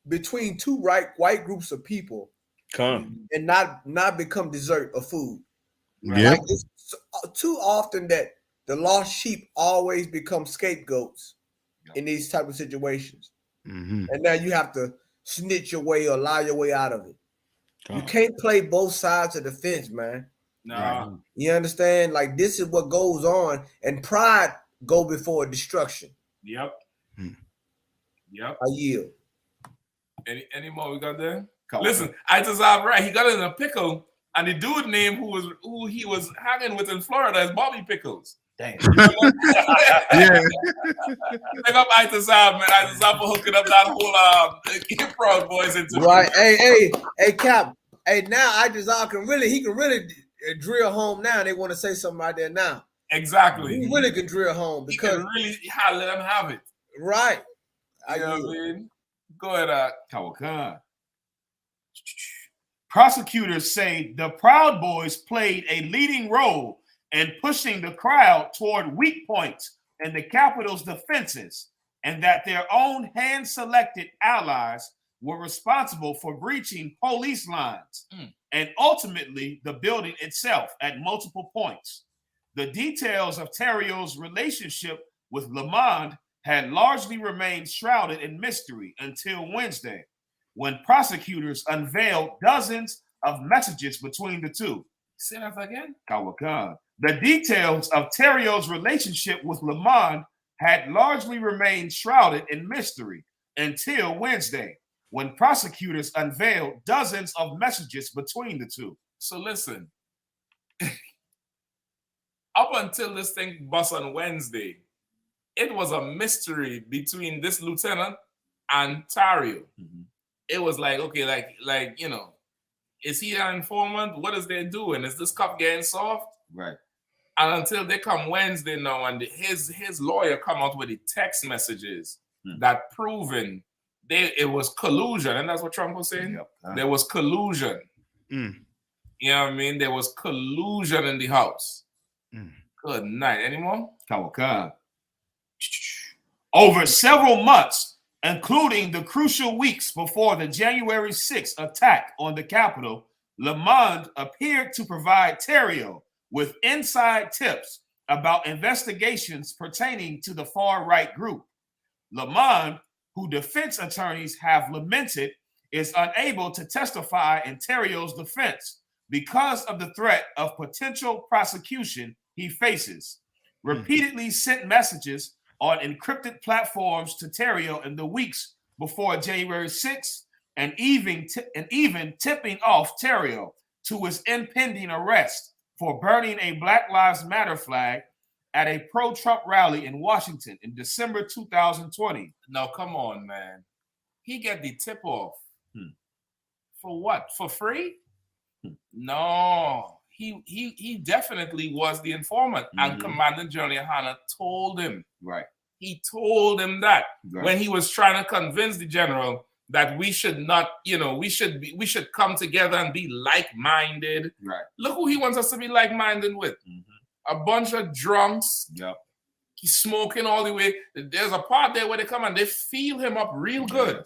between two white groups of people, and not become dessert or food. Yeah, like it's too often that the lost sheep always become scapegoats in these type of situations, and now you have to snitch your way or lie your way out of it. You can't play both sides of the fence, man. No, you understand? Like this is what goes on, and pride go before destruction. Yep. I yield. Any more we got there? Listen, I just have right. He got in a pickle, and the dude name who he was hanging with in Florida is Bobby Pickles. Damn. Yeah. Pick up Itazab, man. Itazab for hooking up that whole improv boys into right. Hey, Cap. Hey, now Itazab can really drill home now. They want to say something right there now. Exactly. He really can drill home because he can really let them have it. Right. You know what I mean? Go ahead, Kawakan. Prosecutors say the Proud Boys played a leading role in pushing the crowd toward weak points in the Capitol's defenses, and that their own hand-selected allies were responsible for breaching police lines and ultimately the building itself at multiple points. The details of Terrio's relationship with Lamond had largely remained shrouded in mystery until Wednesday, when prosecutors unveiled dozens of messages between the two. Say that again? Kawakan. The details of Terrio's relationship with Lamond had largely remained shrouded in mystery until Wednesday, when prosecutors unveiled dozens of messages between the two. So listen, up until this thing bust on Wednesday, it was a mystery between this lieutenant and Tario. It was like, okay, like you know, is he an informant? What is they doing? Is this cop getting soft? Right. And until they come Wednesday now, and his lawyer come out with the text messages that proven it was collusion, and that's what Trump was saying. Yep. There was collusion. You know what I mean? There was collusion in the house. Good night. Any more? Kawakan. Over several months, including the crucial weeks before the January 6th attack on the Capitol, Lamond appeared to provide Terrio with inside tips about investigations pertaining to the far-right group. Lamond, who defense attorneys have lamented, is unable to testify in Terrio's defense because of the threat of potential prosecution he faces. Repeatedly sent messages on encrypted platforms to Terrio in the weeks before January 6th, and even tipping off Terrio to his impending arrest for burning a Black Lives Matter flag at a pro-Trump rally in Washington in December 2020. Now, come on, man. He get the tip off For what? For free? No. He definitely was the informant, and Commander Gen.YAHANNA told him. Right. He told him that when he was trying to convince the general that we should not, we should come together and be like-minded. Right. Look who he wants us to be like-minded with. A bunch of drunks. Yep. He's smoking all the way. There's a part there where they come and they feel him up real good.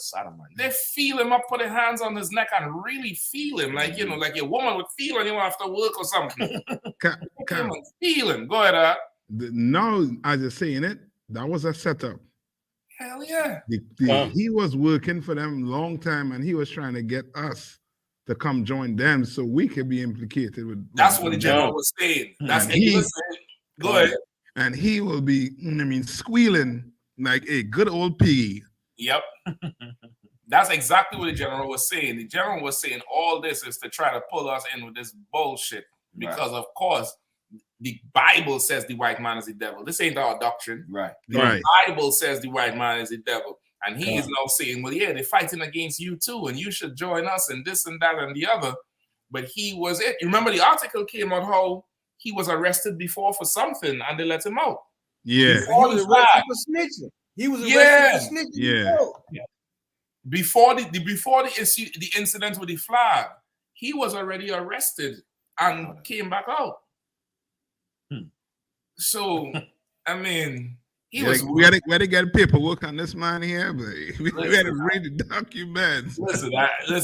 They feel him up, put their hands on his neck and really feel him. Like, like a woman would feel on you after work or something. Feel him. Go ahead, Now, as you're saying it, that was a setup. Hell yeah. He was working for them a long time, and he was trying to get us to come join them so we could be implicated with. That's what the general was saying. That's what he was saying. Go ahead. And he will be, squealing like a good old piggy. Yep. That's exactly what the general was saying. The general was saying all this is to try to pull us in with this bullshit. Because, of course, the Bible says the white man is the devil. This ain't our doctrine. Right. The Bible says the white man is the devil. And he is now saying, well, yeah, they're fighting against you too, and you should join us and this and that and the other. But he was it. You remember the article came out how he was arrested before for something and they let him out. Yeah. He was arrested for snitching. He was arrested for snitching. Yeah. Before the incident with the flag, he was already arrested and came back out. So, I mean, we got to get paperwork on this man here, but we got to read the documents. Listen,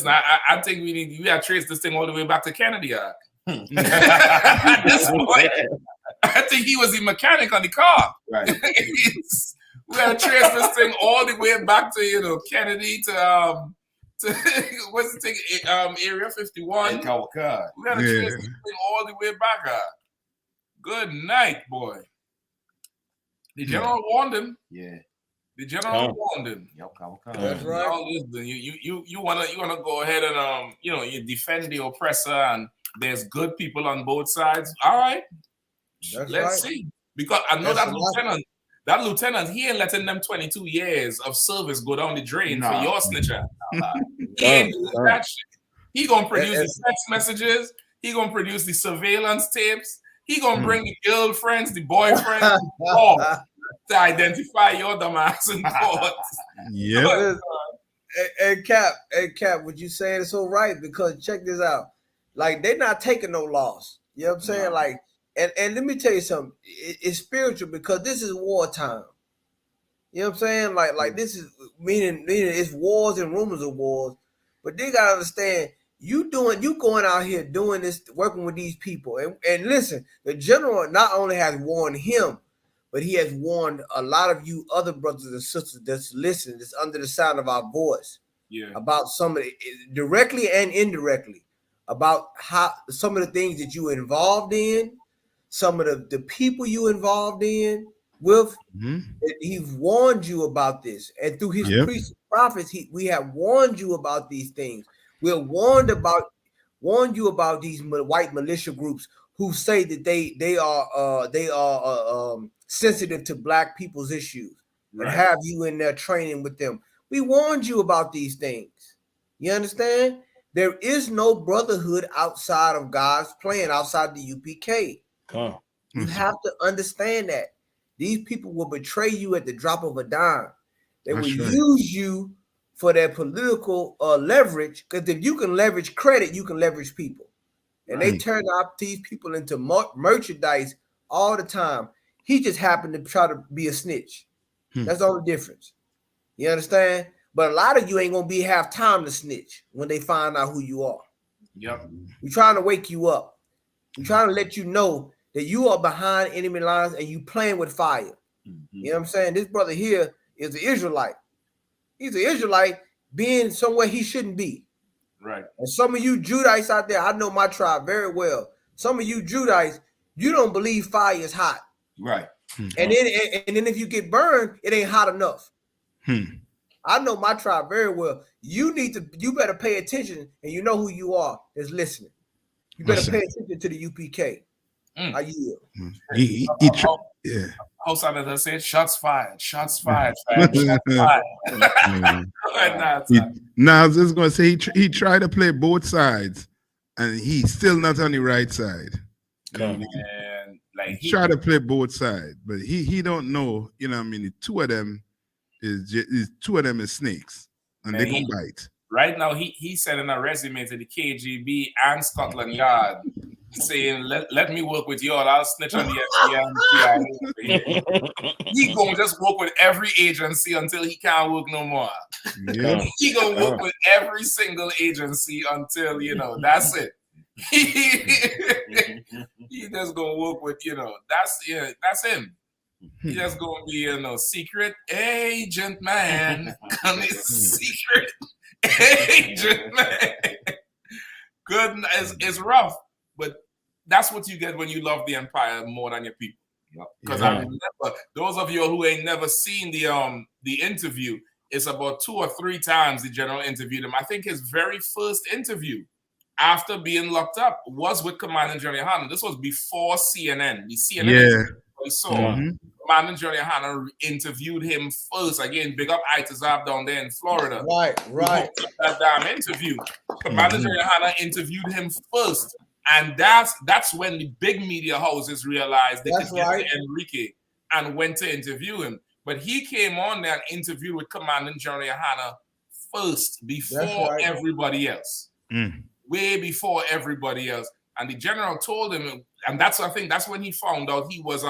I think we got to trace this thing all the way back to Kennedy. At this point, I think he was the mechanic on the car. Right. We got to trace this thing all the way back to Kennedy to what's the thing? Area 51. We got to trace this thing all the way back. Good night, boy. The general warned him. Yeah. The general warned him. That's right. You wanna go ahead and you defend the oppressor, and there's good people on both sides. All right. Let's see. Because I know that lieutenant, he ain't letting them 22 years of service go down the drain for your snitcher. He ain't doing that shit. He gonna produce the text messages. He gonna produce the surveillance tapes. He gonna bring the girlfriends, the boyfriends, to identify your dumb ass in court. Yeah. Hey Cap, what you saying is so right, because check this out. Like, they're not taking no loss. You know what I'm saying? Like, and let me tell you something. It's spiritual because this is wartime. You know what I'm saying? Like this is meaning it's wars and rumors of wars. But they gotta understand, you going out here doing this, working with these people. And listen, the general not only has warned him, but he has warned a lot of you other brothers and sisters that's listening, that's under the sound of our voice. Yeah. About some of it, directly and indirectly, about how some of the things that you involved in, some of the people you involved in with. He's warned you about this. And through his priests and prophets, we have warned you about these things. We're warned you about these white militia groups who say that they are sensitive to black people's issues and have you in there training with them. We warned you about these things. You understand? There is no brotherhood outside of God's plan, outside the UPK. You have to understand that. These people will betray you at the drop of a dime. They will use you for their political leverage, because if you can leverage credit, you can leverage people. And they turn out these people into merchandise all the time. He just happened to try to be a snitch. That's all the difference. You understand? But a lot of you ain't going to have time to snitch when they find out who you are. Yep. We're trying to wake you up. We're trying to let you know that you are behind enemy lines and you playing with fire. You know what I'm saying? This brother here is an Israelite. He's an Israelite being somewhere he shouldn't be. Right. And some of you Judites out there, I know my tribe very well. Some of you Judites, you don't believe fire is hot. Right. And then if you get burned, it ain't hot enough. I know my tribe very well. You better pay attention, and you know who you are is listening. You better pay attention to the UPK. I yield. Outside, as I said, shots fired. Shots fired. Shots fired. Now I was just gonna say he tried to play both sides, and he's still not on the right side. And like he tried to play both sides, but he don't know. You know, what I mean, the two of them is snakes, and they gonna bite. Right now, he sent in a resume to the KGB and Scotland Yard saying, let me work with y'all. I'll snitch on the FBI and CIA. He gonna just work with every agency until he can't work no more. Yeah. He gonna work with every single agency until, that's it. He just gonna work with, that's him. He just gonna be, secret agent man. Secret agent man. Good, it's rough, but that's what you get when you love the empire more than your people. Because I remember, those of you who ain't never seen the interview, it's about 2 or 3 times the general interviewed him. I think his very first interview after being locked up was with Commander Gendron. This was before CNN. The CNN we saw. Commander Gendron interviewed him first. Again, big up I.S.U.P.K down there in Florida. Right. That damn interview. Commander Gendron interviewed him first. And that's when the big media houses realized they could get to Enrique and went to interview him. But he came on there and interviewed with Commander Gendron first before everybody else. Way before everybody else. And the general told him, and I think that's when he found out he was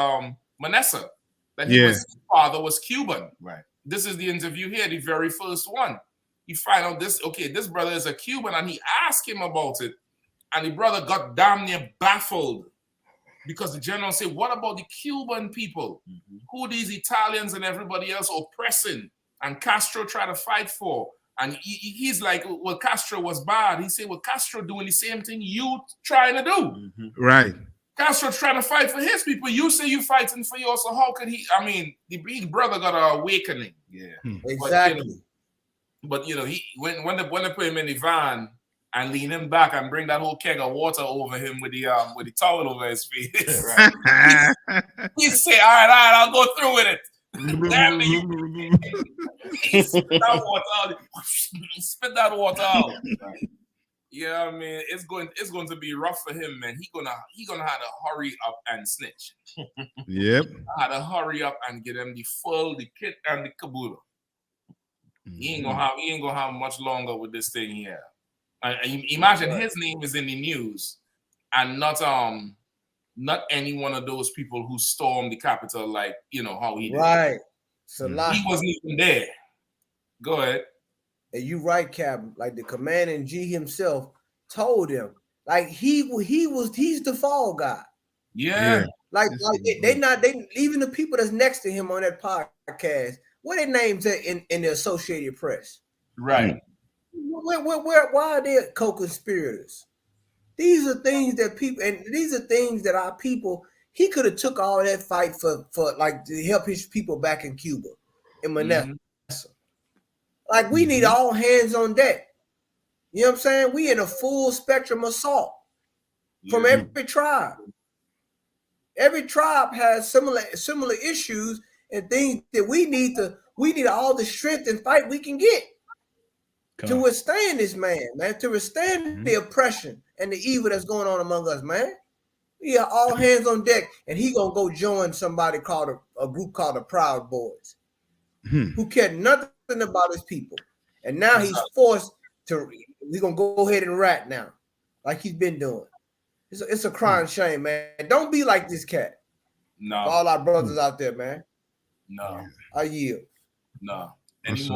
Manessa, that his father was Cuban. Right. This is the interview here, the very first one. He find out this brother is a Cuban, and he asked him about it. And the brother got damn near baffled because the general said, what about the Cuban people? Who these Italians and everybody else oppressing and Castro try to fight for? And he's like, well, Castro was bad. He said, well, Castro doing the same thing you trying to do. Right. Castro trying to fight for his people. You say you fighting for yours, so how could he? I mean, the big brother got an awakening. Yeah. Exactly. But he when they put him in the van and lean him back and bring that whole keg of water over him with the towel over his face. He say, all right, I'll go through with it. Damn you. He spit that water out. Yeah, I mean, it's going to be rough for him, man. He gonna have to hurry up and snitch. Yep. Had to hurry up and get him the kit and the caboodle. He ain't gonna have much longer with this thing here. Imagine his name is in the news, and not any one of those people who stormed the Capitol, like how he did. Right. So he wasn't even there. Go ahead. And you right, Captain. Like the Commander-in-Chief himself told him, like he's the fall guy. Yeah. Like they even the people that's next to him on that podcast, what are their names in the Associated Press? Right. Why are they co-conspirators? These are things that our people. He could have took all that fight for like to help his people back in Cuba, in Manessa. Like we need all hands on deck. You know what I'm saying? We in a full spectrum assault from every tribe. Every tribe has similar issues and things that we need all the strength and fight we can get to withstand this man, to withstand the oppression and the evil that's going on among us, man. We are all hands on deck, and he gonna go join somebody called a group called the Proud Boys, who care nothing about his people, and now he's forced to. We're gonna go ahead and rat now, like he's been doing. It's a crying shame, man. Don't be like this cat. No, for all our brothers out there, man. No, I yield. No. Any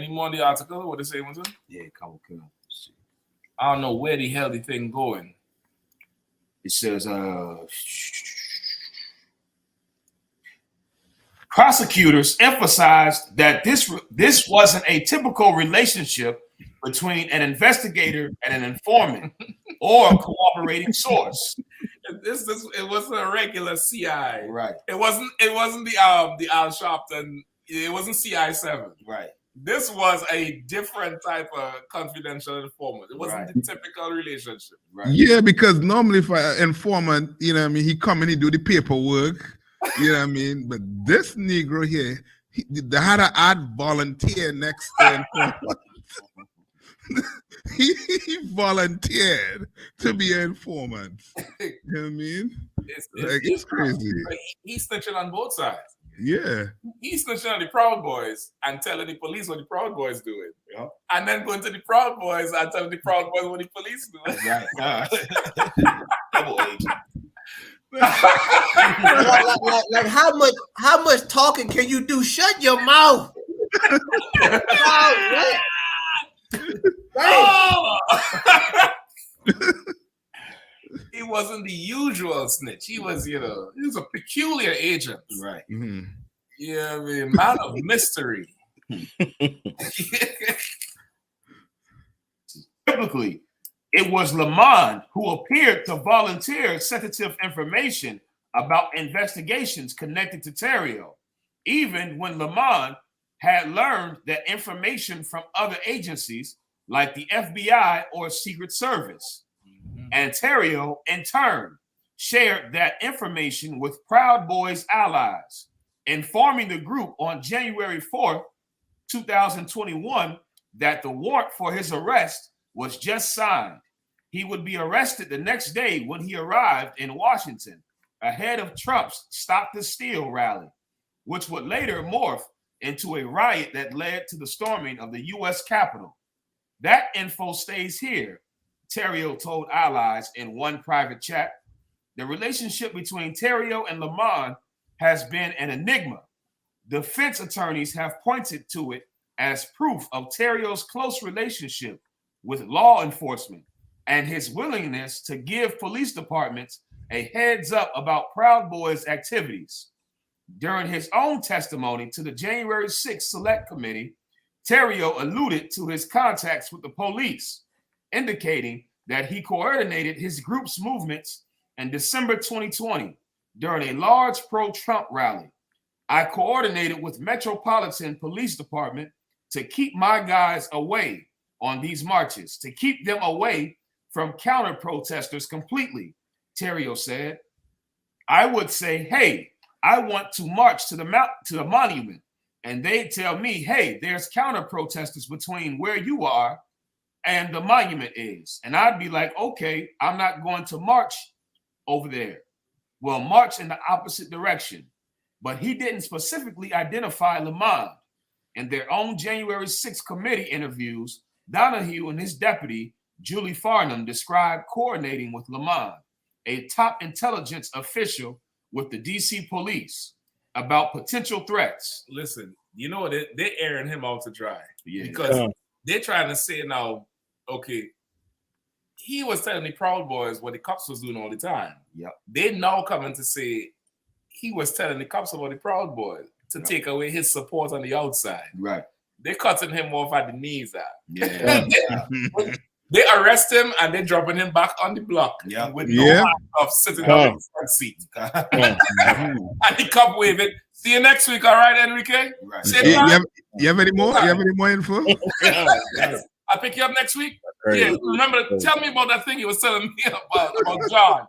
more in the article? What they say, was it? Yeah, come on. I don't know where the hell the thing going. It says, prosecutors emphasized that this wasn't a typical relationship between an investigator and an informant or a cooperating source. It wasn't a regular CI, right? It wasn't the I.S.U.P.K and it wasn't CI7, right? This was a different type of confidential informant. It wasn't the typical relationship, right? Yeah, because normally if an informant, he come and he do the paperwork, you know what I mean? But this Negro here, They had to add volunteer next to informant. he volunteered to be an informant. You know what I mean? It's crazy. He's snitching on both sides. Yeah. He's snitching on the Proud Boys and telling the police what the Proud Boys doing. Yeah. And then going to the Proud Boys and telling the Proud Boys what the police doing. Right. Double agent. like how much talking can you do? Shut your mouth. He wasn't the usual snitch. He was, he was a peculiar agent. Right. Mm-hmm. Yeah, I mean, man of mystery. Biblically, it was Lamont who appeared to volunteer sensitive information about investigations connected to Terrio, even when Lamont had learned that information from other agencies like the FBI or Secret Service. And Terrio, in turn, shared that information with Proud Boys allies, informing the group on January 4th, 2021, that the warrant for his arrest was just signed. He would be arrested the next day when he arrived in Washington, ahead of Trump's Stop the Steal rally, which would later morph into a riot that led to the storming of the U.S. Capitol. That info stays here, Terrio told allies in one private chat. The relationship between Terrio and Lamont has been an enigma. Defense attorneys have pointed to it as proof of Terrio's close relationship with law enforcement and his willingness to give police departments a heads up about Proud Boys' activities. During his own testimony to the January 6th Select Committee, Terrio alluded to his contacts with the police, indicating that he coordinated his group's movements in December 2020 during a large pro-Trump rally. I coordinated with Metropolitan Police Department to keep my guys away on these marches, to keep them away from counter-protesters completely, Terrio said. I would say, hey, I want to march to the monument. And they tell me, hey, there's counter-protesters between where you are and the monument is. And I'd be like, okay, I'm not going to march over there. Well, march in the opposite direction. But he didn't specifically identify Lamont. In their own January 6th committee interviews, Donahue and his deputy, Julie Farnham, described coordinating with Lamont, a top intelligence official with the D.C. police, about potential threats. Listen, you know, they're airing him out to dry. Yeah. Because they're trying to say now, okay, he was telling the Proud Boys what the cops was doing all the time. Yep. They now coming to say he was telling the cops about the Proud Boys to take away his support on the outside. Right. They're cutting him off at the knees. Yeah. They arrest him and they're dropping him back on the block with no handcuffs, sitting on the front seat. And the cop waving. See you next week, all right, Enrique? Right. You have any more? You have any more info? I'll pick you up next week. Yeah, remember, tell me about that thing you was telling me about John.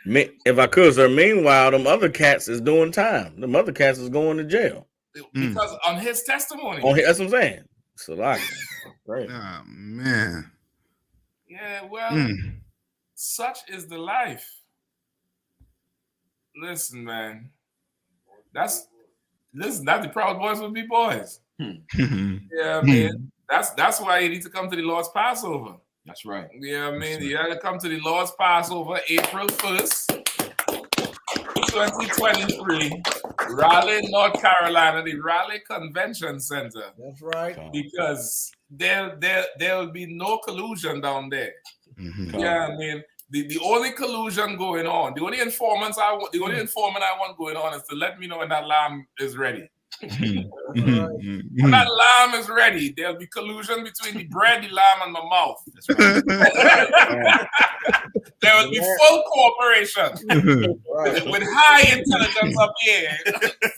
If I could, sir. Meanwhile, them other cats is doing time. Them other cats is going to jail. Because on his testimony. That's what I'm saying. So like, right. Oh man. Yeah, well, such is the life. Listen, man. That's the Proud Boys will be boys. Yeah, man. That's why you need to come to the Lord's Passover. That's right. Yeah, I mean, you gotta come to the Lord's Passover, April 1st, 2023, Raleigh, North Carolina, the Raleigh Convention Center. That's right. Because there will be no collusion down there. Yeah, I mean, the only collusion going on, the only informant I want going on is to let me know when that lamb is ready. When that lamb is ready, there'll be collusion between the bread, the lamb, and my mouth. That's right. There will be full cooperation with high intelligence up here.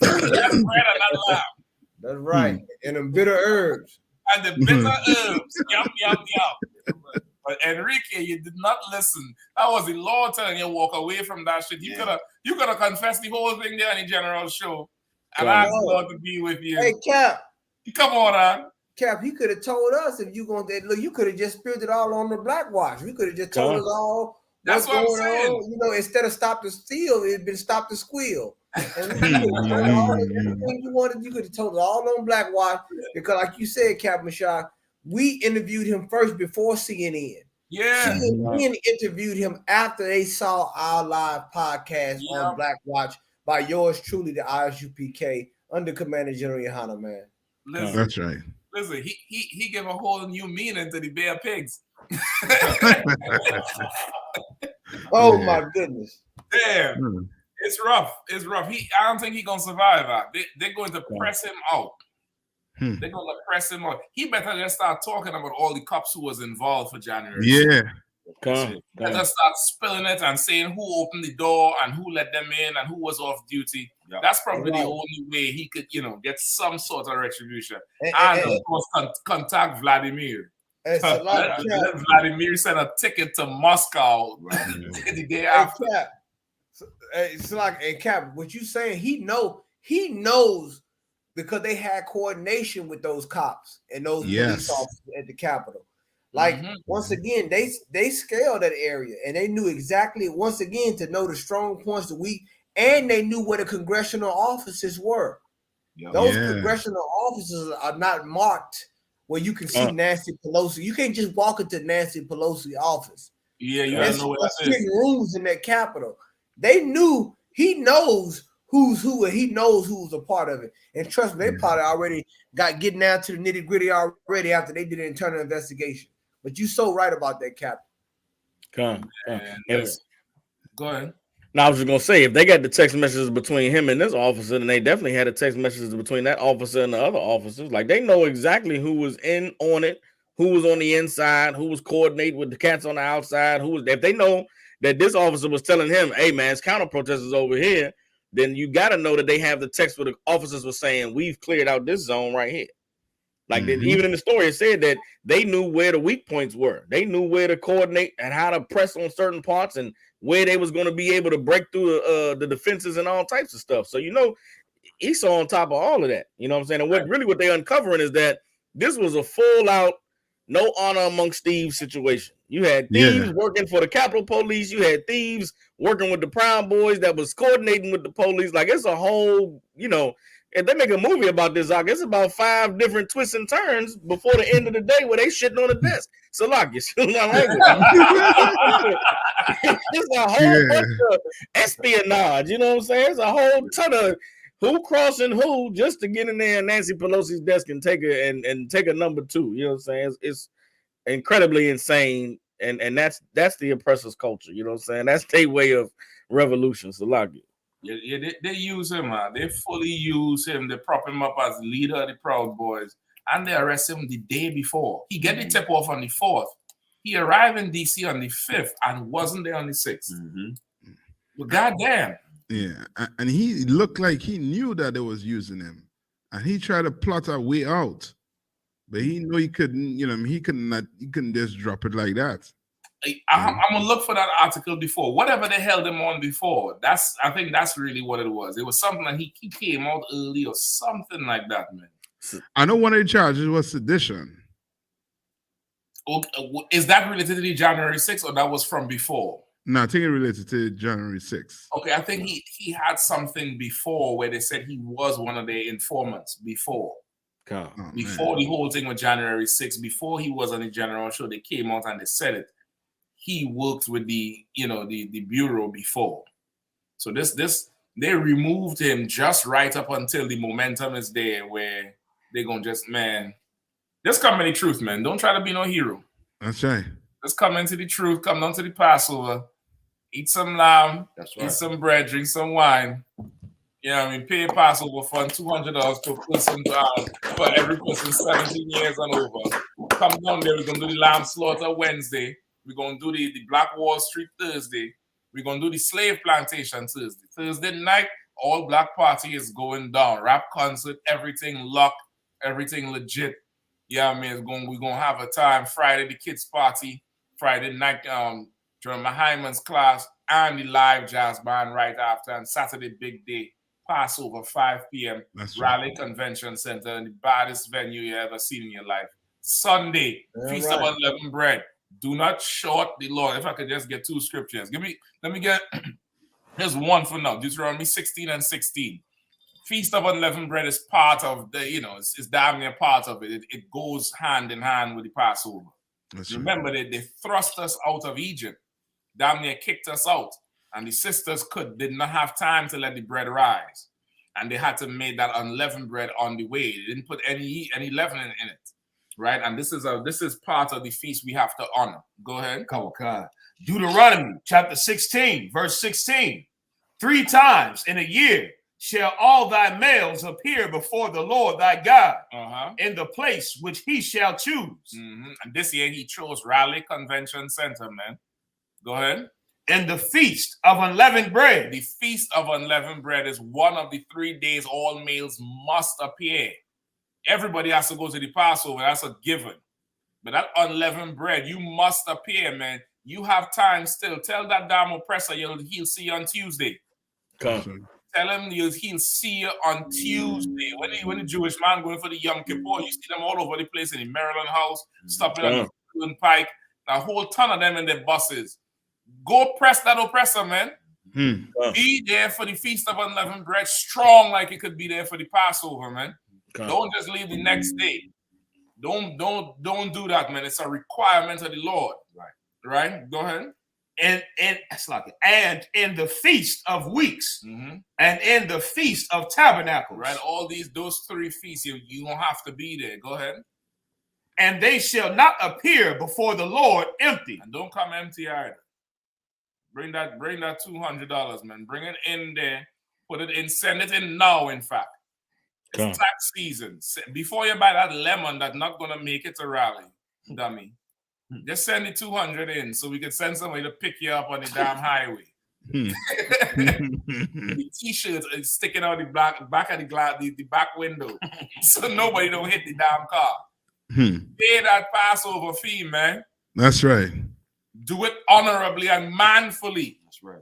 That's bread and that lamb. That's right. And the bitter herbs. And the bitter herbs. Yup. But Enrique, you did not listen. That was the Lord telling you walk away from that shit. You could have confessed the whole thing there on the general show. And asked the Lord to be with you. Hey, Cap. Come on, man. Cap, he could have told us if you gonna look, you could have just spilled it all on the Black Watch. We could have just told us all That's what's what I'm going saying. on. You know, instead of stop the steal, it'd been stop the squeal. And we could have told all everything you wanted. You could have told it all on Black Watch because, like you said, Cap Mashah, we interviewed him first before CNN. Yeah. CNN interviewed him after they saw our live podcast on Black Watch by yours truly, the I.S.U.P.K. under Commander General Yohanna, man. Listen, That's right. Listen, he gave a whole new meaning to the Bear Pigs. Oh my goodness. Damn. It's rough. It's rough. I don't think he's gonna survive that. They're going to press him out. They're gonna press him out. He better just start talking about all the cops who was involved for January. Yeah. Better start spilling it and saying who opened the door and who let them in and who was off duty. That's probably the only way he could, get some sort of retribution. And of course, contact Vladimir. Let Vladimir send a ticket to Moscow the day after. Cap. It's like, and Cap, what you saying? He knows because they had coordination with those cops and those police officers at the Capitol. Like once again, they scaled that area and they knew exactly once again to know the strong points, the weak, and they knew where the congressional offices were. Those congressional offices are not marked where you can see Nancy Pelosi. You can't just walk into Nancy Pelosi office. Yeah, you gotta know what that is. Rooms in that Capitol. They knew he knows who's who and he knows who's a part of it. And trust me, they probably already got getting down to the nitty gritty already after they did an internal investigation. But you're so right about that, Cap. Go ahead. Now I was just gonna say, if they got the text messages between him and this officer, then they definitely had the text messages between that officer and the other officers. Like they know exactly who was in on it, who was on the inside, who was coordinating with the cats on the outside. If they know that this officer was telling him, "Hey man, it's counter protesters over here," then you got to know that they have the text where the officers were saying, "We've cleared out this zone right here." Like even in the story, it said that they knew where the weak points were. They knew where to coordinate and how to press on certain parts and where they was going to be able to break through the defenses and all types of stuff. So, he saw on top of all of that. You know what I'm saying? And what they're uncovering is that this was a full out, no honor amongst thieves situation. You had thieves working for the Capitol Police. You had thieves working with the Proud Boys that was coordinating with the police. Like it's a whole, if they make a movie about this, it's about 5 different twists and turns before the end of the day where they shitting on the desk. So like, it's a whole bunch of espionage. You know what I'm saying? It's a whole ton of who crossing who just to get in there and Nancy Pelosi's desk and take a number 2. You know what I'm saying? It's incredibly insane, and that's the oppressor's culture. You know what I'm saying? That's their way of revolution. So like it. Yeah, they use him, man. They fully use him. They prop him up as leader of the Proud Boys, and they arrest him the day before. He get the tip off on the 4th. He arrived in DC on the 5th and wasn't there on the 6th. But goddamn. Yeah, and he looked like he knew that they was using him, and he tried to plot a way out, but he knew he couldn't. He couldn't just drop it like that. I'm gonna look for that article before. Whatever they held him on before, I think that's really what it was. It was something like he came out early or something like that, man. I know one of the charges was sedition. Okay, is that related to the January 6th or that was from before? No, I think it related to January 6th. Okay, I think he had something before where they said he was one of their informants before. Before the whole thing with January 6th, before he was on the general show, they came out and they said it. He worked with the bureau before. So they removed him just right up until the momentum is there where they're gonna just come in the truth, man. Don't try to be no hero. That's right. Just come into the truth, come down to the Passover, eat some lamb, eat some bread, drink some wine. Pay a Passover fund, $200 per person for every person 17 years and over. Come down there, we're gonna do the lamb slaughter Wednesday. We're going to do the Black Wall Street Thursday. We're going to do the slave plantation Thursday. Thursday night, all black party is going down. Rap concert, everything locked, everything legit. We're going to have a time. Friday, the kids party. Friday night during my Hyman's class and the live jazz band right after. And Saturday, big day, Passover, 5 p.m. Raleigh Convention Center, and the baddest venue you ever seen in your life. Sunday, Feast of Unleavened Bread. Do not short the Lord. If I could just get 2 scriptures. Let me get, here's one for now. Deuteronomy 16 and 16. Feast of Unleavened Bread is part of the, it's damn near part of it. It goes hand in hand with the Passover. Remember, they thrust us out of Egypt. Damn near kicked us out. And the sisters did not have time to let the bread rise. And they had to make that unleavened bread on the way. They didn't put any leavening in it. Right? And this is part of the feast we have to honor. Go ahead. Deuteronomy chapter 16, verse 16. 3 times in a year shall all thy males appear before the Lord thy God in the place which he shall choose. And this year he chose Raleigh Convention Center, man. Go ahead. And the Feast of Unleavened Bread. The Feast of Unleavened Bread is one of the 3 days all males must appear. Everybody has to go to the Passover. That's a given. But that unleavened bread, you must appear, man. You have time still. Tell that damn oppressor he'll see you on Tuesday. Come. Tell him he'll see you on Tuesday. When the Jewish man going for the Yom Kippur, you see them all over the place in the Maryland House, stopping on the Pike. A whole ton of them in their buses. Go press that oppressor, man. Be there for the Feast of Unleavened Bread, strong like it could be there for the Passover, man. Don't just leave the next day. Don't do that, man. It's a requirement of the Lord. Right? Go ahead. And in the Feast of Weeks, and in the Feast of Tabernacles. Right? All those 3 feasts, you don't have to be there. Go ahead. And they shall not appear before the Lord empty. And don't come empty either. Bring that $200, man. Bring it in there. Put it in. Send it in now, in fact. It's tax season. Before you buy that lemon that's not going to make it to Raleigh, dummy, just send the 200 in so we can send somebody to pick you up on the damn highway. The T-shirts are sticking out the back of the back window so nobody don't hit the damn car. Pay that Passover fee, man. That's right. Do it honorably and manfully. That's right.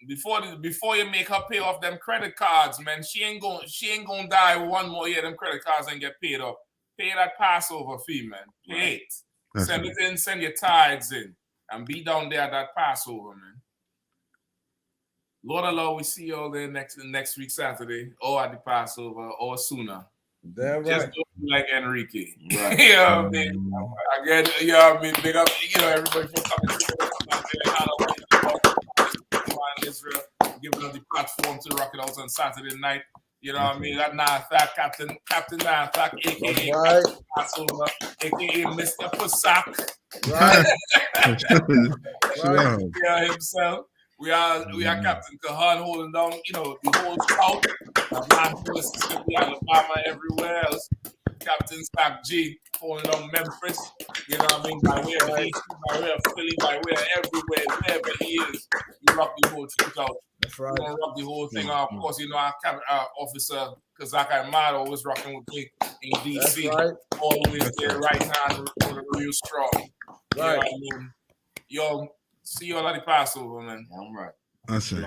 Before you make her pay off them credit cards, man, she ain't gonna die one more year. Them credit cards ain't get paid off. Pay that Passover fee, man. Pay it. Send it in. Send your tithes in, and be down there at that Passover, man. Lord Allah, we see you all there next week Saturday, or at the Passover, or sooner. That's Just right. don't be like Enrique. Right. You know what I mean? Again, you know what I mean? Big up, everybody for coming to Israel, giving us the platform to rock it out on Saturday night. You know what I mean? That 9 o'clock, Captain 9 o'clock, aka Passover, aka Mr. Pusak. Right. Yeah, himself. We are Captain Kahan holding down, the whole south. Mississippi, Alabama, everywhere else. Captain Stack G holding down Memphis. You know what I mean? By way of DC, by way of Philly, by way of everywhere, wherever he is, you rock the whole truth out. That's right. We're gonna rock the whole thing out. Of course, our officer Kazak Ahmad always rocking with me in DC. That's right. Always there, right hand, real strong. Right. You know what I mean? Yo, see you all at the Passover, man. I'm right. That's it.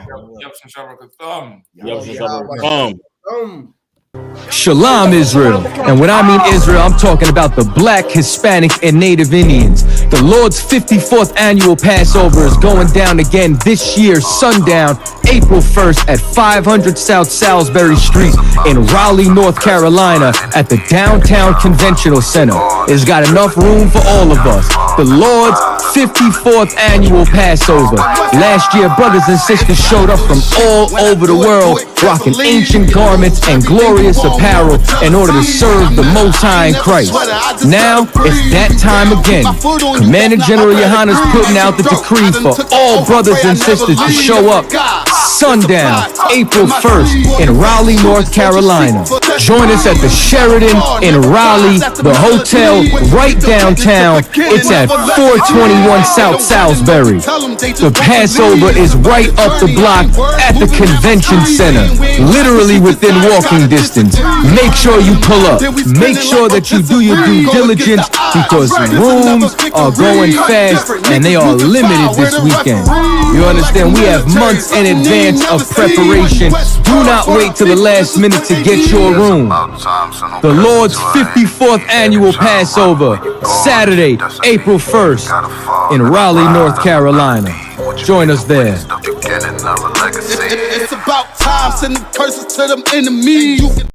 Shalom, Israel. And when I mean Israel, I'm talking about the Black, Hispanic, and Native Indians. The Lord's 54th annual Passover is going down again this year, sundown, April 1st at 500 South Salisbury Street in Raleigh, North Carolina at the Downtown Conventional Center. It's got enough room for all of us. The Lord's 54th annual Passover. Last year, brothers and sisters showed up from all over the world, rocking ancient garments and glorious apparel in order to serve the Most High in Christ. Now, it's that time again. Commander General Yohanna's putting out the decree for all brothers and sisters to show up sundown, April 1st in Raleigh, North Carolina. Join us at the Sheridan in Raleigh, the hotel right downtown. It's at 421 South Salisbury. The Passover is right up the block at the convention center, literally within walking distance. Make sure you pull up. Make sure that you do your due diligence because rooms are are going fast and they are limited this weekend. You understand? We have months in advance of preparation. Do not wait till the last minute to get your room. The Lord's 54th annual Passover, Saturday, April 1st, in Raleigh, North Carolina. Join us there. It's about time, sending curses to them enemies.